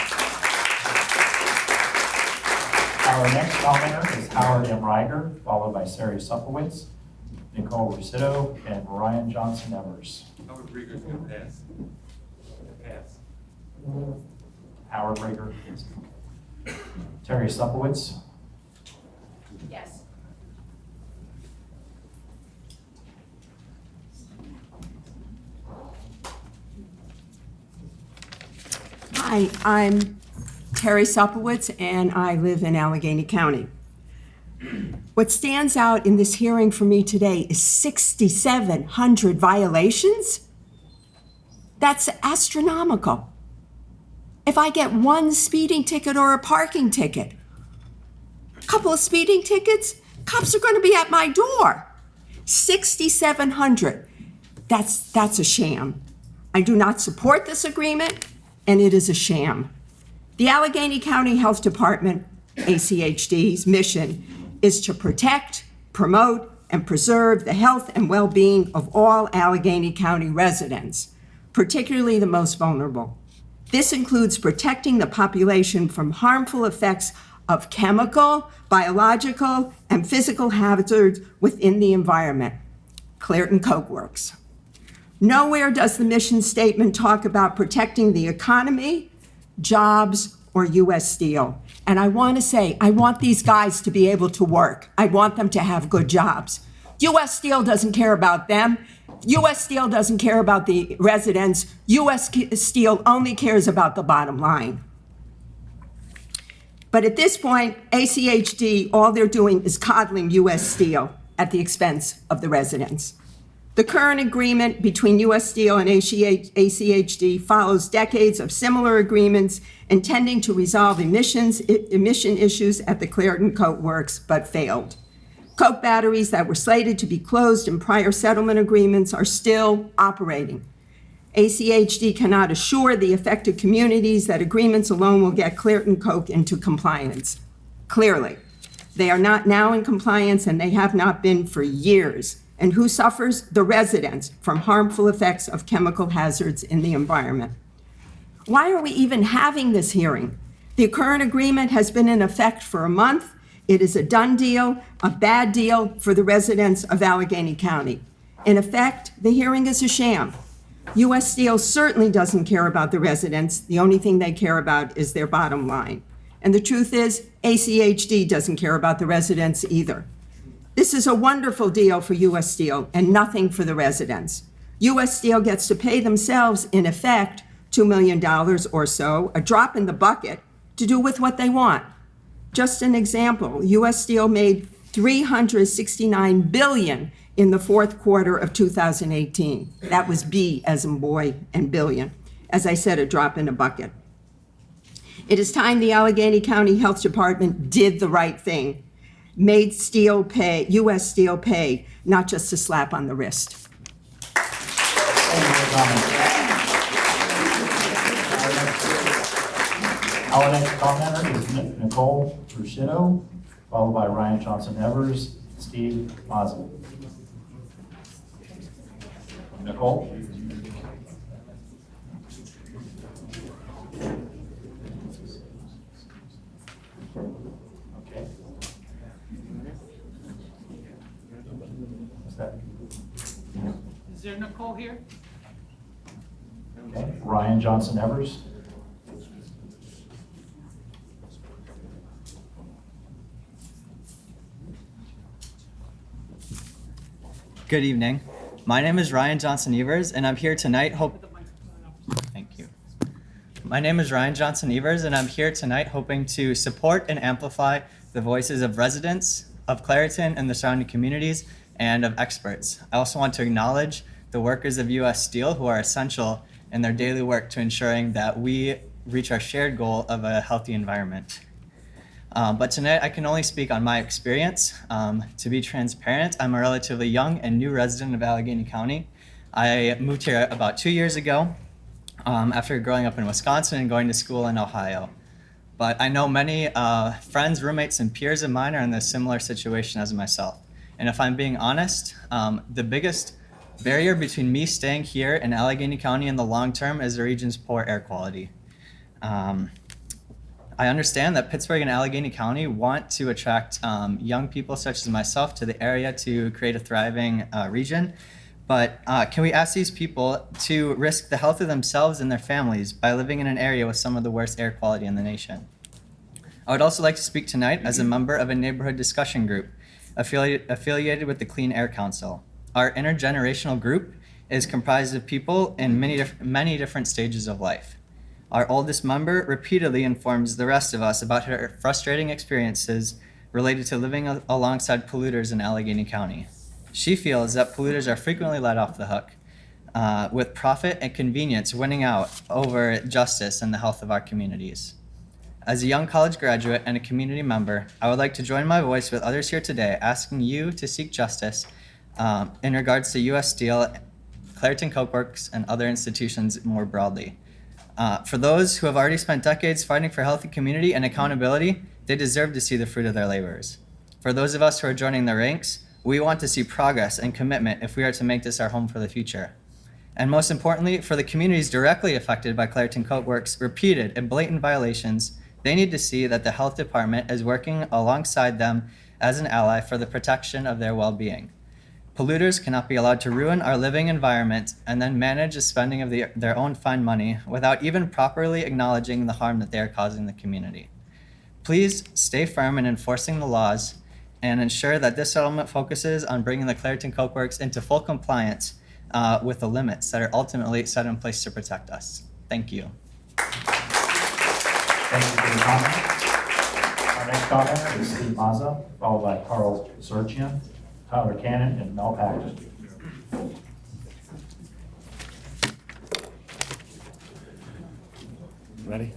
A: Our next commenter is Howard M. Reiger, followed by Sari Supplewitz, Nicole Rusido, and Ryan Johnson Evers.
D: Howard Reiger's going to pass. Pass.
A: Howard Reiger. Terry Supplewitz.
F: Yes.
S: Hi, I'm Terry Supplewitz, and I live in Allegheny County. What stands out in this hearing for me today is 6,700 violations. That's astronomical. If I get one speeding ticket or a parking ticket, a couple of speeding tickets, cops are going to be at my door. 6,700. That's a sham. I do not support this agreement, and it is a sham. The Allegheny County Health Department, ACHD's mission is to protect, promote, and preserve the health and well-being of all Allegheny County residents, particularly the most vulnerable. This includes protecting the population from harmful effects of chemical, biological, and physical hazards within the environment. Clarion Coke Works. Nowhere does the mission statement talk about protecting the economy, jobs, or U.S. Steel. And I want to say, I want these guys to be able to work. I want them to have good jobs. U.S. Steel doesn't care about them. U.S. Steel doesn't care about the residents. U.S. Steel only cares about the bottom line. But at this point, ACHD, all they're doing is coddling U.S. Steel at the expense of the residents. The current agreement between U.S. Steel and ACHD follows decades of similar agreements intending to resolve emission issues at the Clarion Coke Works, but failed. Coke batteries that were slated to be closed in prior settlement agreements are still operating. ACHD cannot assure the affected communities that agreements alone will get Clarion Coke into compliance. Clearly, they are not now in compliance, and they have not been for years. And who suffers? The residents from harmful effects of chemical hazards in the environment. Why are we even having this hearing? The current agreement has been in effect for a month. It is a done deal, a bad deal for the residents of Allegheny County. In effect, the hearing is a sham. U.S. Steel certainly doesn't care about the residents. The only thing they care about is their bottom line. And the truth is, ACHD doesn't care about the residents either. This is a wonderful deal for U.S. Steel and nothing for the residents. U.S. Steel gets to pay themselves, in effect, $2 million or so, a drop in the bucket, to do with what they want. Just an example, U.S. Steel made $369 billion in the fourth quarter of 2018. That was B as in boy and billion. As I said, a drop in a bucket. It is time the Allegheny County Health Department did the right thing, made steel pay, U.S. Steel pay, not just a slap on the wrist.
A: Our next commenter is Nichole N, followed by Ryan Johnson-Evers, Steve Mazel. Nichole? Okay. What's that?
E: Is there Nichole here?
A: Okay. Ryan Johnson-Evers.
B: Good evening. My name is Ryan Johnson-Evers, and I'm here tonight Thank you. My name is Ryan Johnson-Evers, and I'm here tonight hoping to support and amplify the voices of residents of Clarion and the surrounding communities and of experts. I also want to acknowledge the workers of U.S. Steel who are essential in their daily work to ensuring that we reach our shared goal of a healthy environment. But tonight I can only speak on my experience. To be transparent, I'm a relatively young and new resident of Allegheny County. I moved here about 2 years ago after growing up in Wisconsin and going to school in Ohio. But I know many friends, roommates, and peers of mine are in a similar situation as myself. And if I'm being honest, the biggest barrier between me staying here in Allegheny County in the long term is the region's poor air quality. I understand that Pittsburgh and Allegheny County want to attract young people such as myself to the area to create a thriving region. But can we ask these people to risk the health of themselves and their families by living in an area with some of the worst air quality in the nation? I would also like to speak tonight as a member of a neighborhood discussion group affiliated with the Clean Air Council. Our intergenerational group is comprised of people in many different stages of life. Our oldest member repeatedly informs the rest of us about her frustrating experiences related to living alongside polluters in Allegheny County. She feels that polluters are frequently let off the hook, with profit and convenience winning out over justice and the health of our communities. As a young college graduate and a community member, I would like to join my voice with others here today, asking you to seek justice in regards to U.S. Steel, Clarion Coke Works, and other institutions more broadly. For those who have already spent decades fighting for a healthy community and accountability, they deserve to see the fruit of their labors. For those of us who are joining the ranks, we want to see progress and commitment if we are to make this our home for the future. And most importantly, for the communities directly affected by Clarion Coke Works' repeated and blatant violations, they need to see that the health department is working alongside them as an ally for the protection of their well-being. Polluters cannot be allowed to ruin our living environment and then manage the spending of their own fine money without even properly acknowledging the harm that they are causing the community. Please stay firm in enforcing the laws and ensure that this settlement focuses on bringing the Clarion Coke Works into full compliance with the limits that are ultimately set in place to protect us. Thank you.
A: Thank you for your comment. Our next commenter is Steve Mazza, followed by Carl Sergian, Tyler Cannon, and Mel Packard.
H: Ready?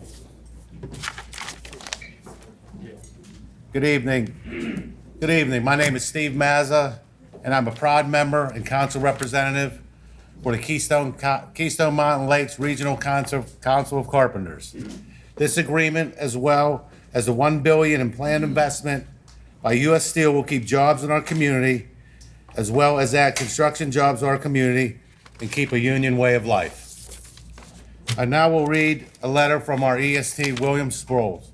H: Good evening. Good evening. My name is Steve Mazza, and I'm a proud member and council representative for the Keystone Mountain Lakes Regional Council of Carpenters. This agreement, as well as the $1 billion in planned investment by U.S. Steel, will keep jobs in our community, as well as add construction jobs to our community and keep a union way of life. I now will read a letter from our EST, William Sproles.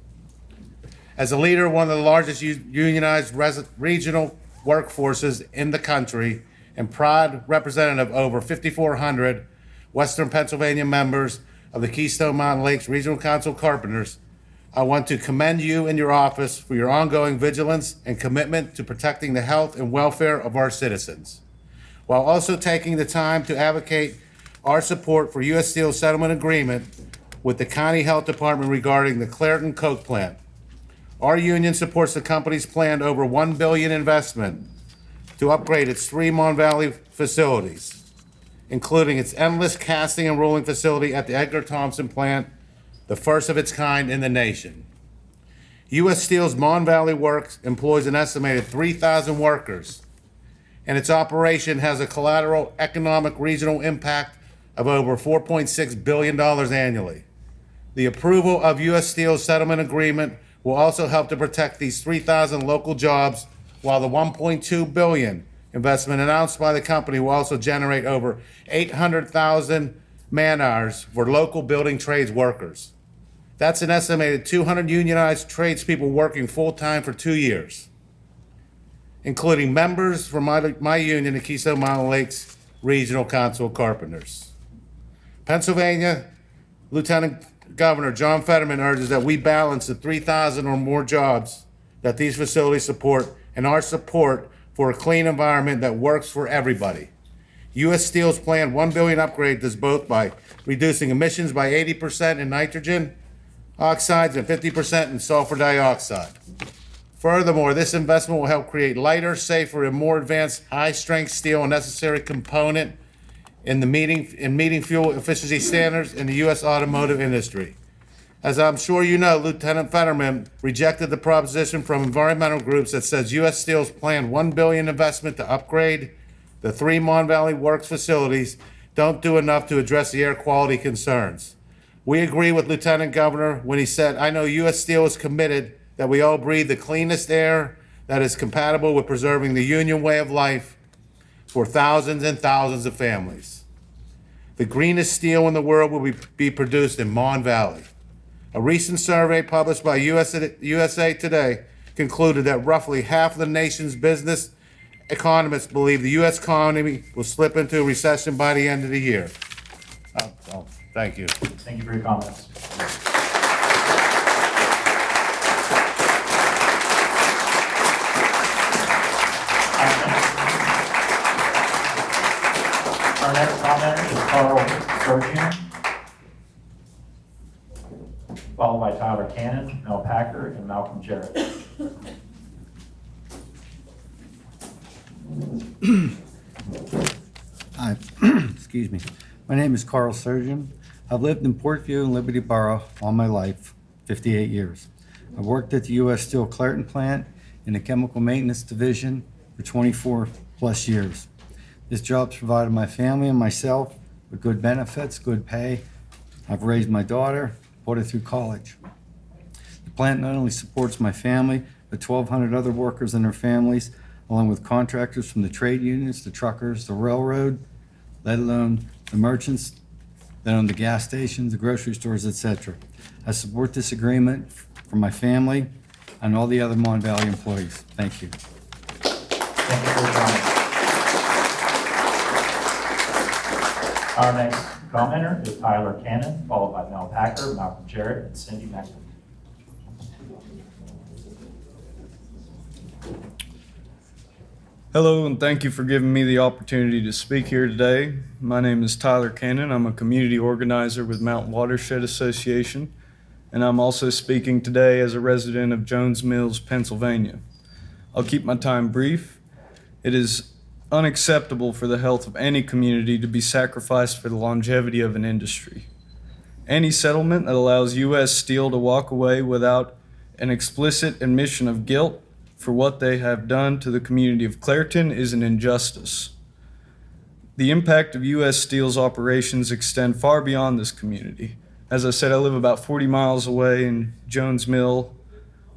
H: As a leader of one of the largest unionized regional workforces in the country and proud representative of over 5,400 Western Pennsylvania members of the Keystone Mountain Lakes Regional Council of Carpenters, I want to commend you and your office for your ongoing vigilance and commitment to protecting the health and welfare of our citizens, while also taking the time to advocate our support for U.S. Steel's settlement agreement with the County Health Department regarding the Clarion Coke plant. Our union supports the company's planned over $1 billion investment to upgrade its 3 Mon Valley facilities, including its endless casting and rolling facility at the Edgar Thompson plant, the first of its kind in the nation. U.S. Steel's Mon Valley Works employs an estimated 3,000 workers, and its operation has a collateral economic regional impact of over $4.6 billion annually. The approval of U.S. Steel's settlement agreement will also help to protect these 3,000 local jobs, while the $1.2 billion investment announced by the company will also generate over 800,000 man-hours for local building trades workers. That's an estimated 200 unionized tradespeople working full-time for 2 years, including members from my union, the Keystone Mountain Lakes Regional Council of Carpenters. Pennsylvania Lieutenant Governor John Fetterman urges that we balance the 3,000 or more jobs that these facilities support and our support for a clean environment that works for everybody. U.S. Steel's planned $1 billion upgrade does both by reducing emissions by 80% in nitrogen oxides and 50% in sulfur dioxide. Furthermore, this investment will help create lighter, safer, and more advanced high-strength steel, a necessary component in meeting fuel efficiency standards in the U.S. automotive industry. As I'm sure you know, Lieutenant Fetterman rejected the proposition from environmental groups that says U.S. Steel's planned $1 billion investment to upgrade the 3 Mon Valley Works facilities don't do enough to address the air quality concerns. We agree with Lieutenant Governor when he said, "I know U.S. Steel is committed that we all breathe the cleanest air that is compatible with preserving the union way of life for thousands and thousands of families. The greenest steel in the world will be produced in Mon Valley." A recent survey published by USA Today concluded that roughly half of the nation's business economists believe the U.S. economy will slip into a recession by the end of the year. Thank you.
A: Thank you for your comments. Our next commenter is Carl Sergian, followed by Tyler Cannon, Mel Packer, and Malcolm Jarrett.
U: Hi, excuse me. My name is Carl Sergian. I've lived in Portview and Liberty Borough all my life, 58 years. I've worked at the U.S. Steel Clarion plant in the chemical maintenance division for 24 plus years. This job's provided my family and myself with good benefits, good pay. I've raised my daughter, put her through college. The plant not only supports my family, but 1,200 other workers and their families, along with contractors from the trade unions, the truckers, the railroad, let alone the merchants that own the gas stations, the grocery stores, etc. I support this agreement for my family and all the other Mon Valley employees. Thank you.
A: Thank you for your comments. Our next commenter is Tyler Cannon, followed by Mel Packer, Malcolm Jarrett, and Cindy Maxwell.
I: Hello, and thank you for giving me the opportunity to speak here today. My name is Tyler Cannon. I'm a community organizer with Mountain Watershed Association, and I'm also speaking today as a resident of Jones Mills, Pennsylvania. I'll keep my time brief. It is unacceptable for the health of any community to be sacrificed for the longevity of an industry. Any settlement that allows U.S. Steel to walk away without an explicit admission of guilt for what they have done to the community of Clairton is an injustice. The impact of U.S. Steel's operations extend far beyond this community. As I said, I live about 40 miles away in Jones Mill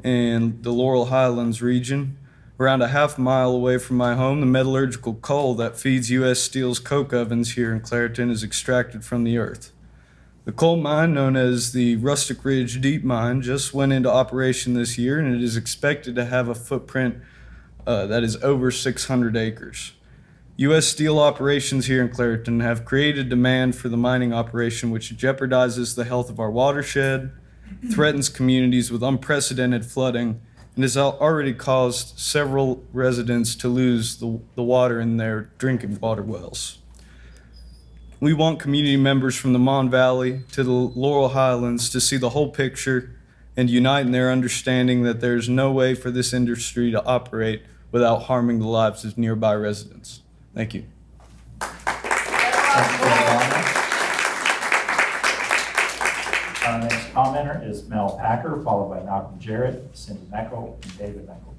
I: and the Laurel Highlands region. Around a half mile away from my home, the metallurgical coal that feeds U.S. Steel's coke ovens here in Clairton is extracted from the earth. The coal mine, known as the Rustic Ridge Deep Mine, just went into operation this year, and it is expected to have a footprint that is over 600 acres. U.S. Steel operations here in Clairton have created demand for the mining operation, which jeopardizes the health of our watershed, threatens communities with unprecedented flooding, and has already caused several residents to lose the water in their drinking water wells. We want community members from the Mon Valley to the Laurel Highlands to see the whole picture and unite in their understanding that there's no way for this industry to operate without harming the lives of nearby residents. Thank you.
A: Our next commenter is Mel Packer, followed by Malcolm Jarrett, Cindy Meckel, and David Meckel.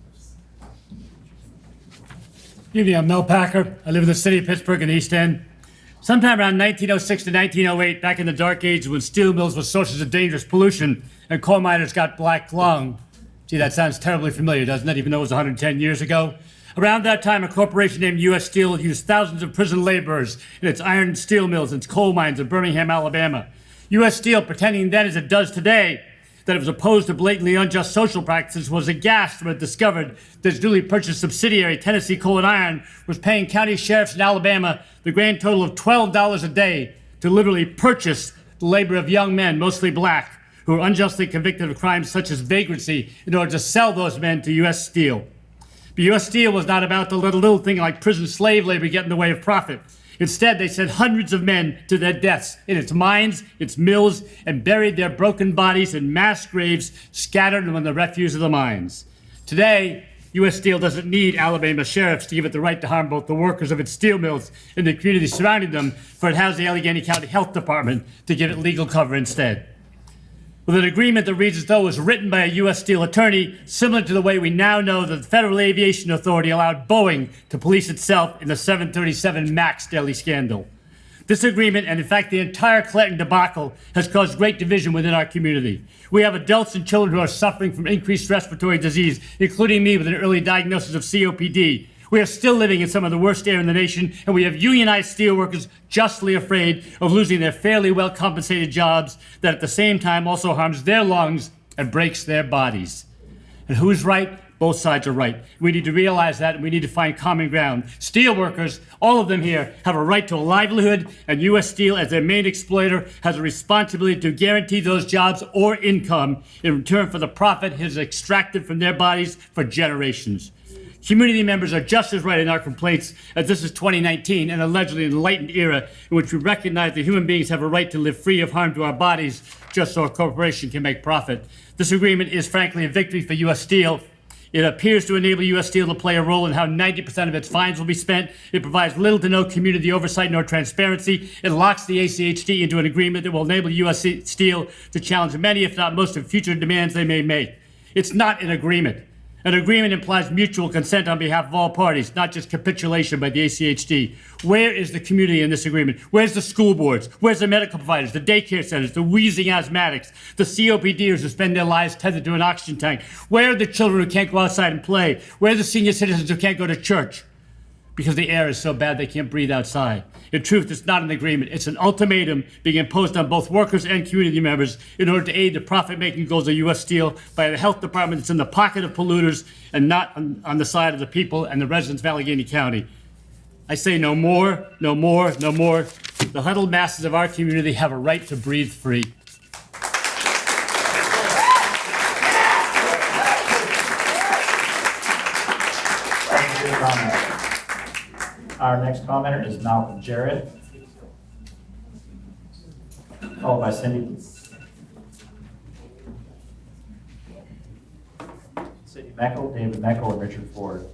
J: Good evening, I'm Mel Packer. I live in the city of Pittsburgh in the East End. Sometime around 1906 to 1908, back in the dark ages when steel mills were sources of dangerous pollution and coal miners got black lung. Gee, that sounds terribly familiar, doesn't it, even though it was 110 years ago? Around that time, a corporation named U.S. Steel used thousands of prison laborers in its iron and steel mills and its coal mines in Birmingham, Alabama. U.S. Steel, pretending then as it does today, that it was opposed to blatantly unjust social practices, was aghast when it discovered that its newly purchased subsidiary, Tennessee Coal and Iron, was paying county sheriffs in Alabama the grand total of $12 a day to literally purchase the labor of young men, mostly black, who were unjustly convicted of crimes such as vagrancy in order to sell those men to U.S. Steel. But U.S. Steel was not about to let a little thing like prison slave labor get in the way of profit. Instead, they sent hundreds of men to their deaths in its mines, its mills, and buried their broken bodies in mass graves scattered among the refuse of the mines. Today, U.S. Steel doesn't need Alabama sheriffs to give it the right to harm both the workers of its steel mills and the community surrounding them, for it has the Allegheny County Health Department to give it legal cover instead. With an agreement that reads as though it was written by a U.S. Steel attorney, similar to the way we now know that the Federal Aviation Authority allowed Boeing to police itself in the 737 MAX Delhi scandal. This agreement, and in fact the entire Clinton debacle, has caused great division within our community. We have adults and children who are suffering from increased respiratory disease, including me with an early diagnosis of COPD. We are still living in some of the worst air in the nation, and we have unionized steelworkers justly afraid of losing their fairly well-compensated jobs that at the same time also harms their lungs and breaks their bodies. And who's right? Both sides are right. We need to realize that, and we need to find common ground. Steelworkers, all of them here, have a right to a livelihood, and U.S. Steel, as their main exploiter, has a responsibility to guarantee those jobs or income in return for the profit it has extracted from their bodies for generations. Community members are just as right in our complaints as this is 2019, an allegedly enlightened era in which we recognize that human beings have a right to live free of harm to our bodies just so a corporation can make profit. This agreement is frankly a victory for U.S. Steel. It appears to enable U.S. Steel to play a role in how 90% of its fines will be spent. It provides little to no community oversight nor transparency. It locks the ACHD into an agreement that will enable U.S. Steel to challenge many, if not most, of future demands they may make. It's not an agreement. An agreement implies mutual consent on behalf of all parties, not just capitulation by the ACHD. Where is the community in this agreement? Where's the school boards? Where's the medical providers, the daycare centers, the wheezing asthmatics, the COPDers who spend their lives tethered to an oxygen tank? Where are the children who can't go outside and play? Where are the senior citizens who can't go to church because the air is so bad they can't breathe outside? In truth, it's not an agreement. It's an ultimatum being imposed on both workers and community members in order to aid the profit-making goals of U.S. Steel by the health department that's in the pocket of polluters and not on the side of the people and the residents of Allegheny County. I say no more, no more, no more. The huddled masses of our community have a right to breathe free.
A: Thank you for your comment. Our next commenter is Malcolm Jarrett, followed by Cindy Meckel, David Meckel, and Richard Ford.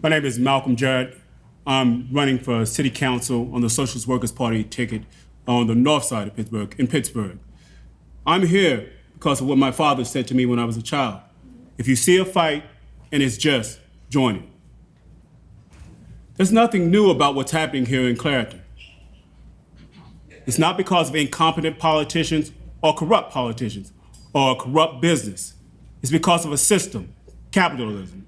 T: My name is Malcolm Jarrett. I'm running for City Council on the Socialist Workers Party ticket on the north side of Pittsburgh, in Pittsburgh. I'm here because of what my father said to me when I was a child. If you see a fight and it's just, join it. There's nothing new about what's happening here in Clarion. It's not because of incompetent politicians or corrupt politicians or a corrupt business. It's because of a system, capitalism.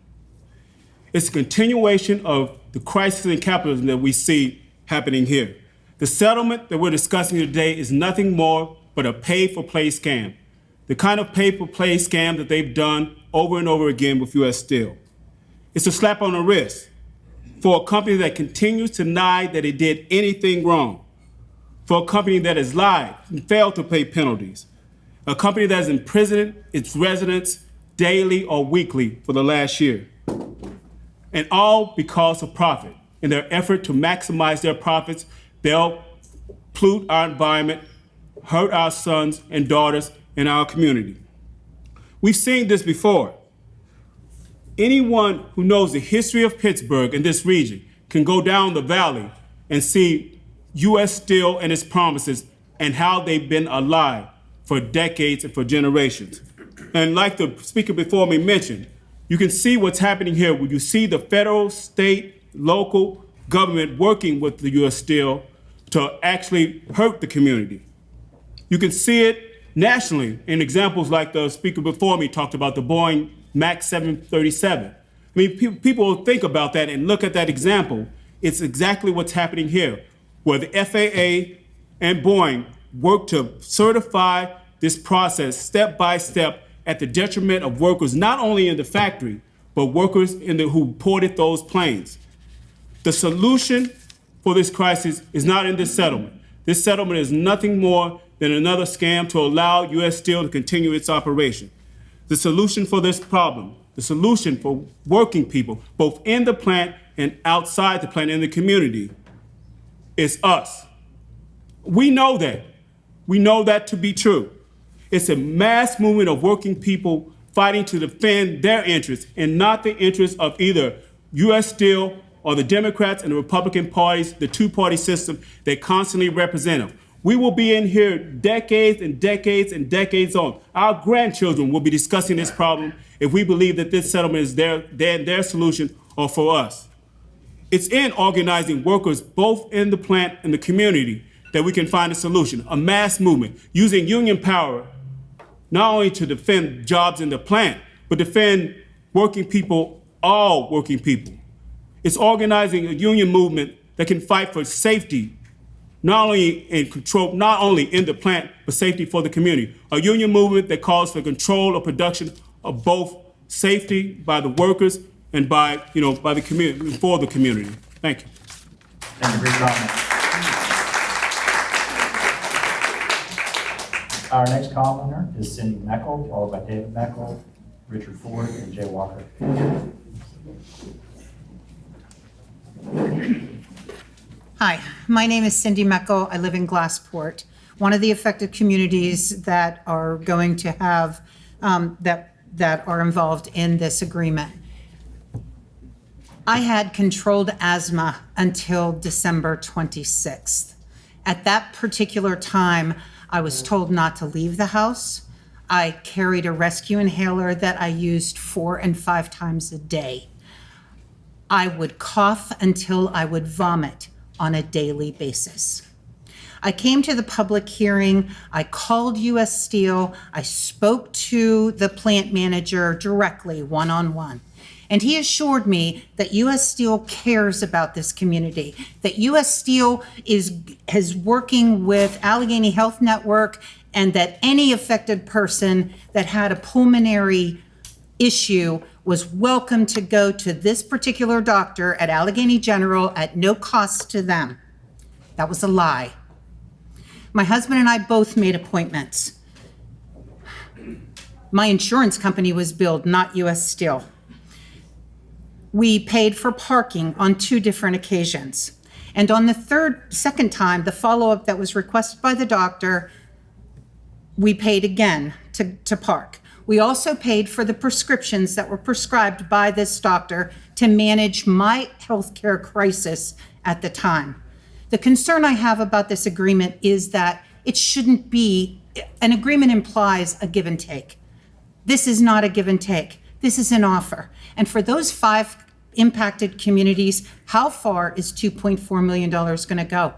T: It's a continuation of the crisis in capitalism that we see happening here. The settlement that we're discussing today is nothing more but a pay-for-play scam. The kind of pay-for-play scam that they've done over and over again with U.S. Steel. It's a slap on the wrist for a company that continues to deny that it did anything wrong. For a company that has lied and failed to pay penalties. A company that has imprisoned its residents daily or weekly for the last year. And all because of profit. In their effort to maximize their profits, they'll pollute our environment, hurt our sons and daughters in our community. We've seen this before. Anyone who knows the history of Pittsburgh and this region can go down the valley and see U.S. Steel and its promises and how they've been a lie for decades and for generations. And like the speaker before me mentioned, you can see what's happening here when you see the federal, state, local government working with the U.S. Steel to actually hurt the community. You can see it nationally in examples like the speaker before me talked about the Boeing MAX 737. I mean, people will think about that and look at that example. It's exactly what's happening here, where the FAA and Boeing work to certify this process step by step at the detriment of workers, not only in the factory, but workers who ported those planes. The solution for this crisis is not in this settlement. This settlement is nothing more than another scam to allow U.S. Steel to continue its operation. The solution for this problem, the solution for working people, both in the plant and outside the plant in the community, is us. We know that. We know that to be true. It's a mass movement of working people fighting to defend their interests and not the interests of either U.S. Steel or the Democrats and the Republican parties, the two-party system that constantly represent them. We will be in here decades and decades and decades on. Our grandchildren will be discussing this problem if we believe that this settlement is their solution or for us. It's in organizing workers both in the plant and the community that we can find a solution, a mass movement, using union power not only to defend jobs in the plant, but defend working people, all working people. It's organizing a union movement that can fight for safety, not only in control, not only in the plant, but safety for the community. A union movement that calls for control of production of both safety by the workers and by the community, for the community. Thank you.
A: Thank you for your comment. Our next commenter is Cindy Meckel, followed by David Meckel, Richard Ford, and Jay Walker.
V: Hi, my name is Cindy Meckel. I live in Glassport, one of the affected communities that are going to have, that are involved in this agreement. I had controlled asthma until December 26th. At that particular time, I was told not to leave the house. I carried a rescue inhaler that I used 4 and 5 times a day. I would cough until I would vomit on a daily basis. I came to the public hearing, I called U.S. Steel, I spoke to the plant manager directly, one-on-one. And he assured me that U.S. Steel cares about this community, that U.S. Steel is working with Allegheny Health Network, and that any affected person that had a pulmonary issue was welcome to go to this particular doctor at Allegheny General at no cost to them. That was a lie. My husband and I both made appointments. My insurance company was billed, not U.S. Steel. We paid for parking on 2 different occasions. And on the second time, the follow-up that was requested by the doctor, we paid again to park. We also paid for the prescriptions that were prescribed by this doctor to manage my healthcare crisis at the time. The concern I have about this agreement is that it shouldn't be, an agreement implies a give and take. This is not a give and take. This is an offer. And for those 5 impacted communities, how far is $2.4 million going to go?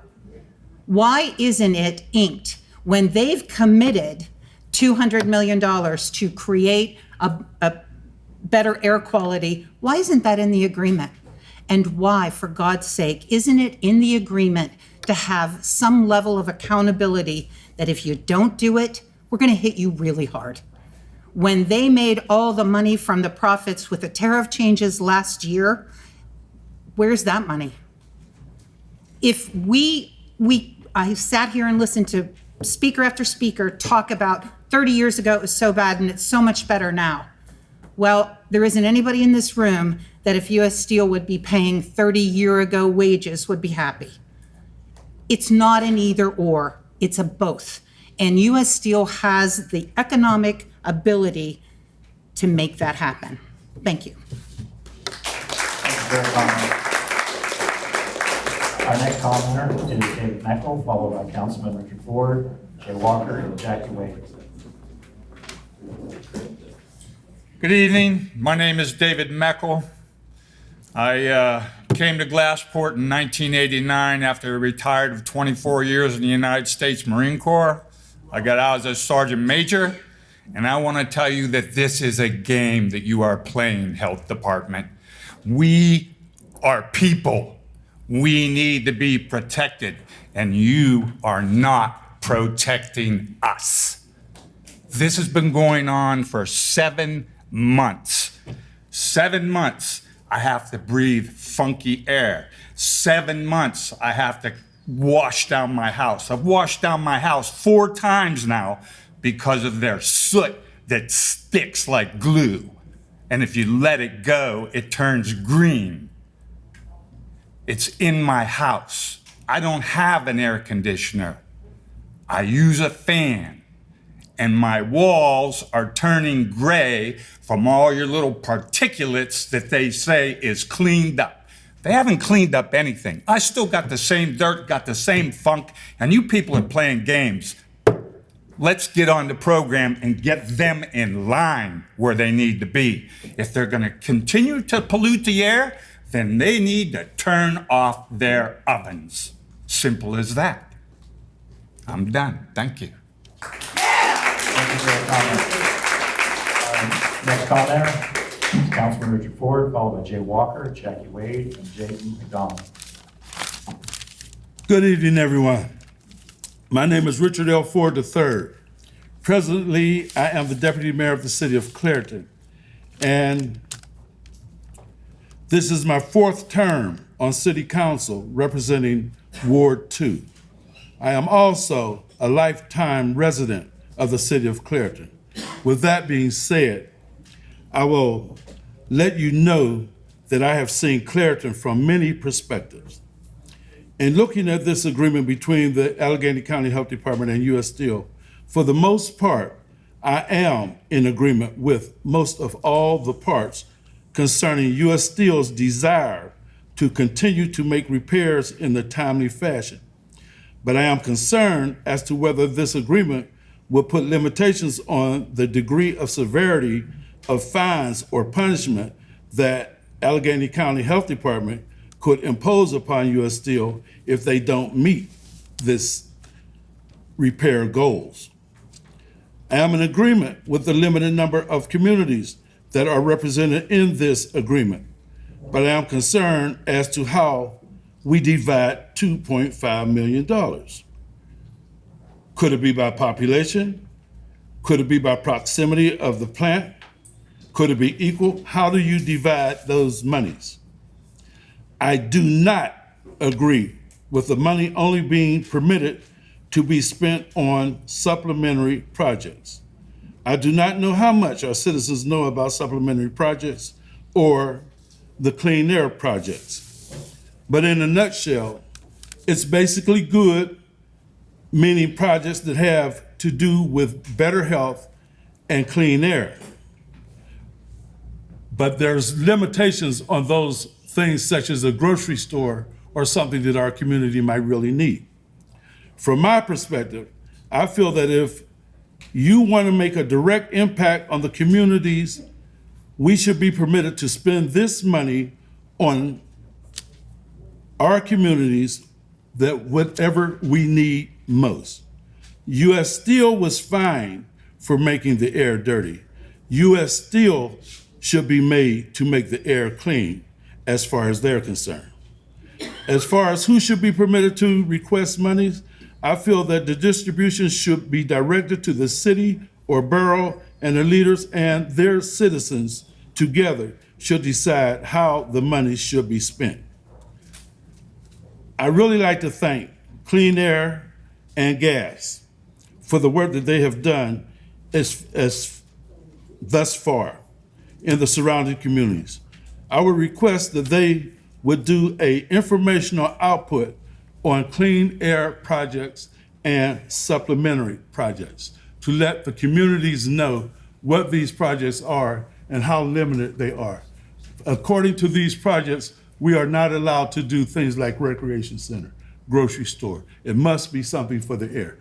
V: Why isn't it inked when they've committed $200 million to create a better air quality? Why isn't that in the agreement? And why, for God's sake, isn't it in the agreement to have some level of accountability that if you don't do it, we're going to hit you really hard? When they made all the money from the profits with the tariff changes last year, where's that money? If I sat here and listened to speaker after speaker talk about 30 years ago it was so bad and it's so much better now. Well, there isn't anybody in this room that if U.S. Steel would be paying 30-year-ago wages would be happy. It's not an either or, it's a both. And U.S. Steel has the economic ability to make that happen. Thank you.
A: Our next commenter is David Nichole, followed by Councilman Richard Ford, Jay Walker, and Jackie Wade.
G: Good evening. My name is David Nichole. I came to Glassport in 1989 after I retired of 24 years in the United States Marine Corps. I got out as a sergeant major, and I want to tell you that this is a game that you are playing, Health Department. We are people. We need to be protected, and you are not protecting us. This has been going on for 7 months. 7 months. I have to breathe funky air. 7 months, I have to wash down my house. I've washed down my house 4 times now because of their soot that sticks like glue. And if you let it go, it turns green. It's in my house. I don't have an air conditioner. I use a fan. And my walls are turning gray from all your little particulates that they say is cleaned up. They haven't cleaned up anything. I still got the same dirt, got the same funk, and you people are playing games. Let's get on the program and get them in line where they need to be. If they're going to continue to pollute the air, then they need to turn off their ovens. Simple as that. I'm done. Thank you.
A: Thank you for your comment. Next commenter is Councilman Richard Ford, followed by Jay Walker, Jackie Wade, and J.E. McDonald.
K: Good evening, everyone. My name is Richard L. Ford III. Presently, I am the Deputy Mayor of the City of Clarion, and this is my 4th term on City Council representing Ward 2. I am also a lifetime resident of the City of Clarion. With that being said, I will let you know that I have seen Clarion from many perspectives. In looking at this agreement between the Allegheny County Health Department and U.S. Steel, for the most part, I am in agreement with most of all the parts concerning U.S. Steel's desire to continue to make repairs in a timely fashion. But I am concerned as to whether this agreement will put limitations on the degree of severity of fines or punishment that Allegheny County Health Department could impose upon U.S. Steel if they don't meet this repair goals. I am in agreement with the limited number of communities that are represented in this agreement, but I am concerned as to how we divide $2.5 million. Could it be by population? Could it be by proximity of the plant? Could it be equal? How do you divide those monies? I do not agree with the money only being permitted to be spent on supplementary projects. I do not know how much our citizens know about supplementary projects or the clean air projects. But in a nutshell, it's basically good, meaning projects that have to do with better health and clean air. But there's limitations on those things, such as a grocery store or something that our community might really need. From my perspective, I feel that if you want to make a direct impact on the communities, we should be permitted to spend this money on our communities that whatever we need most. U.S. Steel was fined for making the air dirty. U.S. Steel should be made to make the air clean as far as they're concerned. As far as who should be permitted to request monies, I feel that the distribution should be directed to the city or borough, and the leaders and their citizens together should decide how the money should be spent. I really like to thank Clean Air and Gas for the work that they have done as thus far in the surrounding communities. I would request that they would do an informational output on clean air projects and supplementary projects to let the communities know what these projects are and how limited they are. According to these projects, we are not allowed to do things like recreation center, grocery store. It must be something for the air.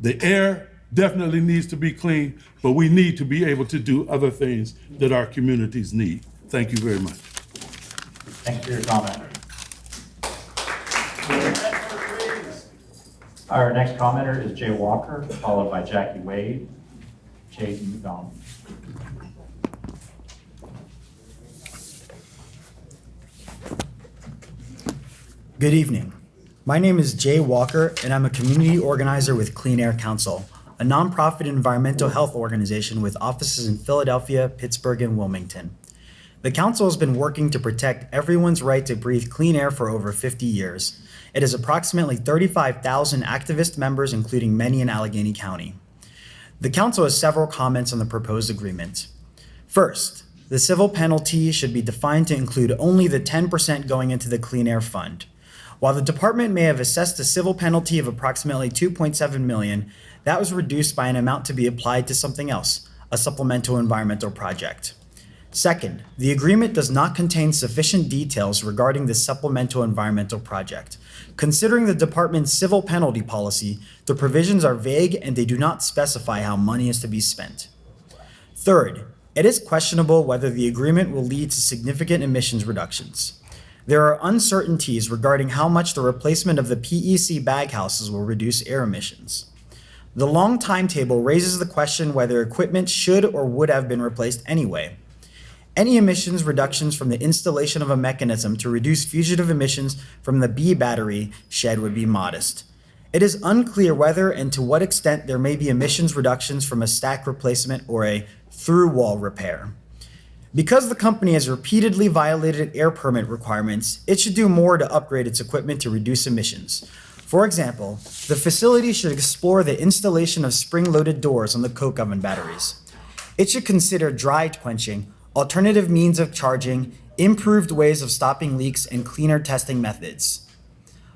K: The air definitely needs to be clean, but we need to be able to do other things that our communities need. Thank you very much.
A: Thank you for your comment. Our next commenter is Jay Walker, followed by Jackie Wade, Jason McDonald.
C: Good evening. My name is Jay Walker, and I'm a community organizer with Clean Air Council, a nonprofit environmental health organization with offices in Philadelphia, Pittsburgh, and Wilmington. The council has been working to protect everyone's right to breathe clean air for over 50 years. It has approximately 35,000 activist members, including many in Allegheny County. The council has several comments on the proposed agreement. First, the civil penalty should be defined to include only the 10% going into the Clean Air Fund. While the department may have assessed a civil penalty of approximately $2.7 million, that was reduced by an amount to be applied to something else, a supplemental environmental project. Second, the agreement does not contain sufficient details regarding the supplemental environmental project. Considering the department's civil penalty policy, the provisions are vague and they do not specify how money is to be spent. Third, it is questionable whether the agreement will lead to significant emissions reductions. There are uncertainties regarding how much the replacement of the PEC baghouses will reduce air emissions. The long timetable raises the question whether equipment should or would have been replaced anyway. Any emissions reductions from the installation of a mechanism to reduce fugitive emissions from the B battery shed would be modest. It is unclear whether and to what extent there may be emissions reductions from a stack replacement or a through wall repair. Because the company has repeatedly violated air permit requirements, it should do more to upgrade its equipment to reduce emissions. For example, the facility should explore the installation of spring-loaded doors on the coke oven batteries. It should consider dry quenching, alternative means of charging, improved ways of stopping leaks, and cleaner testing methods.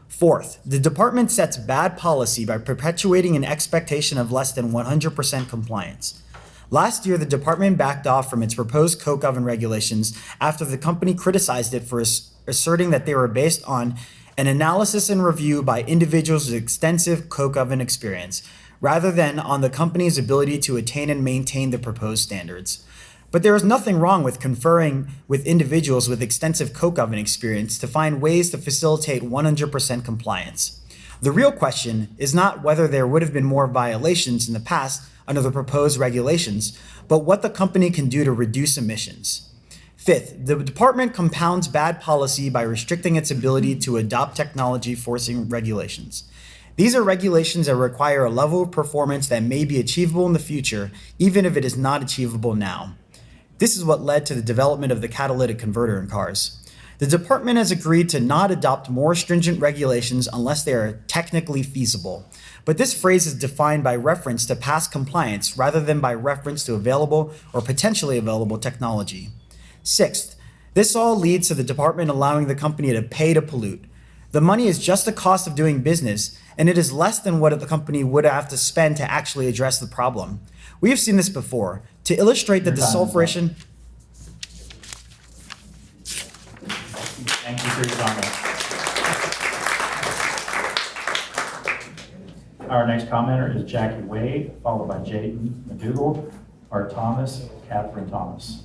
C: Fourth, the department sets bad policy by perpetuating an expectation of less than 100% compliance. Last year, the department backed off from its proposed coke oven regulations after the company criticized it for asserting that they were based on an analysis and review by individuals with extensive coke oven experience, rather than on the company's ability to attain and maintain the proposed standards. But there is nothing wrong with conferring with individuals with extensive coke oven experience to find ways to facilitate 100% compliance. The real question is not whether there would have been more violations in the past under the proposed regulations, but what the company can do to reduce emissions. Fifth, the department compounds bad policy by restricting its ability to adopt technology forcing regulations. These are regulations that require a level of performance that may be achievable in the future, even if it is not achievable now. This is what led to the development of the catalytic converter in cars. The department has agreed to not adopt more stringent regulations unless they are technically feasible. But this phrase is defined by reference to past compliance rather than by reference to available or potentially available technology. Sixth, This all leads to the department allowing the company to pay to pollute. The money is just the cost of doing business, and it is less than what the company would have to spend to actually address the problem. We have seen this before. To illustrate that the sulfuration...
A: Thank you for your comments. Our next commenter is Jackie Wade, followed by Jaden McDougal, Art Thomas, Catherine Thomas.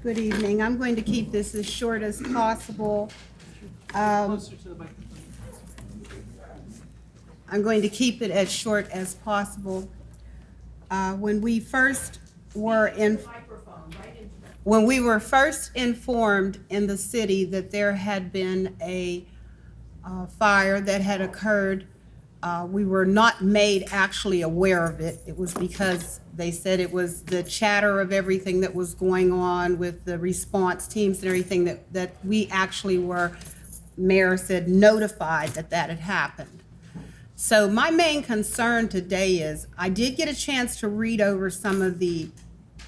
L: Good evening. I'm going to keep this as short as possible. I'm going to keep it as short as possible. When we were first informed in the city that there had been a fire that had occurred, we were not made actually aware of it. It was because they said it was the chatter of everything that was going on with the response teams and everything that we actually were, Mayor said, notified that that had happened. So my main concern today is I did get a chance to read over some of the,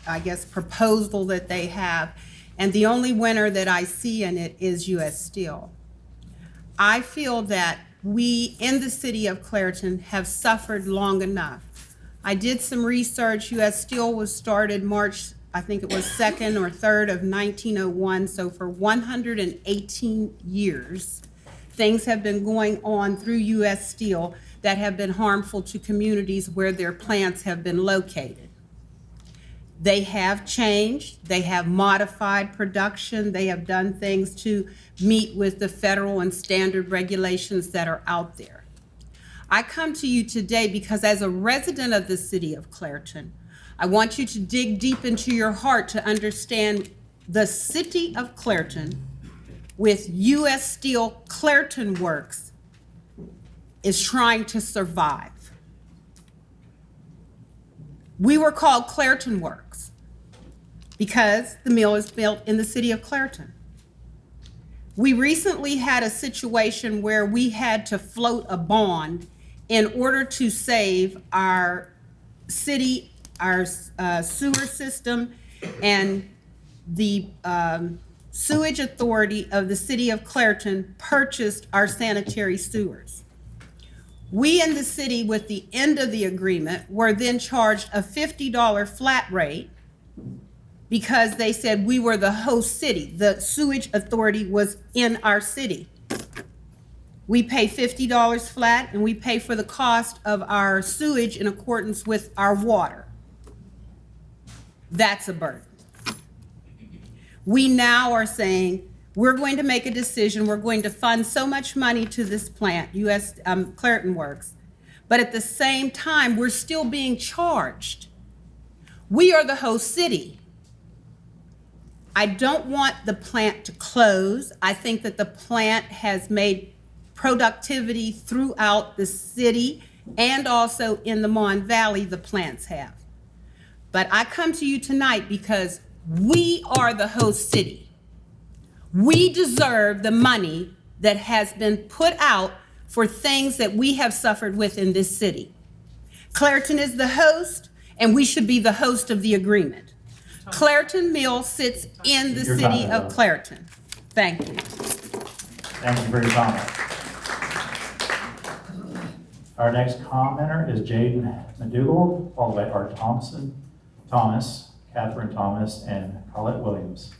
L: I guess, proposal that they have, and the only winner that I see in it is U.S. Steel. I feel that we in the city of Clairton have suffered long enough. I did some research. U.S. Steel was started March, I think it was 2nd or 3rd of 1901. So for 118 years, things have been going on through U.S. Steel that have been harmful to communities where their plants have been located. They have changed, they have modified production, they have done things to meet with the federal and standard regulations that are out there. I come to you today because as a resident of the city of Clairton, I want you to dig deep into your heart to understand the city of Clairton with U.S. Steel Clairton Works is trying to survive. We were called Clairton Works because the mill is built in the city of Clairton. We recently had a situation where we had to float a bond in order to save our city, our sewer system, and the sewage authority of the city of Clairton purchased our sanitary sewers. We in the city, with the end of the agreement, were then charged a $50 flat rate because they said we were the host city. The sewage authority was in our city. We pay $50 flat, and we pay for the cost of our sewage in accordance with our water. That's a burden. We now are saying, we're going to make a decision, we're going to fund so much money to this plant, U.S. Clairton Works, but at the same time, we're still being charged. We are the host city. I don't want the plant to close. I think that the plant has made productivity throughout the city and also in the Mon Valley, the plants have. But I come to you tonight because we are the host city. We deserve the money that has been put out for things that we have suffered with in this city. Clairton is the host, and we should be the host of the agreement. Clairton Mill sits in the city of Clairton. Thank you.
A: Thank you for your comment. Our next commenter is Jaden McDougal, followed by Art Thomas, Catherine Thomas, and Colette Williams.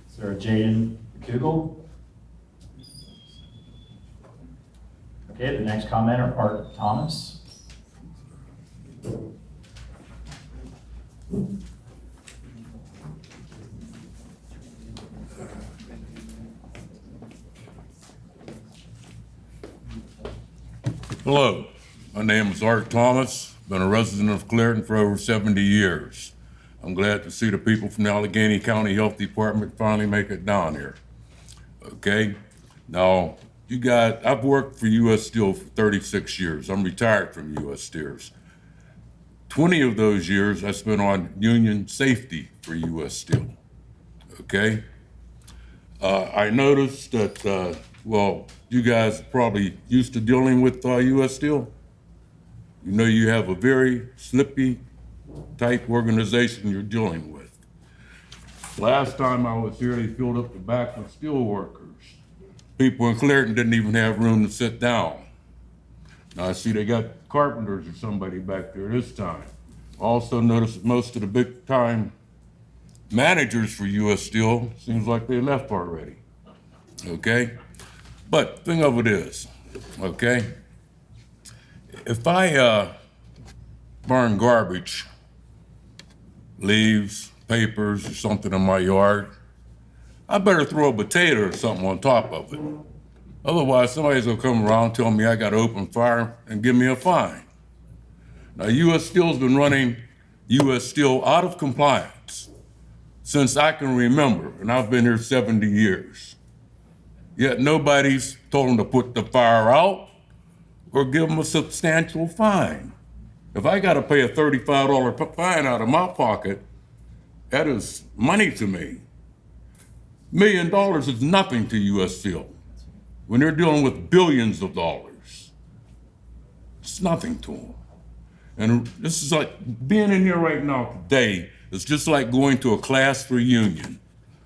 A: Is there a Jaden McDougal? Okay, the next commenter, Art Thomas.
M: Hello, my name is Art Thomas. Been a resident of Clairton for over 70 years. I'm glad to see the people from the Allegheny County Health Department finally make it down here. Okay, now I've worked for U.S. Steel for 36 years. I'm retired from U.S. Steel. 20 of those years I spent on union safety for U.S. Steel. Okay, I noticed that Well, you guys are probably used to dealing with U.S. Steel. You know you have a very slippy type organization you're dealing with. Last time I was here, they filled up the back with steel workers. People in Clarion didn't even have room to sit down. Now I see they got carpenters or somebody back there this time. Also noticed that most of the big time managers for U.S. Steel, seems like they left already, okay? But thing of it is, okay, if I burn garbage, leaves, papers, or something in my yard, I better throw a potato or something on top of it. Otherwise, somebody's gonna come around and tell me I gotta open fire and give me a fine. Now, U.S. Steel's been running U.S. Steel out of compliance since I can remember, and I've been here 70 years. Yet nobody's told them to put the fire out or give them a substantial fine. If I gotta pay a $35 fine out of my pocket, that is money to me. $1 million is nothing to U.S. Steel. When they're dealing with billions of dollars, it's nothing to them. And this is like, being in here right now today is just like going to a class reunion.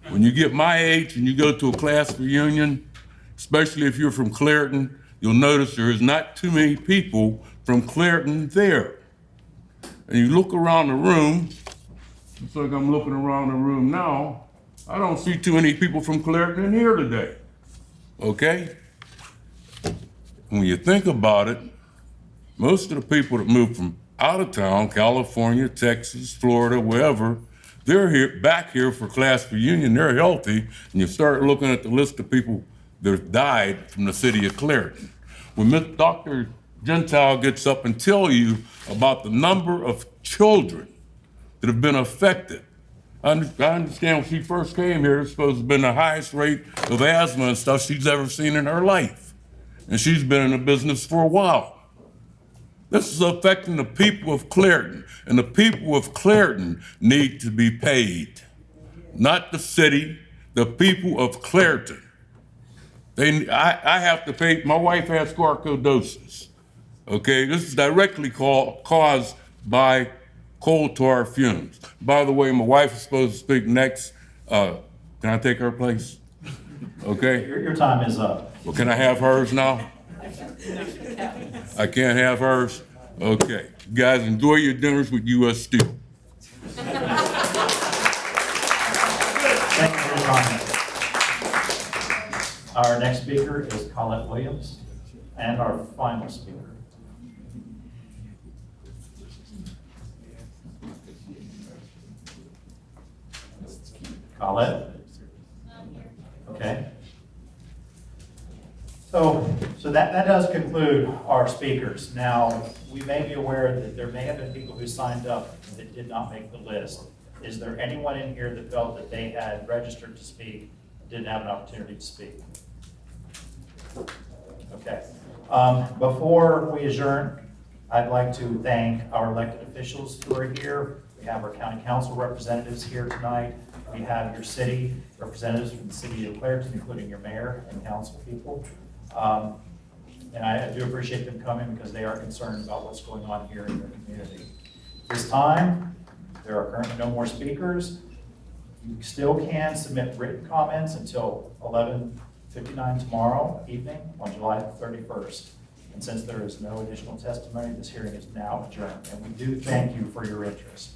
M: When you get my age and you go to a class reunion, especially if you're from Clarion, you'll notice there is not too many people from Clarion there. And you look around the room, just like I'm looking around the room now, I don't see too many people from Clarion in here today, okay? When you think about it, most of the people that move from out of town, California, Texas, Florida, wherever, they're here, back here for class reunion, they're healthy, and you start looking at the list of people that have died from the city of Clarion. When Dr. Gentile gets up and tell you about the number of children that have been affected, I understand when she first came here, it's supposed to have been the highest rate of asthma and stuff she's ever seen in her life. And she's been in the business for a while. This is affecting the people of Clarion, and the people of Clarion need to be paid. Not the city, the people of Clarion. I have to pay, my wife has sarcoidosis, okay? This is directly caused by coal tar fumes. By the way, my wife is supposed to speak next. Can I take her place? Okay?
A: Your time is up.
M: Well, can I have hers now? I can't have hers? Okay. You guys, enjoy your dinners with U.S. Steel.
A: Thank you for your comment. Our next speaker is Colette Williams, and our final speaker. Colette? Okay. So that does conclude our speakers. Now, we may be aware that there may have been people who signed up that did not make the list. Is there anyone in here that felt that they had registered to speak, didn't have an opportunity to speak? Okay. Before we adjourn, I'd like to thank our elected officials who are here. We have our county council representatives here tonight. We have your city representatives from the city of Clarion, including your mayor and council people. And I do appreciate them coming because they are concerned about what's going on here in their community. This time, there are currently no more speakers. You still can submit written comments until 11:59 tomorrow evening on July 31st. And since there is no additional testimony, this hearing is now adjourned. And we do thank you for your interest.